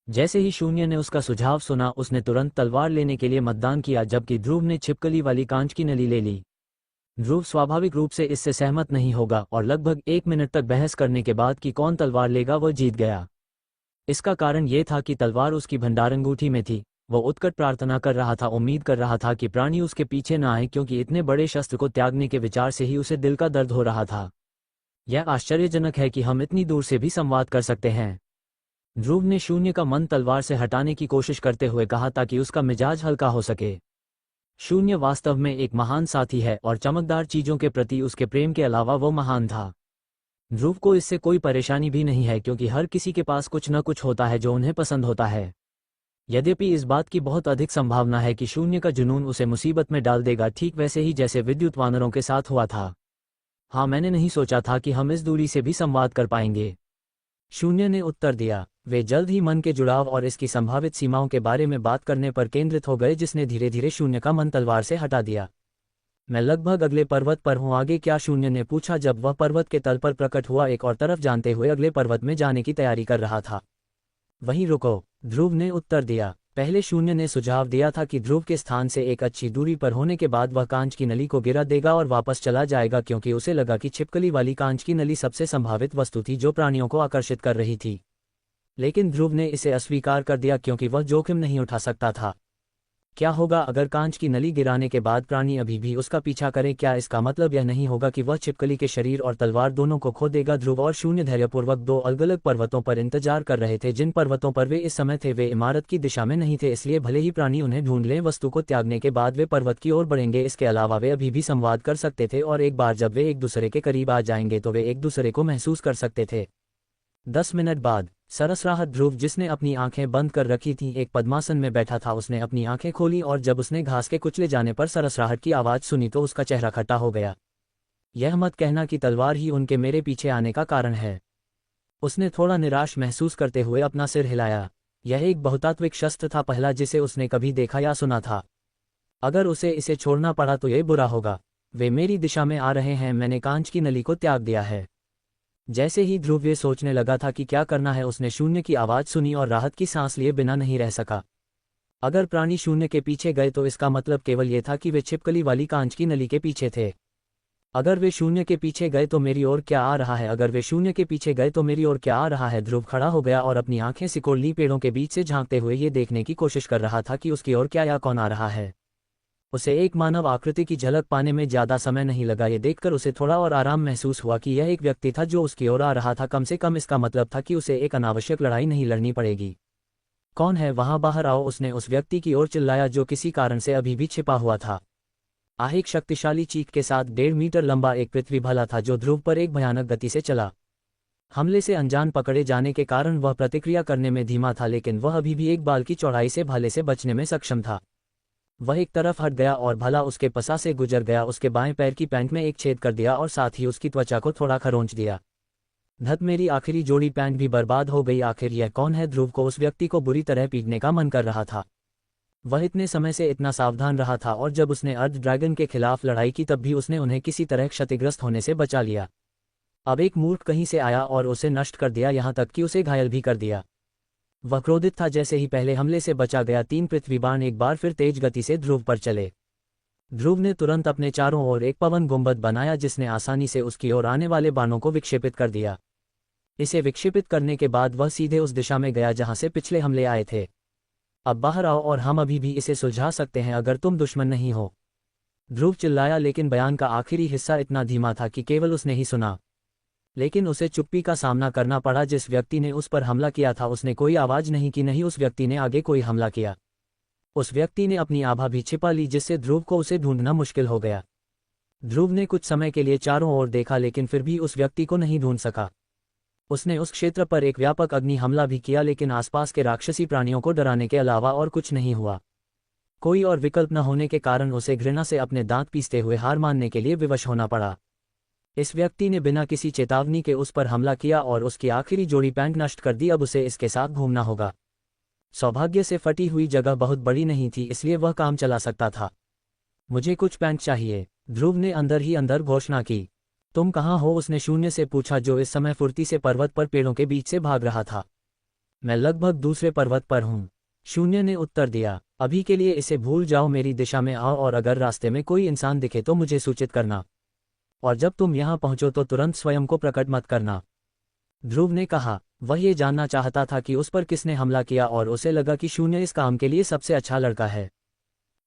जैसे ही शून्य ने उसका सुझाव सुना उसने तुरंत तलवार लेने के लिए मतदान किया, जबकि ध्रुव ने छिपकली वाली कांच की नली ले ली। ध्रुव स्वाभाविक रूप से इससे सहमत नहीं होगा और लगभग 1 मिनट तक बहस करने के बाद कि कौन तलवार लेगा वह जीत गया। इसका कारण यह था कि तलवार उसकी भंडारंगूठी में थी। वह उत्कट प्रार्थना कर रहा था, उम्मीद कर रहा था कि प्राणी उसके पीछे न आए क्योंकि इतने बड़े शस्त्र को त्यागने के विचार से ही उसे दिल का दर्द हो रहा था। यह आश्चर्यजनक है कि हम इतनी दूर से भी संवाद कर सकते हैं। ध्रुव ने शून्य का मन तलवार से हटाने की कोशिश करते हुए कहा ताकि उसका मिजाज हल्का हो सके। शून्य वास्तव में एक महान साथी है और चमकदार चीजों के प्रति उसके प्रेम के अलावा वो महान था। ध्रुव को इससे कोई परेशानी भी नहीं है क्योंकि हर किसी के पास कुछ न कुछ होता है जो उन्हें पसंद होता है। यद्यपि इस बात की बहुत अधिक संभावना है कि शून्य का जुनून उसे मुसीबत में डाल देगा, ठीक वैसे ही जैसे विद्युत वानरों के साथ हुआ था। हाँ, मैंने नहीं सोचा था कि हम इस दूरी से भी संवाद कर पाएंगे, शून्य ने उत्तर दिया। वे जल्द ही मन के जुड़ाव और इसकी संभावित सीमाओं के बारे में बात करने पर केंद्रित हो गए, जिसने धीरे धीरे शून्य का मन तलवार से हटा दिया। मैं लगभग अगले पर्वत पर हूँ, आगे क्या? शून्य ने पूछा जब वह पर्वत के तल पर प्रकट हुआ, एक और तरफ जानते हुए अगले पर्वत में जाने की तैयारी कर रहा था। वहीं रुको, ध्रुव ने उत्तर दिया। पहले शून्य ने सुझाव दिया था कि ध्रुव के स्थान से एक अच्छी दूरी पर होने के बाद वह कांच की नली को गिरा देगा और वापस चला जाएगा, क्योंकि उसे लगा कि छिपकली वाली कांच की नली सबसे संभावित वस्तु थी जो प्राणियों को आकर्षित कर रही थी। लेकिन ध्रुव ने इसे अस्वीकार कर दिया क्योंकि वह जोखिम नहीं उठा सकता था। क्या होगा अगर कांच की नली गिराने के बाद प्राणी अभी भी उसका पीछा करें? क्या इसका मतलब यह नहीं होगा कि वह छिपकली के शरीर और तलवार दोनों को खो देगा? ध्रुव और शून्य धैर्यपूर्वक दो अलग अलग पर्वतों पर इंतजार कर रहे थे। जिन पर्वतों पर वे इस समय थे वे इमारत की दिशा में नहीं थे, इसलिए भले ही प्राणी उन्हें ढूंढ लें, वस्तु को त्यागने के बाद वे पर्वत की ओर बढ़ेंगे। इसके अलावा वे अभी भी संवाद कर सकते थे और एक बार जब वे एक दूसरे के करीब आ जाएंगे तो वे एक दूसरे को महसूस कर सकते थे। 10 मिनट बाद सरसराहट ध्रुव, जिसने अपनी आंखें बंद कर रखी थीं, एक पद्मासन में बैठा था। उसने अपनी आंखें खोली और जब उसने घास के कुचले जाने पर सरसराहट की आवाज़ सुनी तो उसका चेहरा खट्टा हो गया। यह मत कहना कि तलवार ही उनके मेरे पीछे आने का कारण है। उसने थोड़ा निराश महसूस करते हुए अपना सिर हिलाया। यह एक बहुतात्विक शस्त्र था, पहला जिसे उसने कभी देखा या सुना था। अगर उसे इसे छोड़ना पड़ा तो यह बुरा होगा। वे मेरी दिशा में आ रहे हैं, मैंने कांच की नली को त्याग दिया है। जैसे ही ध्रुव ये सोचने लगा था कि क्या करना है, उसने शून्य की आवाज़ सुनी और राहत की सांस लिए बिना नहीं रह सका। अगर प्राणी शून्य के पीछे गए तो इसका मतलब केवल ये था कि वे छिपकली वाली कांच की नली के पीछे थे। अगर वे शून्य के पीछे गए तो मेरी ओर क्या आ रहा है? अगर वे शून्य के पीछे गए तो मेरी ओर क्या आ रहा है? ध्रुव खड़ा हो गया और अपनी आंखें सिकोड़ ली, पेड़ों के बीच से झांकते हुए ये देखने की कोशिश कर रहा था कि उसकी ओर क्या या कौन आ रहा है। उसे एक मानव आकृति की झलक पाने में ज्यादा समय नहीं लगा। ये देखकर उसे थोड़ा और आराम महसूस हुआ कि यह एक व्यक्ति था जो उसकी ओर आ रहा था। कम से कम इसका मतलब था कि उसे एक अनावश्यक लड़ाई नहीं लड़नी पड़ेगी। कौन है वहां? बाहर आओ, उसने उस व्यक्ति की ओर चिल्लाया जो किसी कारण से अभी भी छिपा हुआ था। एक शक्तिशाली चीख के साथ 1.5 मीटर लंबा एक पृथ्वी भाला था जो ध्रुव पर एक भयानक गति से चला। हमले से अनजान पकड़े जाने के कारण वह प्रतिक्रिया करने में धीमा था, लेकिन वह अभी भी एक बाल की चौड़ाई से भाले से बचने में सक्षम था। वह एक तरफ हट गया और भाला उसके पसा से गुजर गया, उसके बाएं पैर की पैंट में एक छेद कर दिया और साथ ही उसकी त्वचा को थोड़ा खरोंच दिया। धत, मेरी आखिरी जोड़ी पैंट भी बर्बाद हो गई। आखिर यह कौन है? ध्रुव को उस व्यक्ति को बुरी तरह पीटने का मन कर रहा था। वह इतने समय से इतना सावधान रहा था और जब उसने अर्ध ड्रैगन के खिलाफ लड़ाई की तब भी उसने उन्हें किसी तरह क्षतिग्रस्त होने से बचा लिया। अब एक मूर्ख कहीं से आया और उसे नष्ट कर दिया, यहाँ तक कि उसे घायल भी कर दिया। वह क्रोधित था। जैसे ही पहले हमले से बचा गया, 3 पृथ्वी बाण एक बार फिर तेज गति से ध्रुव पर चले। ध्रुव ने तुरंत अपने चारों ओर एक पवन गुंबद बनाया जिसने आसानी से उसकी ओर आने वाले बाणों को विक्षेपित कर दिया। इसे विक्षेपित करने के बाद वह सीधे उस दिशा में गया जहां से पिछले हमले आए थे। अब बाहर आओ और हम अभी भी इसे सुलझा सकते हैं अगर तुम दुश्मन नहीं हो, ध्रुव चिल्लाया, लेकिन बयान का आखिरी हिस्सा इतना धीमा था कि केवल उसने ही सुना। लेकिन उसे चुप्पी का सामना करना पड़ा। जिस व्यक्ति ने उस पर हमला किया था उसने कोई आवाज नहीं की, नहीं उस व्यक्ति ने आगे कोई हमला किया। उस व्यक्ति ने अपनी आभा भी छिपा ली जिससे ध्रुव को उसे ढूंढना मुश्किल हो गया। ध्रुव ने कुछ समय के लिए चारों ओर देखा लेकिन फिर भी उस व्यक्ति को नहीं ढूंढ सका। उसने उस क्षेत्र पर एक व्यापक अग्नि हमला भी किया लेकिन आसपास के राक्षसी प्राणियों को डराने के अलावा और कुछ नहीं हुआ। कोई और विकल्प न होने के कारण उसे घृणा से अपने दांत पीसते हुए हार मानने के लिए विवश होना पड़ा। इस व्यक्ति ने बिना किसी चेतावनी के उस पर हमला किया और उसकी आखिरी जोड़ी पैंट नष्ट कर दी। अब उसे इसके साथ घूमना होगा। सौभाग्य से फटी हुई जगह बहुत बड़ी नहीं थी इसलिए वह काम चला सकता था। मुझे कुछ पैंट चाहिए, ध्रुव ने अंदर ही अंदर घोषणा की। तुम कहाँ हो? उसने शून्य से पूछा जो इस समय फुर्ती से पर्वत पर पेड़ों के बीच से भाग रहा था। मैं लगभग दूसरे पर्वत पर हूँ, शून्य ने उत्तर दिया। अभी के लिए इसे भूल जाओ, मेरी दिशा में आओ और अगर रास्ते में कोई इंसान दिखे तो मुझे सूचित करना, और जब तुम यहाँ पहुंचो तो तुरंत स्वयं को प्रकट मत करना, ध्रुव ने कहा। वह ये जानना चाहता था कि उस पर किसने हमला किया और उसे लगा कि शून्य इस काम के लिए सबसे अच्छा लड़का है।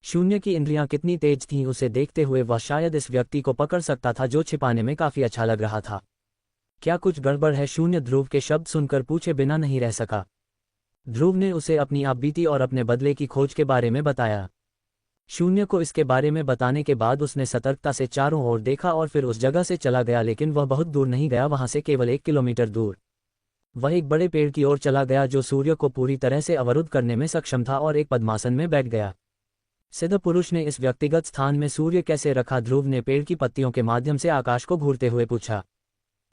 शून्य की इंद्रियां कितनी तेज थीं, उसे देखते हुए वह शायद इस व्यक्ति को पकड़ सकता था जो छिपाने में काफी अच्छा लग रहा था। क्या कुछ गड़बड़ है? शून्य ध्रुव के शब्द सुनकर पूछे बिना नहीं रह सका। ध्रुव ने उसे अपनी आप बीती और अपने बदले की खोज के बारे में बताया। शून्य को इसके बारे में बताने के बाद उसने सतर्कता से चारों ओर देखा और फिर उस जगह से चला गया, लेकिन वह बहुत दूर नहीं गया, वहां से केवल 1 किलोमीटर दूर। वह एक बड़े पेड़ की ओर चला गया जो सूर्य को पूरी तरह से अवरुद्ध करने में सक्षम था और एक पद्मासन में बैठ गया। सिद्ध पुरुष ने इस व्यक्तिगत स्थान में सूर्य कैसे रखा? ध्रुव ने पेड़ की पत्तियों के माध्यम से आकाश को घूरते हुए पूछा।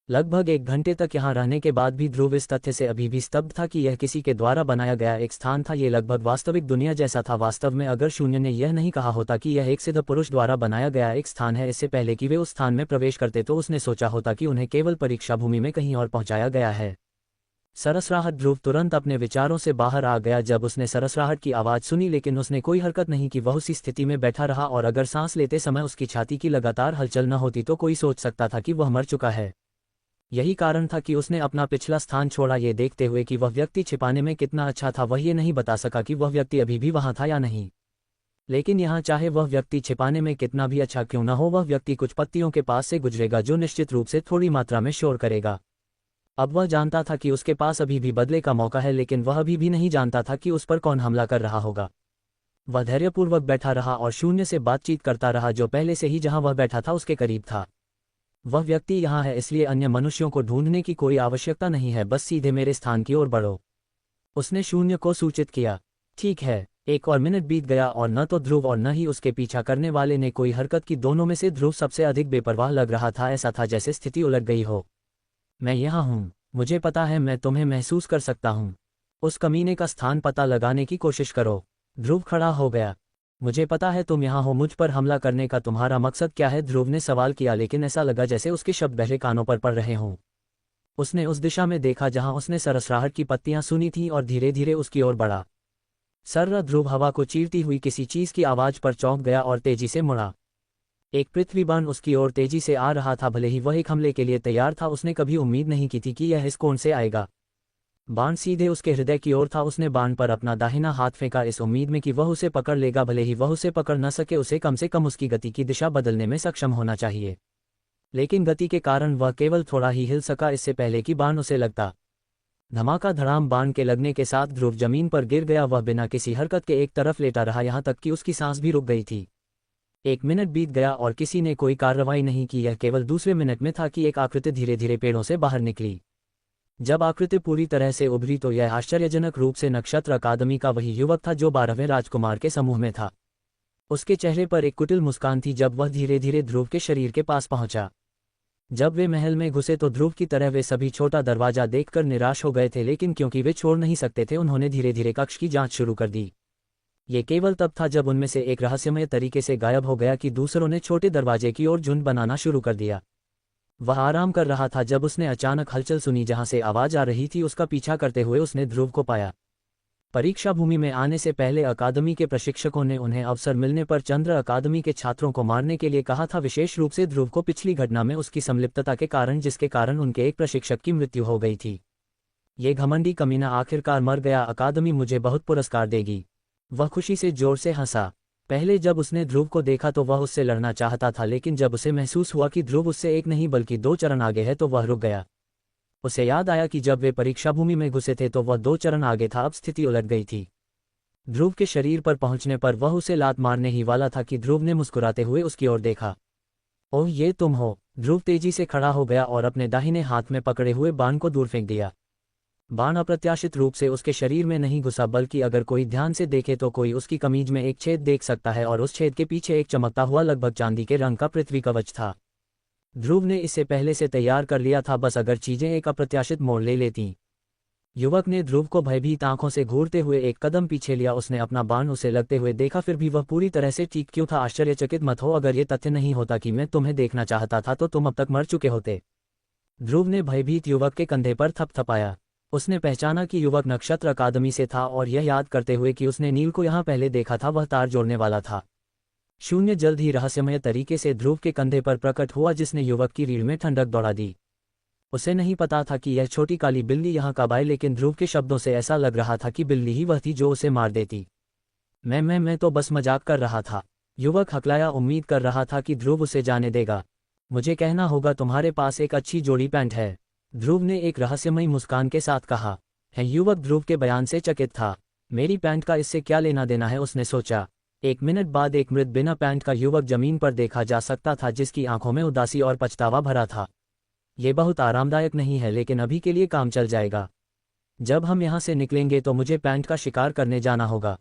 लगभग 1 घंटे तक यहाँ रहने के बाद भी ध्रुव इस तथ्य से अभी भी स्तब्ध था कि यह किसी के द्वारा बनाया गया एक स्थान था। ये लगभग वास्तविक दुनिया जैसा था। वास्तव में अगर शून्य ने यह नहीं कहा होता कि यह एक सिद्ध पुरुष द्वारा बनाया गया एक स्थान है इससे पहले कि वे उस स्थान में प्रवेश करते, तो उसने सोचा होता कि उन्हें केवल परीक्षा भूमि में कहीं और पहुंचाया गया है। सरसराहट। ध्रुव तुरंत अपने विचारों से बाहर आ गया जब उसने सरसराहट की आवाज़ सुनी, लेकिन उसने कोई हरकत नहीं की। वह उसी स्थिति में बैठा रहा और अगर सांस लेते समय उसकी छाती की लगातार हलचल न होती तो कोई सोच सकता था कि वह मर चुका है। यही कारण था कि उसने अपना पिछला स्थान छोड़ा, ये देखते हुए कि वह व्यक्ति छिपाने में कितना अच्छा था। वह ये नहीं बता सका कि वह व्यक्ति अभी भी वहां था या नहीं, लेकिन यहाँ चाहे वह व्यक्ति छिपाने में कितना भी अच्छा क्यों न हो, वह व्यक्ति कुछ पत्तियों के पास से गुजरेगा जो निश्चित रूप से थोड़ी मात्रा में शोर करेगा। अब वह जानता था कि उसके पास अभी भी बदले का मौका है, लेकिन वह अभी भी नहीं जानता था कि उस पर कौन हमला कर रहा होगा। वह धैर्यपूर्वक बैठा रहा और शून्य से बातचीत करता रहा जो पहले से ही जहां वह बैठा था उसके करीब था। वह व्यक्ति यहाँ है, इसलिए अन्य मनुष्यों को ढूंढने की कोई आवश्यकता नहीं है, बस सीधे मेरे स्थान की ओर बढ़ो, उसने शून्य को सूचित किया। ठीक है। 1 और मिनट बीत गया और न तो ध्रुव और न ही उसके पीछा करने वाले ने कोई हरकत की। दोनों में से ध्रुव सबसे अधिक बेपरवाह लग रहा था। ऐसा था जैसे स्थिति उलट गई हो। मैं यहाँ हूँ, मुझे पता है, मैं तुम्हें महसूस कर सकता हूँ। उस कमीने का स्थान पता लगाने की कोशिश करो। ध्रुव खड़ा हो गया। मुझे पता है तुम यहाँ हो, मुझ पर हमला करने का तुम्हारा मकसद क्या है? ध्रुव ने सवाल किया, लेकिन ऐसा लगा जैसे उसके शब्द बहरे कानों पर पड़ रहे हों। उसने उस दिशा में देखा जहां उसने सरसराहट की पत्तियां सुनी थीं और धीरे धीरे उसकी ओर बढ़ा। सर्रा ध्रुव हवा को चीरती हुई किसी चीज की आवाज पर चौंक गया और तेजी से मुड़ा। एक पृथ्वीबाण उसकी ओर तेजी से आ रहा था। भले ही वह एक हमले के लिए तैयार था, उसने कभी उम्मीद नहीं की थी कि यह इस कोण से आएगा। बाण सीधे उसके हृदय की ओर था। उसने बाण पर अपना दाहिना हाथ फेंका इस उम्मीद में कि वह उसे पकड़ लेगा। भले ही वह उसे पकड़ न सके, उसे कम से कम उसकी गति की दिशा बदलने में सक्षम होना चाहिए। लेकिन गति के कारण वह केवल थोड़ा ही हिल सका इससे पहले कि बाण उसे लगता। धमाका धड़ाम। बाण के लगने के साथ ध्रुव जमीन पर गिर गया। वह बिना किसी हरकत के एक तरफ लेटा रहा, यहाँ तक कि उसकी सांस भी रुक गई थी। 1 मिनट बीत गया और किसी ने कोई कार्रवाई नहीं की। यह केवल दूसरे मिनट में था कि एक आकृति धीरे धीरे पेड़ों से बाहर निकली। जब आकृति पूरी तरह से उभरी तो यह आश्चर्यजनक रूप से नक्षत्र अकादमी का वही युवक था जो 12वें राजकुमार के समूह में था। उसके चेहरे पर एक कुटिल मुस्कान थी जब वह धीरे धीरे ध्रुव के शरीर के पास पहुंचा। जब वे महल में घुसे तो ध्रुव की तरह वे सभी छोटा दरवाजा देखकर निराश हो गए थे, लेकिन क्योंकि वे छोड़ नहीं सकते थे उन्होंने धीरे धीरे कक्ष की जांच शुरू कर दी। ये केवल तब था जब उनमें से एक रहस्यमय तरीके से गायब हो गया कि दूसरों ने छोटे दरवाजे की ओर झुंड बनाना शुरू कर दिया। वह आराम कर रहा था जब उसने अचानक हलचल सुनी जहां से आवाज आ रही थी। उसका पीछा करते हुए उसने ध्रुव को पाया। परीक्षा भूमि में आने से पहले अकादमी के प्रशिक्षकों ने उन्हें अवसर मिलने पर चंद्र अकादमी के छात्रों को मारने के लिए कहा था, विशेष रूप से ध्रुव को पिछली घटना में उसकी संलिप्तता के कारण, जिसके कारण उनके एक प्रशिक्षक की मृत्यु हो गई थी। ये घमंडी कमीना आखिरकार मर गया। अकादमी मुझे बहुत पुरस्कार देगी। वह खुशी से जोर से हंसा। पहले जब उसने ध्रुव को देखा तो वह उससे लड़ना चाहता था, लेकिन जब उसे महसूस हुआ कि ध्रुव उससे 1 नहीं बल्कि 2 चरण आगे है तो वह रुक गया। उसे याद आया कि जब वे परीक्षा भूमि में घुसे थे तो वह 2 चरण आगे था। अब स्थिति उलट गई थी। ध्रुव के शरीर पर पहुंचने पर वह उसे लात मारने ही वाला था कि ध्रुव ने मुस्कुराते हुए उसकी ओर देखा। ओह, ये तुम हो। ध्रुव तेजी से खड़ा हो गया और अपने दाहिने हाथ में पकड़े हुए बाण को दूर फेंक दिया। बाण अप्रत्याशित रूप से उसके शरीर में नहीं घुसा, बल्कि अगर कोई ध्यान से देखे तो कोई उसकी कमीज में एक छेद देख सकता है और उस छेद के पीछे एक चमकता हुआ लगभग चांदी के रंग का पृथ्वी कवच था। ध्रुव ने इसे पहले से तैयार कर लिया था, बस अगर चीजें एक अप्रत्याशित मोड़ ले लेती। युवक ने ध्रुव को भयभीत आंखों से घूरते हुए एक कदम पीछे लिया। उसने अपना बाण उसे लगते हुए देखा, फिर भी वह पूरी तरह से ठीक क्यों था? आश्चर्यचकित मत हो, अगर ये तथ्य नहीं होता कि मैं तुम्हें देखना चाहता था तो तुम अब तक मर चुके होते। ध्रुव ने भयभीत युवक के कंधे पर थपथपाया। उसने पहचाना कि युवक नक्षत्र अकादमी से था और यह याद करते हुए कि उसने नील को यहाँ पहले देखा था, वह तार जोड़ने वाला था। शून्य जल्द ही रहस्यमय तरीके से ध्रुव के कंधे पर प्रकट हुआ, जिसने युवक की रीढ़ में ठंडक दौड़ा दी। उसे नहीं पता था कि यह छोटी काली बिल्ली यहाँ कब आई, लेकिन ध्रुव के शब्दों से ऐसा लग रहा था कि बिल्ली ही वह थी जो उसे मार देती। मैं तो बस मजाक कर रहा था। युवक हकलाया, उम्मीद कर रहा था कि ध्रुव उसे जाने देगा। मुझे कहना होगा तुम्हारे पास एक अच्छी जोड़ी पैंट है। ध्रुव ने एक रहस्यमयी मुस्कान के साथ कहा। है युवक ध्रुव के बयान से चकित था। मेरी पैंट का इससे क्या लेना देना है, उसने सोचा। एक मिनट बाद एक मृत बिना पैंट का युवक जमीन पर देखा जा सकता था, जिसकी आंखों में उदासी और पछतावा भरा था। ये बहुत आरामदायक नहीं है, लेकिन अभी के लिए काम चल जाएगा। जब हम यहाँ से निकलेंगे तो मुझे पैंट का शिकार करने जाना होगा,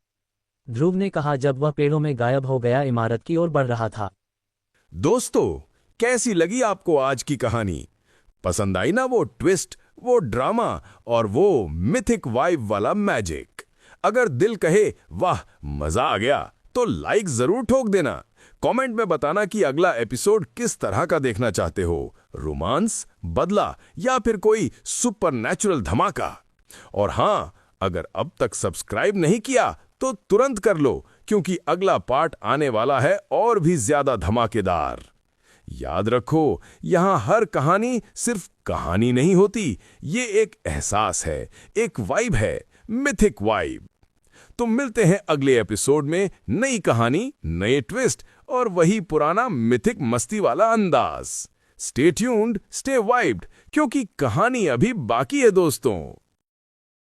ध्रुव ने कहा जब वह पेड़ों में गायब हो गया, इमारत की ओर बढ़ रहा था। दोस्तों, कैसी लगी आपको आज की कहानी? पसंद आई ना वो ट्विस्ट, वो ड्रामा और वो मिथिक वाइब वाला मैजिक? अगर दिल कहे वाह मजा आ गया, तो लाइक जरूर ठोक देना। कमेंट में बताना कि अगला एपिसोड किस तरह का देखना चाहते हो, रोमांस, बदला या फिर कोई सुपरनैचुरल धमाका। और हां, अगर अब तक सब्सक्राइब नहीं किया तो तुरंत कर लो, क्योंकि अगला पार्ट आने वाला है और भी ज्यादा धमाकेदार। याद रखो, यहां हर कहानी सिर्फ कहानी नहीं होती, ये एक एहसास है, एक वाइब है, मिथिक वाइब। तो मिलते हैं अगले एपिसोड में, नई कहानी, नए ट्विस्ट और वही पुराना मिथिक मस्ती वाला अंदाज। स्टे ट्यून्ड, स्टे वाइब्ड, क्योंकि कहानी अभी बाकी है दोस्तों।